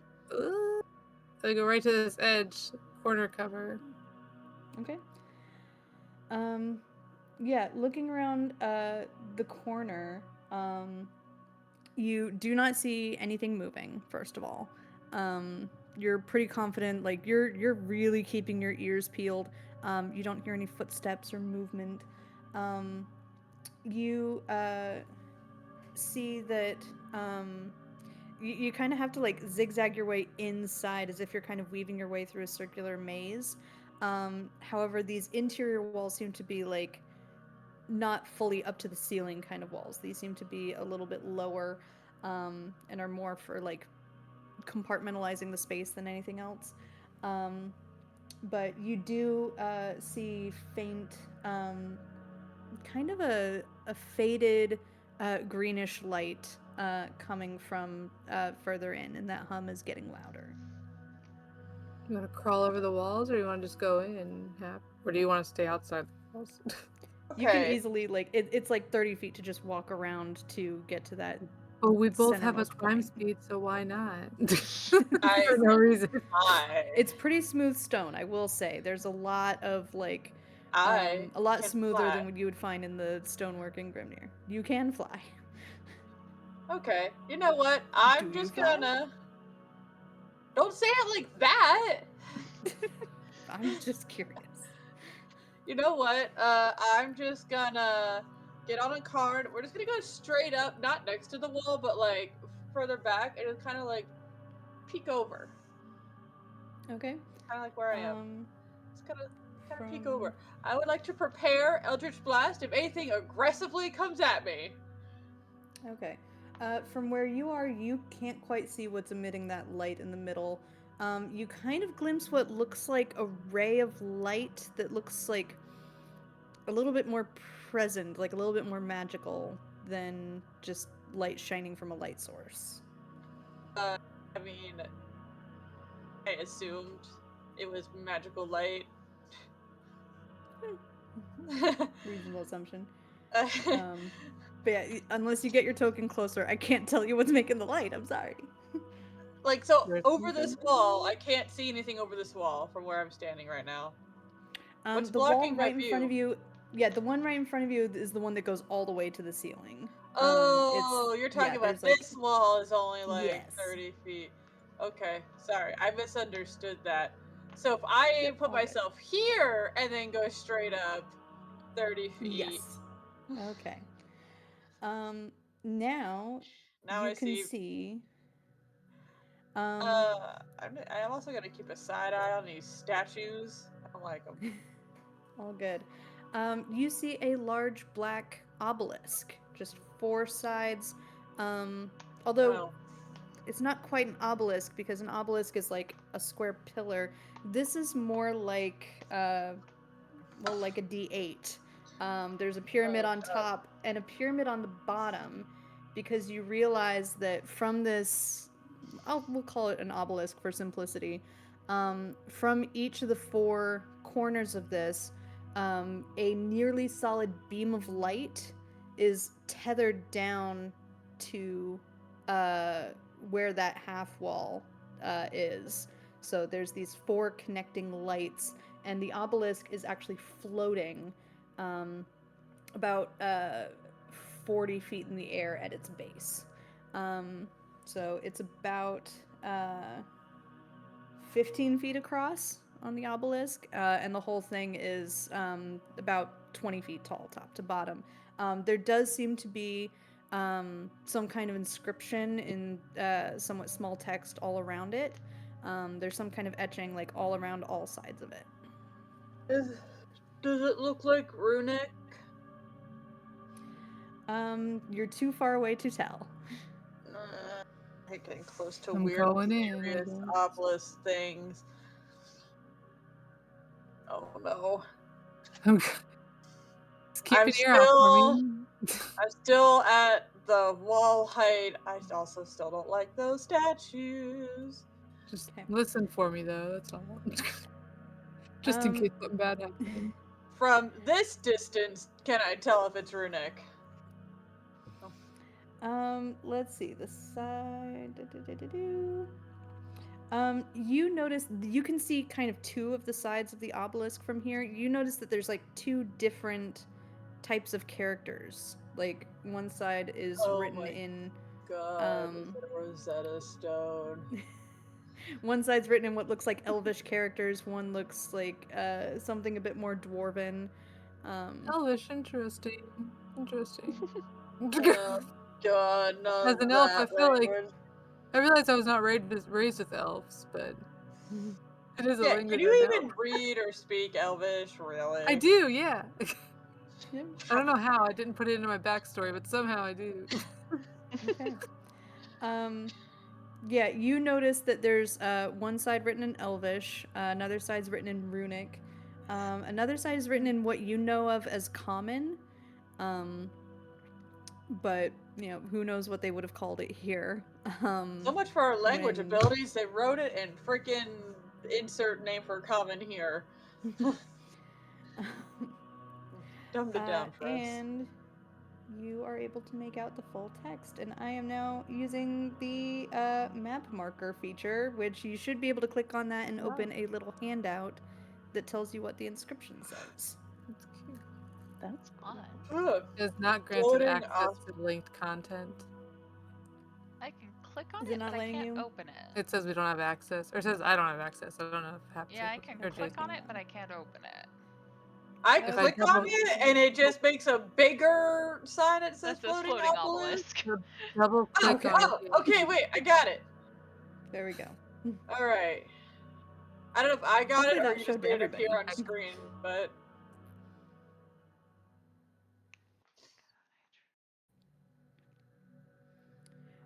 I go right to this edge, corner cover. Okay. Yeah, looking around the corner, you do not see anything moving, first of all. You're pretty confident, like you're really keeping your ears peeled. You don't hear any footsteps or movement. You see that you kind of have to like zigzag your way inside as if you're kind of weaving your way through a circular maze. However, these interior walls seem to be like not fully up to the ceiling kind of walls. These seem to be a little bit lower, and are more for like compartmentalizing the space than anything else. But you do see faint, kind of a faded greenish light coming from further in, and that hum is getting louder. You want to crawl over the walls, or you want to just go in and or do you want to stay outside the walls? You can Okay. easily it's like 30 feet to just walk around to get to that. Well, we both have a Centermost climb point. speed, so why not? I For no reason. It's pretty smooth stone, I will say. There's a lot of like I a lot can smoother fly. than what you would find in the stonework in Grimnir. You can fly. Okay. You know what? I'm Do you just fly? gonna. Don't say it like that. I'm just curious. You know what? I'm just gonna get on a card. We're just gonna go straight up, not next to the wall, but like further back, and just kind of like peek over, Okay. kind of like where I am. Just kind of peek from- over. I would like to prepare Eldritch Blast if anything aggressively comes at me. Okay. From where you are, you can't quite see what's emitting that light in the middle. You kind of glimpse what looks like a ray of light that looks like a little bit more present, like a little bit more magical than just light shining from a light source. I mean, I assumed it was magical light. Reasonable assumption. But yeah, unless you get your token closer, I can't tell you what's making the light. I'm sorry. Like, so There's over this something. wall, I can't see anything over this wall from where I'm standing right now. What's The wall blocking my right in front of view? you. Yeah, the one right in front of you is the one that goes all the way to the ceiling. Oh, you're talking about there's, like- this wall is only like Yes. 30 feet. Okay, sorry, I misunderstood that. So if I Yep, put all good. myself here and then go straight up 30 feet. Yes. Okay. Now Now you I can see. see. I'm also gonna keep a side eye on these statues. I don't like them. All good. You see a large black obelisk, just 4 sides. Although Oh. it's not quite an obelisk because an obelisk is like a square pillar. This is more like, like a D8. There's a pyramid on top and a pyramid on the bottom, because you realize that from this, we'll call it an obelisk for simplicity. From each of the 4 corners of this, a nearly solid beam of light is tethered down to where that half wall is. So there's these 4 connecting lights, and the obelisk is actually floating about 40 feet in the air at its base. So it's about 15 feet across on the obelisk, and the whole thing is about 20 feet tall, top to bottom. There does seem to be some kind of inscription in somewhat small text all around it. There's some kind of etching like all around all sides of it. Does it look like runic? You're too far away to tell. I hate getting close to I'm weird, going in, I mysterious guess. obelisk things. Oh no. Just keep I'm an ear out for me. I'm still at the wall height. I also still don't like those statues. Just Okay. listen for me, though. That's all. Just in case something bad happens. From this distance, can I tell if it's runic? Let's see the side. You notice, you can see kind of 2 of the sides of the obelisk from here. You notice that there's like 2 different types of characters. Like one side is written in. God, is it a Rosetta Stone? One side's written in what looks like elvish characters. One looks like something a bit more dwarven. Elvish, interesting. Interesting. God, none As of an elf, I that feel like language. I realized I was not raised with elves, but it is a Yeah, language. can you I know. even read or speak Elvish, really? I do, yeah. Yep. I don't know how. I didn't put it into my backstory, but somehow I do. Okay. Yeah, you notice that there's one side written in Elvish, another side's written in Runic, another side is written in what you know of as Common, but you know who knows what they would have called it here. So much for our language when- abilities. They wrote it in freaking insert name for common here. Dumb to dumb for us. And you are able to make out the full text, and I am now using the map marker feature, which you should be able to click on that and open a little handout that tells you what the inscription says. That's cute. That's cool. Fun. Ugh. Does not granted Floating access off- to linked content. I can click on Is it it, not but I letting can't you? open it. It says we don't have access, or it says I don't have access. I don't know if Hap's Yeah, I able to, can or click on Jason. it, but I can't open it. I If I click on double- it and it just makes a bigger sign that says That's this floating floating obelisk. obelisk. Double click Okay. on Oh, it. okay, wait, I got it. There we go. All right. I don't know if I got Hopefully it or that you showed just to made it appear everybody. on screen, but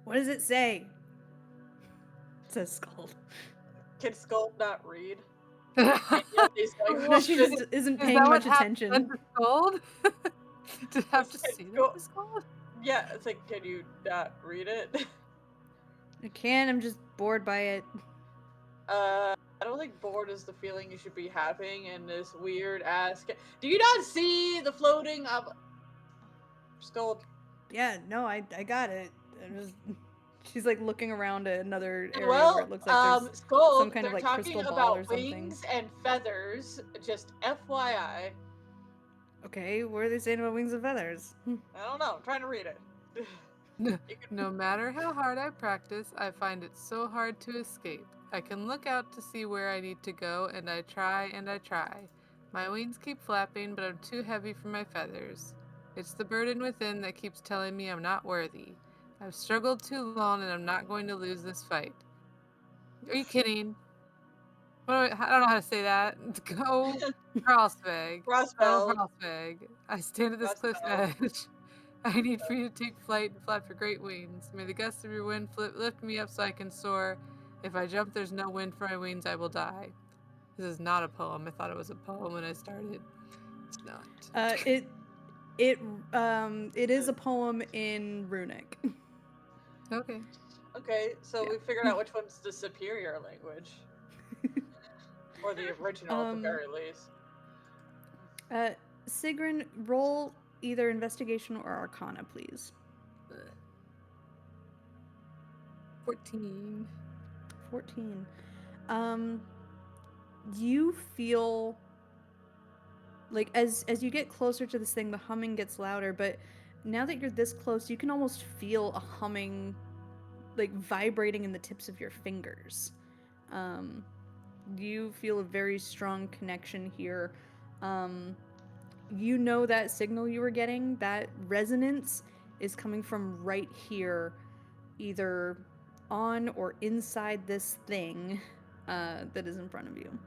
What does it say? It says Scald. can Skull not read? Is And yet these No, she languages- just isn't that paying what much Hap attention. sent to Scold? Did Hap just It's see that go- it was Scold? Yeah, it's like, can you not read it? I can, I'm just bored by it. I don't think bored is the feeling you should be having in this weird ass. Do you not see the floating of Skull? Yeah, no, I got it. She's like looking around at another area Well, where it looks like there's Skull, some kind of they're like talking crystal ball about or something. wings and feathers. Just FYI. Okay, what are they saying about wings and feathers? I don't know. I'm trying to read it. No matter how hard I practice, I find it so hard to escape. I can look out to see where I need to go, and I try and I try. My wings keep flapping, but I'm too heavy for my feathers. It's the burden within that keeps telling me I'm not worthy. I've struggled too long, and I'm not going to lose this fight. Are you kidding? I don't know how to say that. Go Frostbag. Crossbell. Frostbag. I stand at this cliff's edge. I need for you to take flight and flap your great wings. May the gusts of your wind lift me up so I can soar. If I jump, there's no wind for my wings, I will die. This is not a poem. I thought it was a poem when I started. It's not. It is a poem in Runic. Okay. Okay, so Yeah. we figured out which one's the superior language. Or the original at the very least. Sigrun, roll either investigation or arcana, please. 14. 14. You feel like as you get closer to this thing, the humming gets louder, but now that you're this close, you can almost feel a humming like vibrating in the tips of your fingers. You feel a very strong connection here. You know that signal you were getting, that resonance is coming from right here, either on or inside this thing that is in front of you.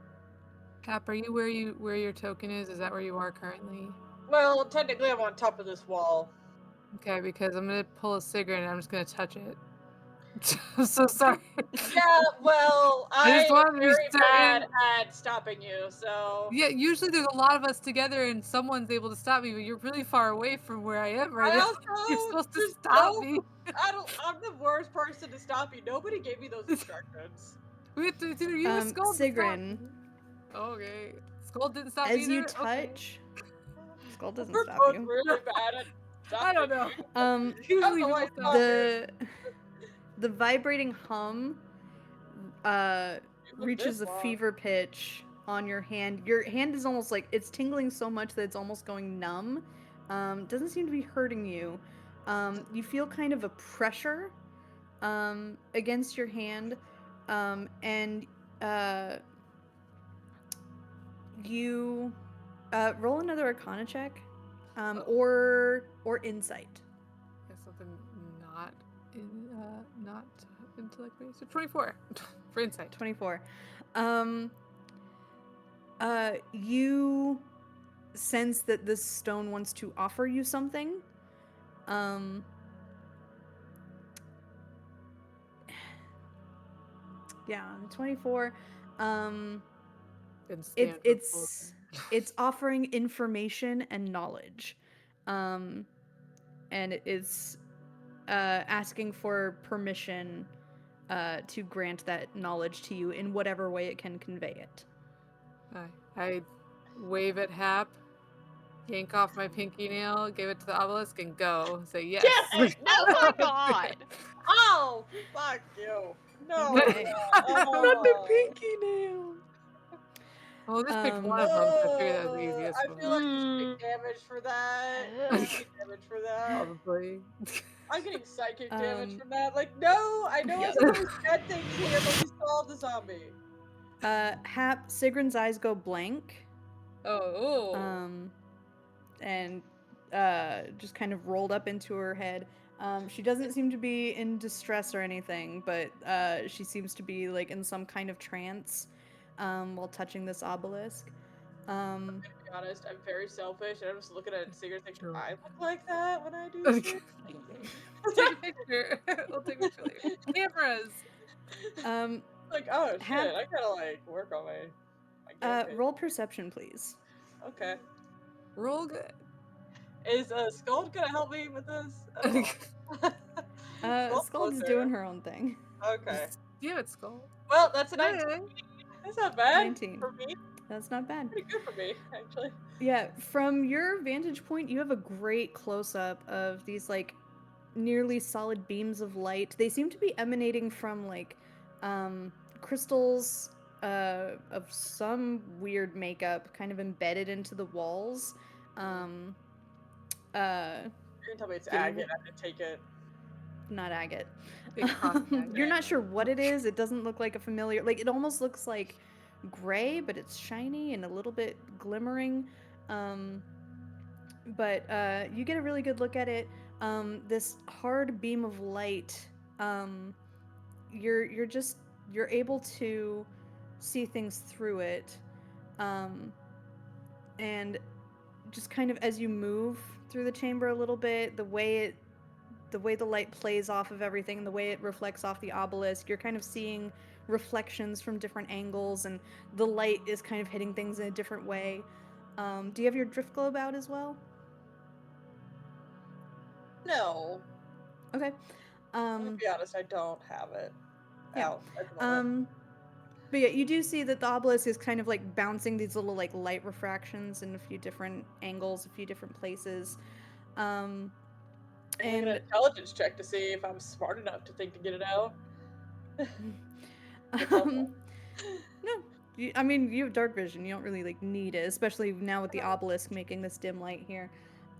Hap, are you where your token is? Is that where you are currently? Well, technically I'm on top of this wall. Okay, because I'm gonna pull a cigarette and I'm just gonna touch it. I'm so sorry. Yeah, well, I just I'm wanted to be very bad certain. at stopping you, so... Yeah, usually there's a lot of us together and someone's able to stop me, but you're really far away from where I am right I now. also You're supposed to just stop don't- me. I'm the worst person to stop you. Nobody gave me those instructions. We have to, it's either you or Skull to stop Sigrun, me. Okay. Skull didn't stop as me you either? Okay. touch, Skull doesn't We're stop both you. really bad at stopping I don't know. Usually know why people I stop me. the vibrating hum reaches a this long. fever pitch on your hand. Your hand is almost like it's tingling so much that it's almost going numb. Doesn't seem to be hurting you. You feel kind of a pressure against your hand, and you roll another Arcana check, or insight. Yeah, something not intellect based. So 24 for insight. 24. You sense that this stone wants to offer you something. Yeah, 24. Been stand It's offering information and knowledge, and it is asking for permission to grant that knowledge to you in whatever way it can convey it. I wave at Hap, yank off my pinky nail, give it to the obelisk, and go. Say yes. Yes! Oh my god! Oh, fuck you. No. Okay. Not the Oh. pinky nail. Well, just picked one of them, so I figured that was the easiest I feel like you should Mm. take damage for that. You should take damage for that. Probably. I'm getting psychic damage Um, from that. Like, no, I know yep. I'm supposed bad things here, but we saw the zombie. Hap, Sigrun's eyes go blank. Oh. And just kind of rolled up into her head. She doesn't seem to be in distress or anything, but she seems to be like in some kind of trance while touching this obelisk. I'm gonna be honest, I'm very selfish, and I'm just looking at Sigurd thinking, Sure. I look like that when I do shit. Take a picture. We'll take a picture later. Cameras. Like, oh shit, Hap- I gotta like work on my game. Roll perception, please. Okay. Roll good. Is Skull gonna help me with this? Skull is doing her own thing. Okay. Yeah, it's Skull. Well, that's a 19. That's not bad 19. for me. That's not bad. Pretty good for me, actually. Yeah, from your vantage point, you have a great close-up of these like nearly solid beams of light. They seem to be emanating from like crystals of some weird makeup kind of embedded into the walls. You're gonna tell me it's getting- agate, I have to take it. Not agate. Big cock You're not sure what it is. It doesn't look like a familiar, like it almost looks like gray, but it's shiny and a little bit glimmering. But you get a really good look at it. This hard beam of light, you're able to see things through it, and just kind of as you move through the chamber a little bit, the way the light plays off of everything, the way it reflects off the obelisk, you're kind of seeing reflections from different angles, and the light is kind of hitting things in a different way. Do you have your drift globe out as well? No. Okay. I'm gonna be honest, I don't have it Yeah. out at the moment. But yeah, you do see that the obelisk is kind of like bouncing these little like light refractions in a few different angles, a few different places. I'm gonna And an intelligence check to see if I'm smart enough to think to get it out. no, I mean you have dark vision. You don't really like need it, especially now with the obelisk making this dim light here.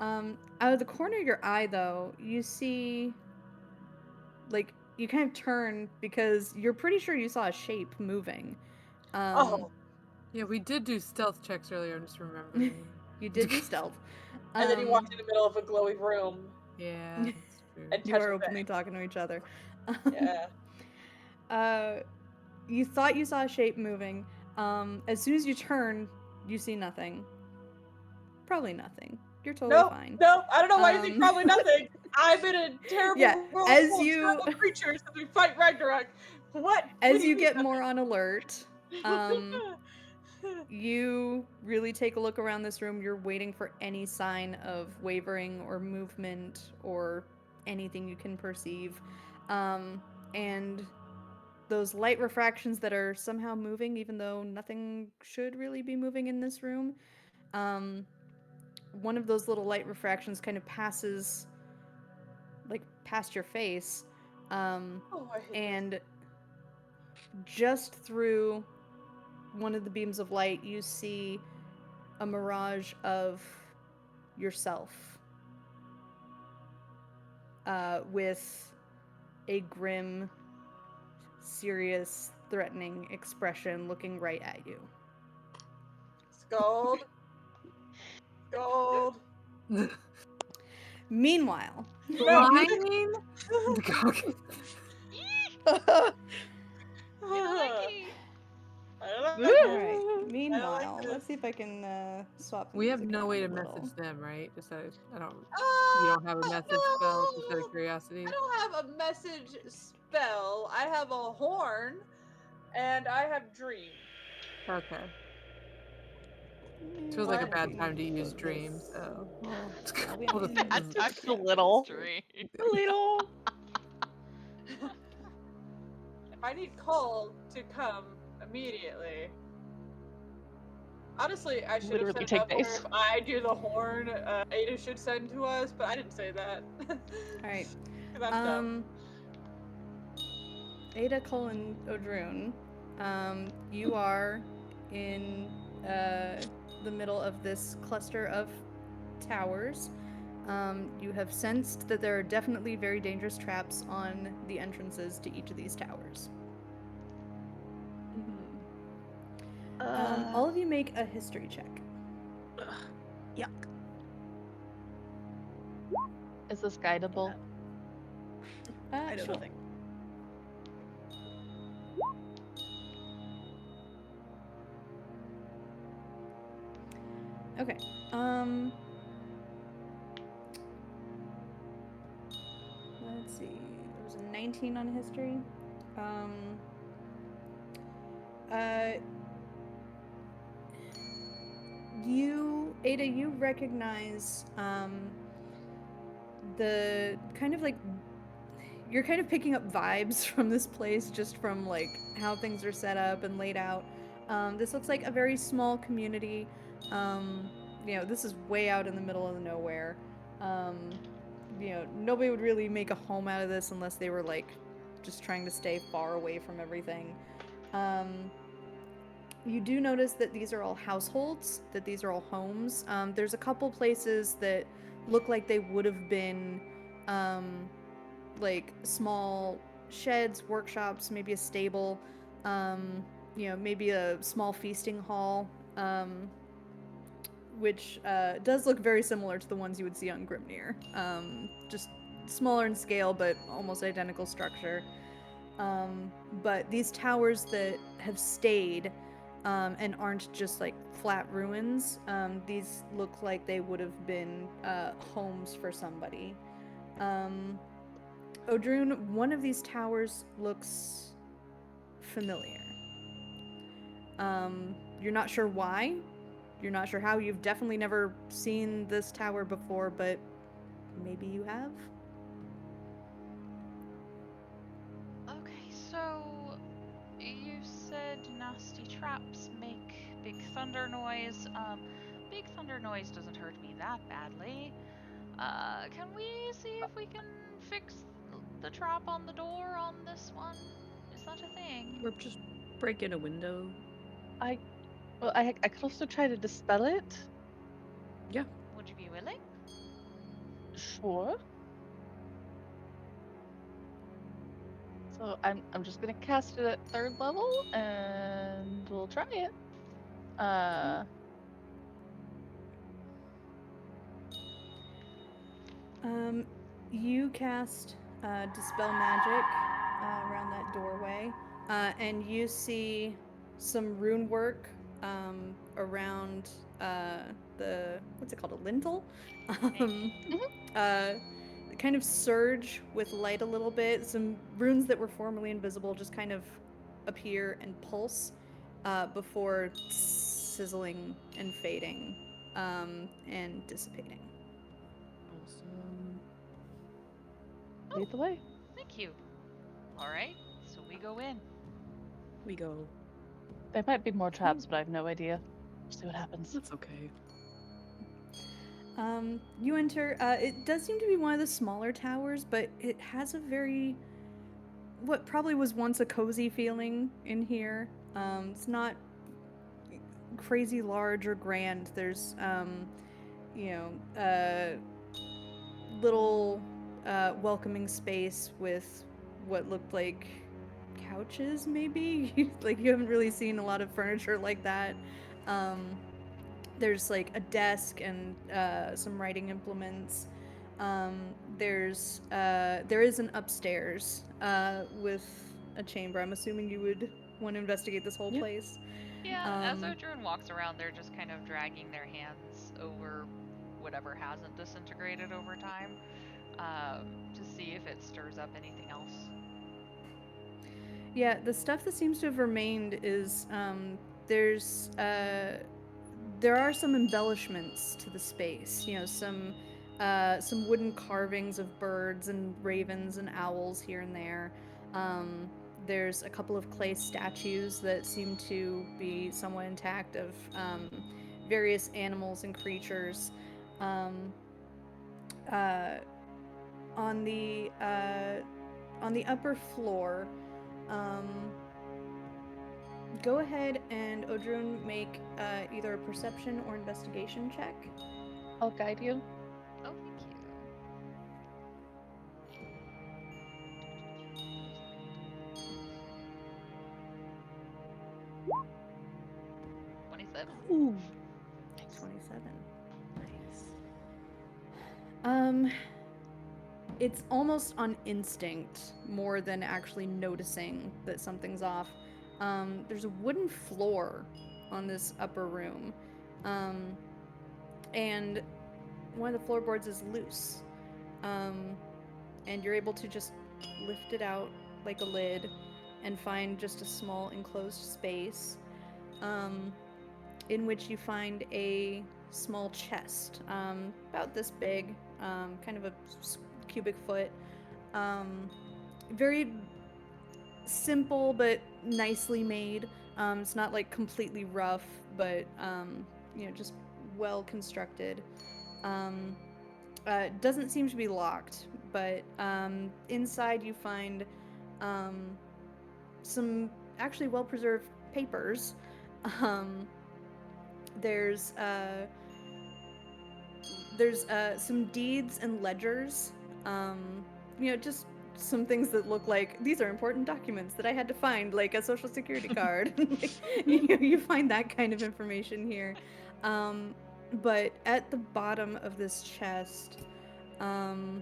Out of the corner of your eye, though, you see, like, you kind of turn because you're pretty sure you saw a shape moving. Oh. Yeah, we did do stealth checks earlier, I'm just remembering. You did do stealth. And then he walked in the middle of a glowing room. Yeah, that's true. And You touched are the openly thing. talking to each other. Yeah. You thought you saw a shape moving. As soon as you turn, you see nothing. Probably nothing. You're totally fine. No, I don't know why you think probably nothing. I'm in a terrible Yeah, world as full of you- terrible creatures as we fight Ragnarok. What? As you get more on alert, you really take a look around this room. You're waiting for any sign of wavering or movement or anything you can perceive. And those light refractions that are somehow moving, even though nothing should really be moving in this room, one of those little light refractions kind of passes like past your face, Oh, I hate and just through one of the beams of light you see a mirage of yourself, with a grim, serious, threatening expression looking right at you. Scald. Scald. Meanwhile, Lying? Lucky. I don't know. Alright. Meanwhile, let's see if I can swap the We have music no way to around a little. message them, right? Just out of, I don't. Uh, You don't have a message spell, just out of no, curiosity. I don't have a message spell. I have a horn, and I have dream. Okay. Mm, Feels like a What? bad time to use of dream. this. So well, I'll be we'll honest. just- Bad time Just to a use little. dream. A little. If I need Cole to come immediately. Honestly, I should have Literally said take up here days. if I do the horn, Ada should send to us, but I didn't say that. All right. 'Cause I'm dumb. Ada, Cole, and Odrune, you are in the middle of this cluster of towers. You have sensed that there are definitely very dangerous traps on the entrances to each of these towers. All of you make a history check. Yuck. Is this guidable? I don't Sure. think. Okay. Let's see. There was a 19 on history. Uh, Ada, you recognize the kind of like you're kind of picking up vibes from this place just from like how things are set up and laid out. This looks like a very small community. This is way out in the middle of the nowhere. Nobody would really make a home out of this unless they were like just trying to stay far away from everything. You do notice that these are all households, that these are all homes. There's a couple places that look like they would have been like small sheds, workshops, maybe a stable, maybe a small feasting hall, which does look very similar to the ones you would see on Grimnir. Just smaller in scale, but almost identical structure. But these towers that have stayed and aren't just like flat ruins, these look like they would have been homes for somebody. Odrune, one of these towers looks familiar. You're not sure why. You're not sure how. You've definitely never seen this tower before, but maybe you have? Okay, so you said nasty traps make big thunder noise. Big thunder noise doesn't hurt me that badly. Can we see if we can fix the trap on the door on this one? Is that a thing? Or just break in a window. I could also try to dispel it. Yeah. Would you be willing? Sure. So I'm just gonna cast it at 3rd level and we'll try it. You cast Dispel Magic around that doorway, and you see some rune work around what's it called, a lintel? Kind of surge with light a little bit. Some runes that were formerly invisible just kind of appear and pulse before sizzling and fading and dissipating. Awesome. Lead the way. Thank you. Alright, so we go in. We go. There might be more traps, but I have no idea. See what happens. That's okay. You enter, it does seem to be one of the smaller towers, but it has a very, what probably was once a cozy feeling in here. It's not crazy large or grand. There's, little welcoming space with what looked like couches, maybe? Like, you haven't really seen a lot of furniture like that. There's like a desk and some writing implements. There is an upstairs with a chamber. I'm assuming you would want to investigate this whole Yeah. place. Yeah, as Um, Odrun walks around, they're just kind of dragging their hands over whatever hasn't disintegrated over time, to see if it stirs up anything else. Yeah, the stuff that seems to have remained is there's there are some embellishments to the space. You know, some wooden carvings of birds and ravens and owls here and there. Um, there's a couple of clay statues that seem to be somewhat intact of various animals and creatures. Um, uh, on the upper floor. Um, Go ahead and Odrun make either a perception or investigation check. I'll guide you. Oh, thank you. 27. Ooh. 27. Nice. Um, it's almost on instinct more than actually noticing that something's off. There's a wooden floor on this upper room, and one of the floorboards is loose. And you're able to just lift it out like a lid and find just a small enclosed space, in which you find a small chest, about this big, kind of a cubic foot. Very simple but nicely made. It's not like completely rough, but just well constructed. Doesn't seem to be locked, but inside you find some actually well preserved papers. Um, there's some deeds and ledgers. Just some things that look like these are important documents that I had to find, like a social security card. You find that kind of information here. But at the bottom of this chest, and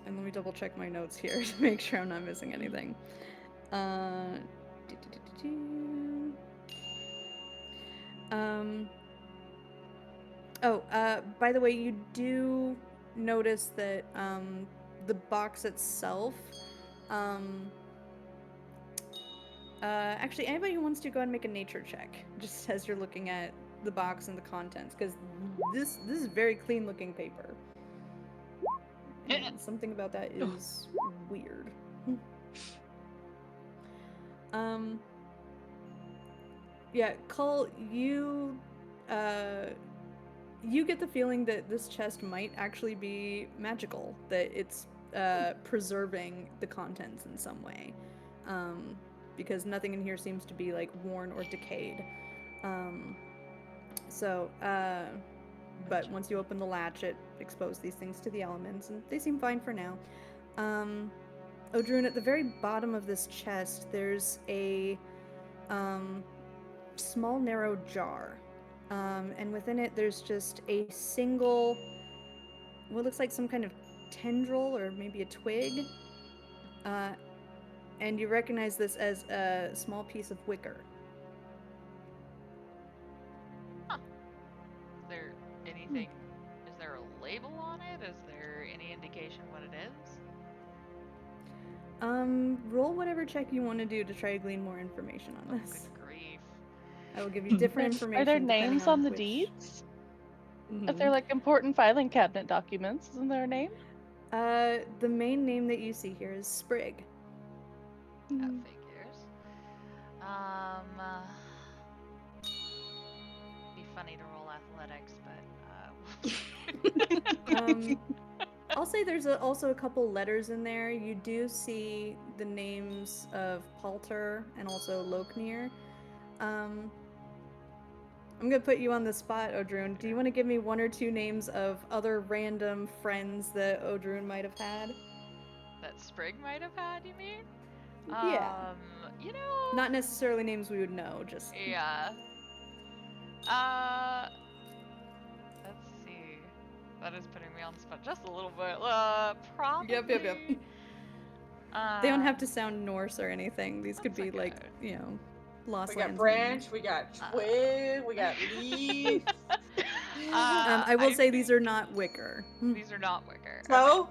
let me double check my notes here to make sure I'm not missing anything. By the way, you do notice that the box itself, actually, anybody who wants to go ahead and make a nature check, just as you're looking at the box and the contents, because this is very clean looking paper. And something about that is weird. Yeah, Cull, you get the feeling that this chest might actually be magical, that it's preserving the contents in some way, because nothing in here seems to be like worn or decayed. But once you open the latch, it exposed these things to the elements, and they seem fine for now. Odrun, at the very bottom of this chest, there's a small, narrow jar. And within it, there's just a single, what looks like some kind of tendril or maybe a twig. And you recognize this as a small piece of wicker. Huh. Is there anything? Is there a label on it? Is there any indication what it is? Roll whatever check you want to do to try to glean more information on this. Good grief. I will give you different information. Are there depending names on the which... deeds? Mhm. If they're like important filing cabinet documents, isn't there a name? The main name that you see here is Sprig. That figures. Be funny to roll athletics, but I'll say there's also a couple letters in there. You do see the names of Palter and also Loknir. I'm gonna put you on the spot, Odrun. Do you want to give me one or two names of other random friends that Odrun might have had? that Sprig might have had, you mean? Yeah. You know. Not necessarily names we would know, just... Yeah. Let's see. That is putting me on the spot just a little bit. Probably. Yep. They don't have to sound Norse or anything. These could be That's like, okay. Lost We got Lands branch, we got twig, we got leaf. I will I say these think are not wicker. these are not wicker. So,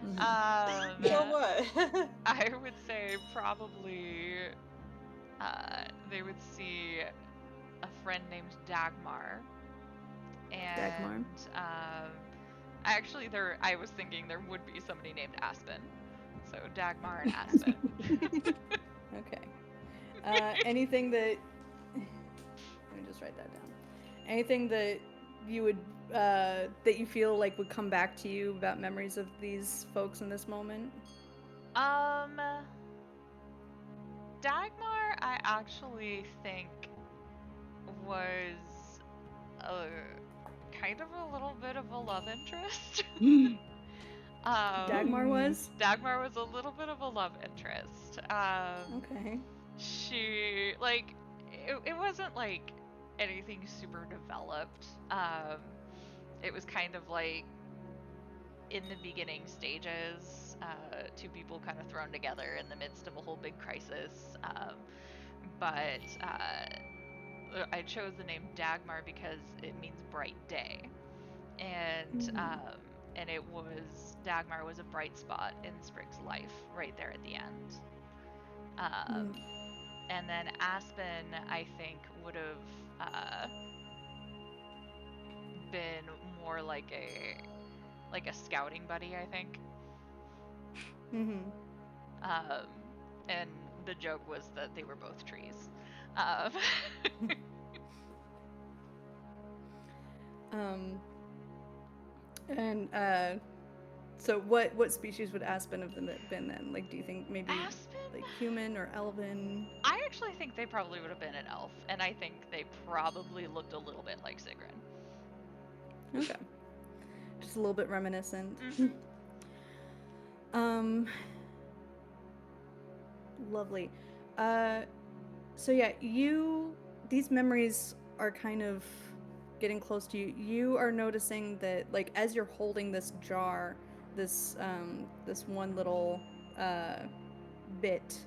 Mhm. so what? I would say probably they would see a friend named Dagmar, and Dagmar. actually I was thinking there would be somebody named Aspen, so Dagmar and Aspen. Okay. Anything that let me just write that down. Anything that you would that you feel like would come back to you about memories of these folks in this moment? Dagmar, I actually think was a kind of a little bit of a love interest. Dagmar was? Dagmar was a little bit of a love interest. Okay. She like it wasn't like anything super developed. It was kind of like in the beginning stages, two people kind of thrown together in the midst of a whole big crisis. But I chose the name Dagmar because it means bright day, and it was Dagmar was a bright spot in Sprig's life right there at the end. And then Aspen, I think, would have been more like a scouting buddy, I think. And the joke was that they were both trees. And so what species would Aspen have been then? Like, do you think maybe Aspen? like human or elven? I actually think they probably would have been an elf, and I think they probably looked a little bit like Sigrun. Okay. Just a little bit reminiscent. Lovely. So yeah, these memories are kind of getting close to you. You are noticing that, like, as you're holding this jar, this one little bit,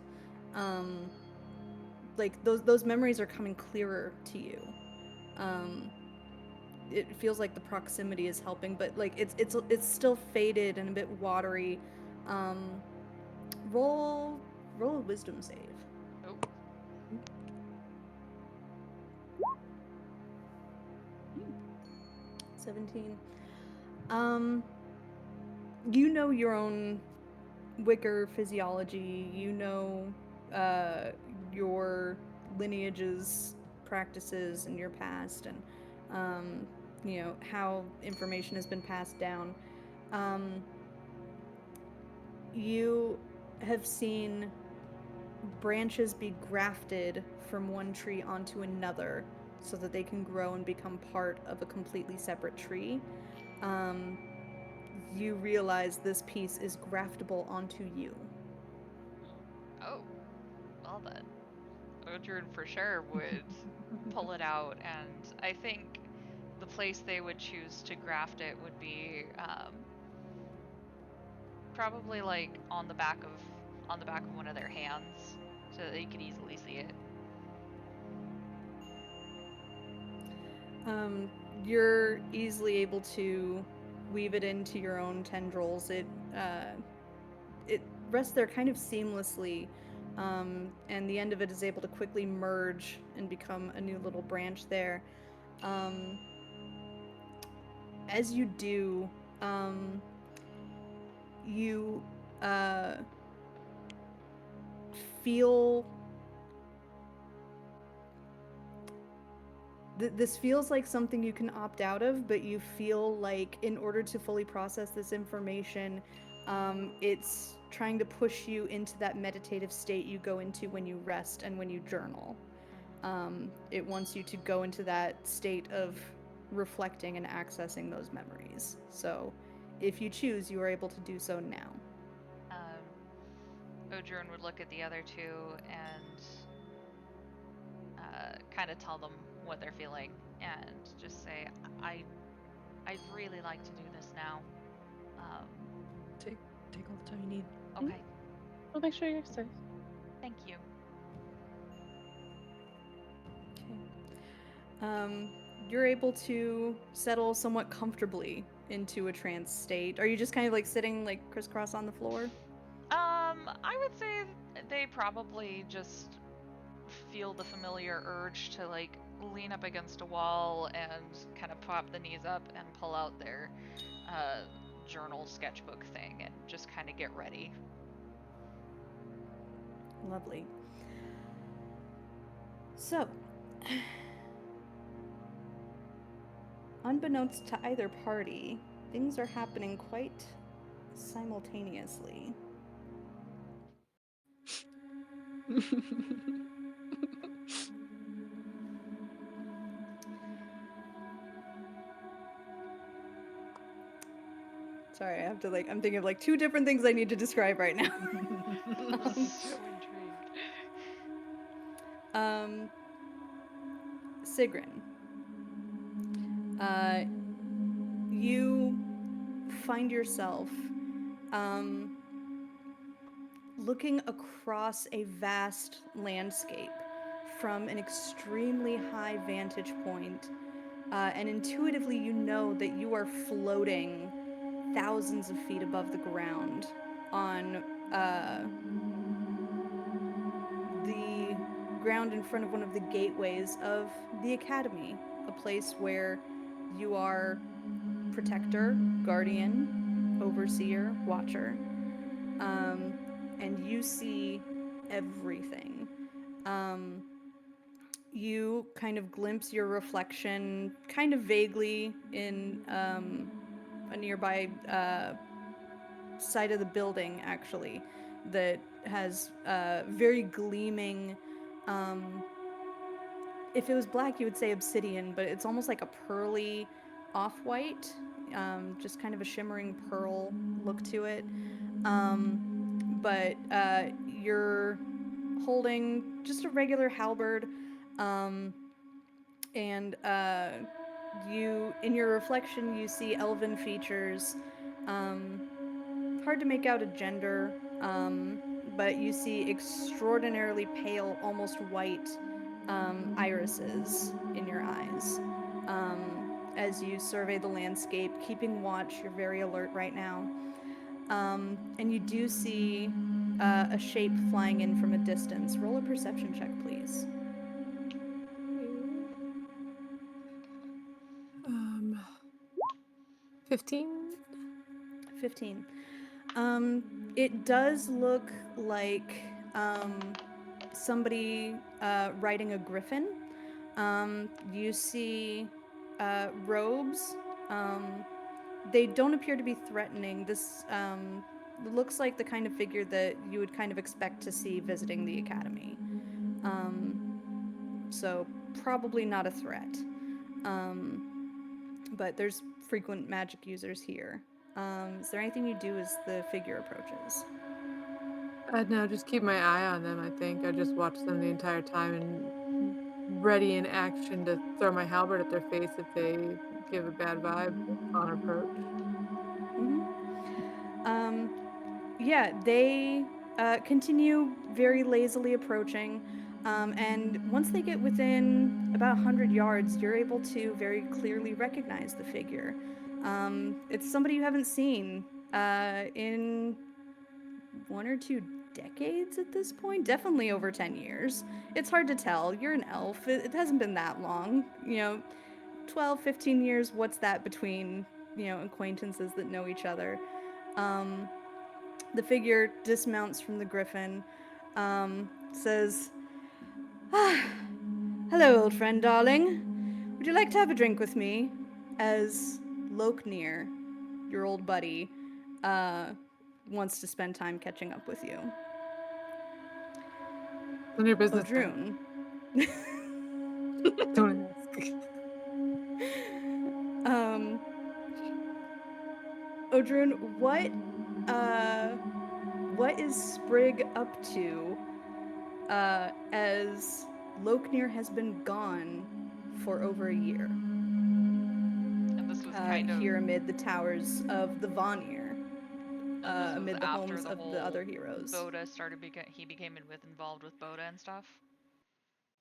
like those memories are coming clearer to you. It feels like the proximity is helping, but like it's still faded and a bit watery. Roll a wisdom save. Oh. 17. You know your own wicker physiology. You know your lineage's practices in your past, and you know how information has been passed down. You have seen branches be grafted from one tree onto another so that they can grow and become part of a completely separate tree. You realize this piece is graftable onto you. Oh, well then. Odrin for sure would pull it out, and I think the place they would choose to graft it would be probably like on the back of one of their hands, so that you could easily see it. You're easily able to weave it into your own tendrils. It rests there kind of seamlessly, and the end of it is able to quickly merge and become a new little branch there. As you do, you feel this feels like something you can opt out of, but you feel like in order to fully process this information, it's trying to push you into that meditative state you go into when you rest and when you journal. It wants you to go into that state of reflecting and accessing those memories. So if you choose, you are able to do so now. Odrin would look at the other two and kind of tell them what they're feeling and just say, I'd really like to do this now. Take all the time you need. Okay. We'll make sure you're safe. Thank you. Um, you're able to settle somewhat comfortably into a trance state. Are you just kind of like sitting like crisscross on the floor? I would say they probably just feel the familiar urge to like lean up against a wall and kind of pop the knees up and pull out their uh, journal sketchbook thing and just kind of get ready. Lovely. So, unbeknownst to either party, things are happening quite simultaneously. Sorry, I have to like, I'm thinking of like two different things I need to describe right now. So intrigued. um, Sigrun, uh, you find yourself looking across a vast landscape from an extremely high vantage point, and intuitively you know that you are floating thousands of feet above the ground on the ground in front of one of the gateways of the academy, a place where you are protector, guardian, overseer, watcher, and you see everything. Um, you kind of glimpse your reflection kind of vaguely in a nearby side of the building, actually, that has very gleaming. Um, if it was black, you would say obsidian, but it's almost like a pearly off white, just kind of a shimmering pearl look to it. But you're holding just a regular halberd, um, and you, in your reflection, you see elven features. Um, Hard to make out a gender, but you see extraordinarily pale, almost white irises in your eyes. As you survey the landscape, keeping watch, you're very alert right now. And you do see a shape flying in from a distance. Roll a perception check, please. Um, 15. 15. It does look like somebody riding a griffin. You see robes. They don't appear to be threatening. This looks like the kind of figure that you would kind of expect to see visiting the academy. So probably not a threat. But there's frequent magic users here. Is there anything you do as the figure approaches? No, just keep my eye on them, I think. I just watch them the entire time and ready in action to throw my halberd at their face if they give a bad vibe on approach. Mm-hmm. Um, yeah, they continue very lazily approaching. And once they get within about 100 yards, you're able to very clearly recognize the figure. It's somebody you haven't seen in 1 or 2 decades at this point. Definitely over 10 years. It's hard to tell. You're an elf. It hasn't been that long. 12, 15 years. What's that between, acquaintances that know each other? Um, the figure dismounts from the griffin, says, "Ah, hello, old friend, darling. Would you like to have a drink with me?" As Loknir, your old buddy, uh, wants to spend time catching up with you. None of your business. Odrun. Don't ask. um, Odrun, what is Sprig up to, as Loknir has been gone for over a year? And this was kind of Here amid the towers of the Vanir, and this was amid the after homes the of the whole other heroes. Boda started he became involved with Boda and stuff.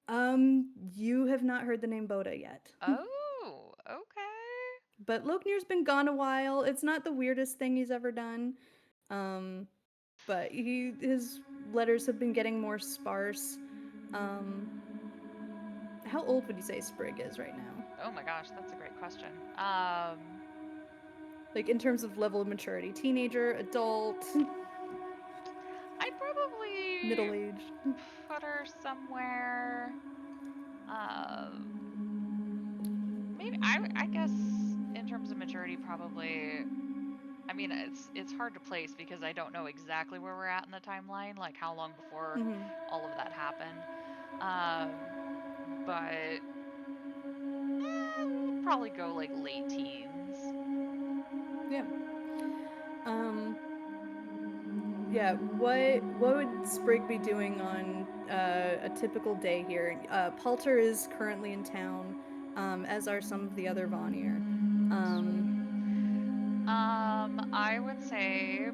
You have not heard the name Boda yet. Oh, okay. But Loknir's been gone a while. It's not the weirdest thing he's ever done. Um, but his letters have been getting more sparse. Um, how old would you say Sprig is right now? Oh my gosh, that's a great question. Like in terms of level of maturity, teenager, adult, I'd probably middle-aged. put her somewhere. Maybe I guess in terms of maturity, probably. I mean, it's hard to place because I don't know exactly where we're at in the timeline, like how long before Mm-hmm. all of that happened. But we'll probably go like late teens. Yeah. Um, yeah. What would Sprig be doing on a typical day here? Palter is currently in town, as are some of the other Vanir. I would say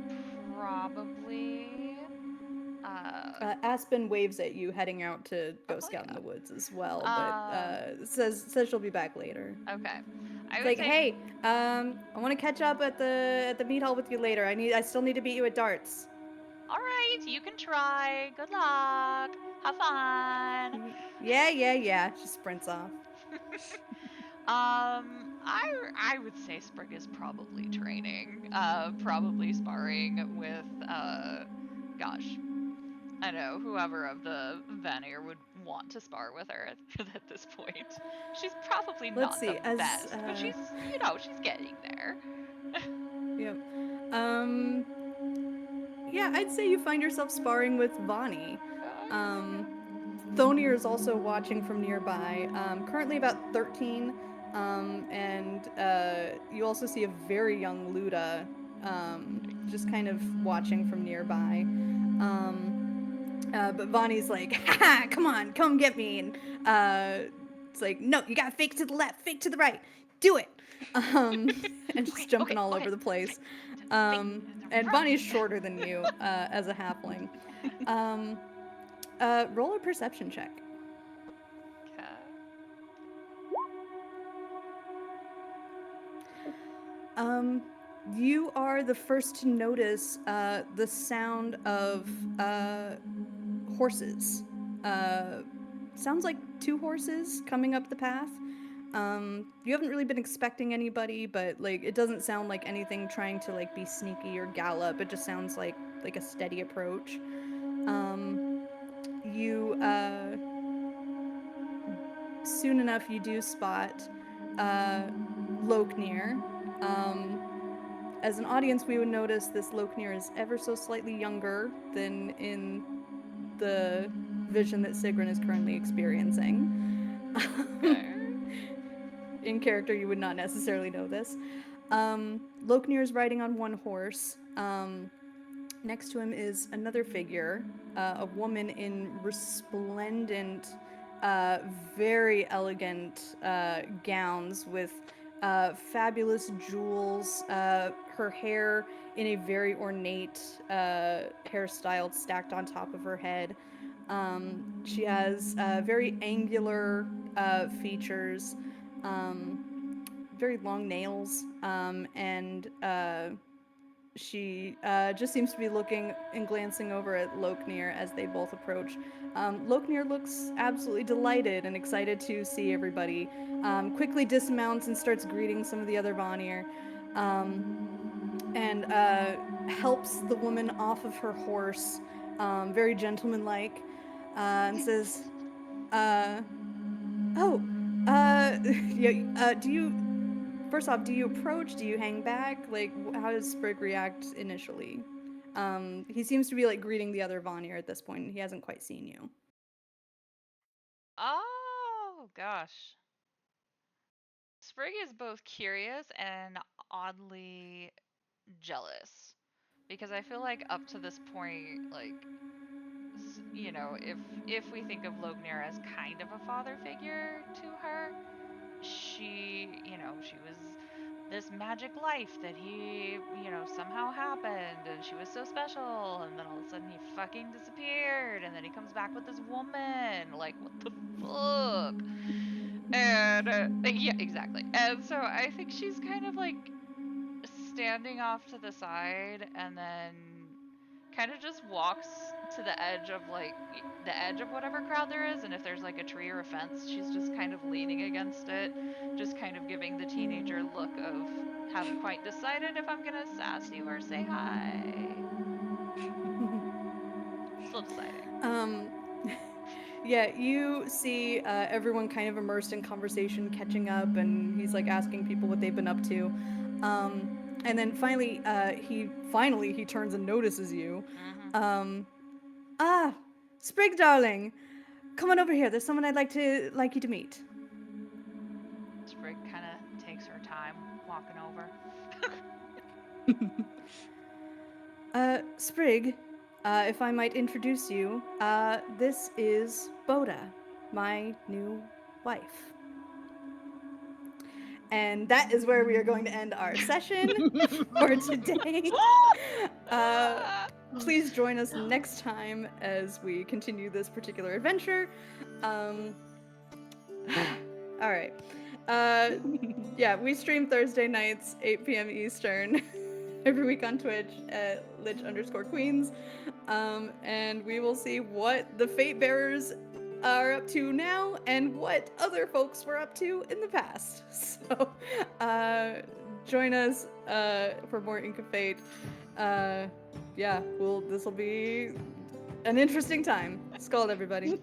probably. Aspen waves at you, heading out to Oh go hell scout in the woods as well, but yeah. says she'll be back later. Okay. I It's would like, say hey, I want to catch up at the meat hall with you later. I still need to beat you at darts. all right, you can try. Good luck. Have fun. Yeah. She sprints off. I would say Sprig is probably training, probably sparring with, gosh, I know whoever of the Vanir would want to spar with her at this point. She's probably Let's not the see. As best, but she's getting there. yep. Um, yeah, I'd say you find yourself sparring with Vani. Um, Thonir is also watching from nearby, currently about 13, and you also see a very young Luda, just kind of watching from nearby. But Vani's like, ha, come on, come get me. And it's like, no, you gotta fake to the left, fake to the right, do it. And just jumping all over the place. And Vani's shorter than you as a halfling. Roll a perception check. Okay. You are the first to notice the sound of horses. Sounds like two horses coming up the path. You haven't really been expecting anybody, but like it doesn't sound like anything trying to like be sneaky or gallop. It just sounds like a steady approach. You soon enough you do spot Loknir. As an audience, we would notice this Loknir is ever so slightly younger than in the vision that Sigrun is currently experiencing. Okay. In character, you would not necessarily know this. Loknir is riding on one horse. Next to him is another figure, a woman in resplendent, very elegant gowns with fabulous jewels, her hair in a very ornate hairstyle stacked on top of her head. She has very angular features, very long nails, and she just seems to be looking and glancing over at Loknir as they both approach. Loknir looks absolutely delighted and excited to see everybody. Quickly dismounts and starts greeting some of the other Vanir, and helps the woman off of her horse, very gentlemanlike, and says, uh, "Oh, yeah, do you first off, do you approach? Do you hang back? Like, how does Sprig react initially? He seems to be like greeting the other Vanir at this point. He hasn't quite seen you. Oh gosh. Sprig is both curious and oddly jealous because I feel like up to this point, like if we think of Lognir as kind of a father figure to her, she was this magic life that he, somehow happened, and she was so special, and then all of a sudden he fucking disappeared, and then he comes back with this woman. Like, what the fuck? And yeah, exactly. And so I think she's kind of like standing off to the side, and then kind of just walks to the edge of the edge of whatever crowd there is, and if there's like a tree or a fence, she's just kind of leaning against it, just kind of giving the teenager look of haven't quite decided if I'm gonna sass you or say hi. Still deciding. Yeah, you see everyone kind of immersed in conversation, catching up, and he's like asking people what they've been up to. And then finally, he turns and notices you. Mm-hmm. Ah, Sprig, darling, come on over here. There's someone I'd like you to meet. Sprig kind of takes her time walking over. Sprig, if I might introduce you, this is Boda, my new wife. And that is where we are going to end our session for today. Please join us next time as we continue this particular adventure. All right. Yeah, we stream Thursday nights, 8 p.m. Eastern, every week on Twitch at lich_queens. And we will see what the Fate Bearers are up to now and what other folks were up to in the past. So, join us for more Ink of Fate. Yeah, this will be an interesting time. Skald, everybody.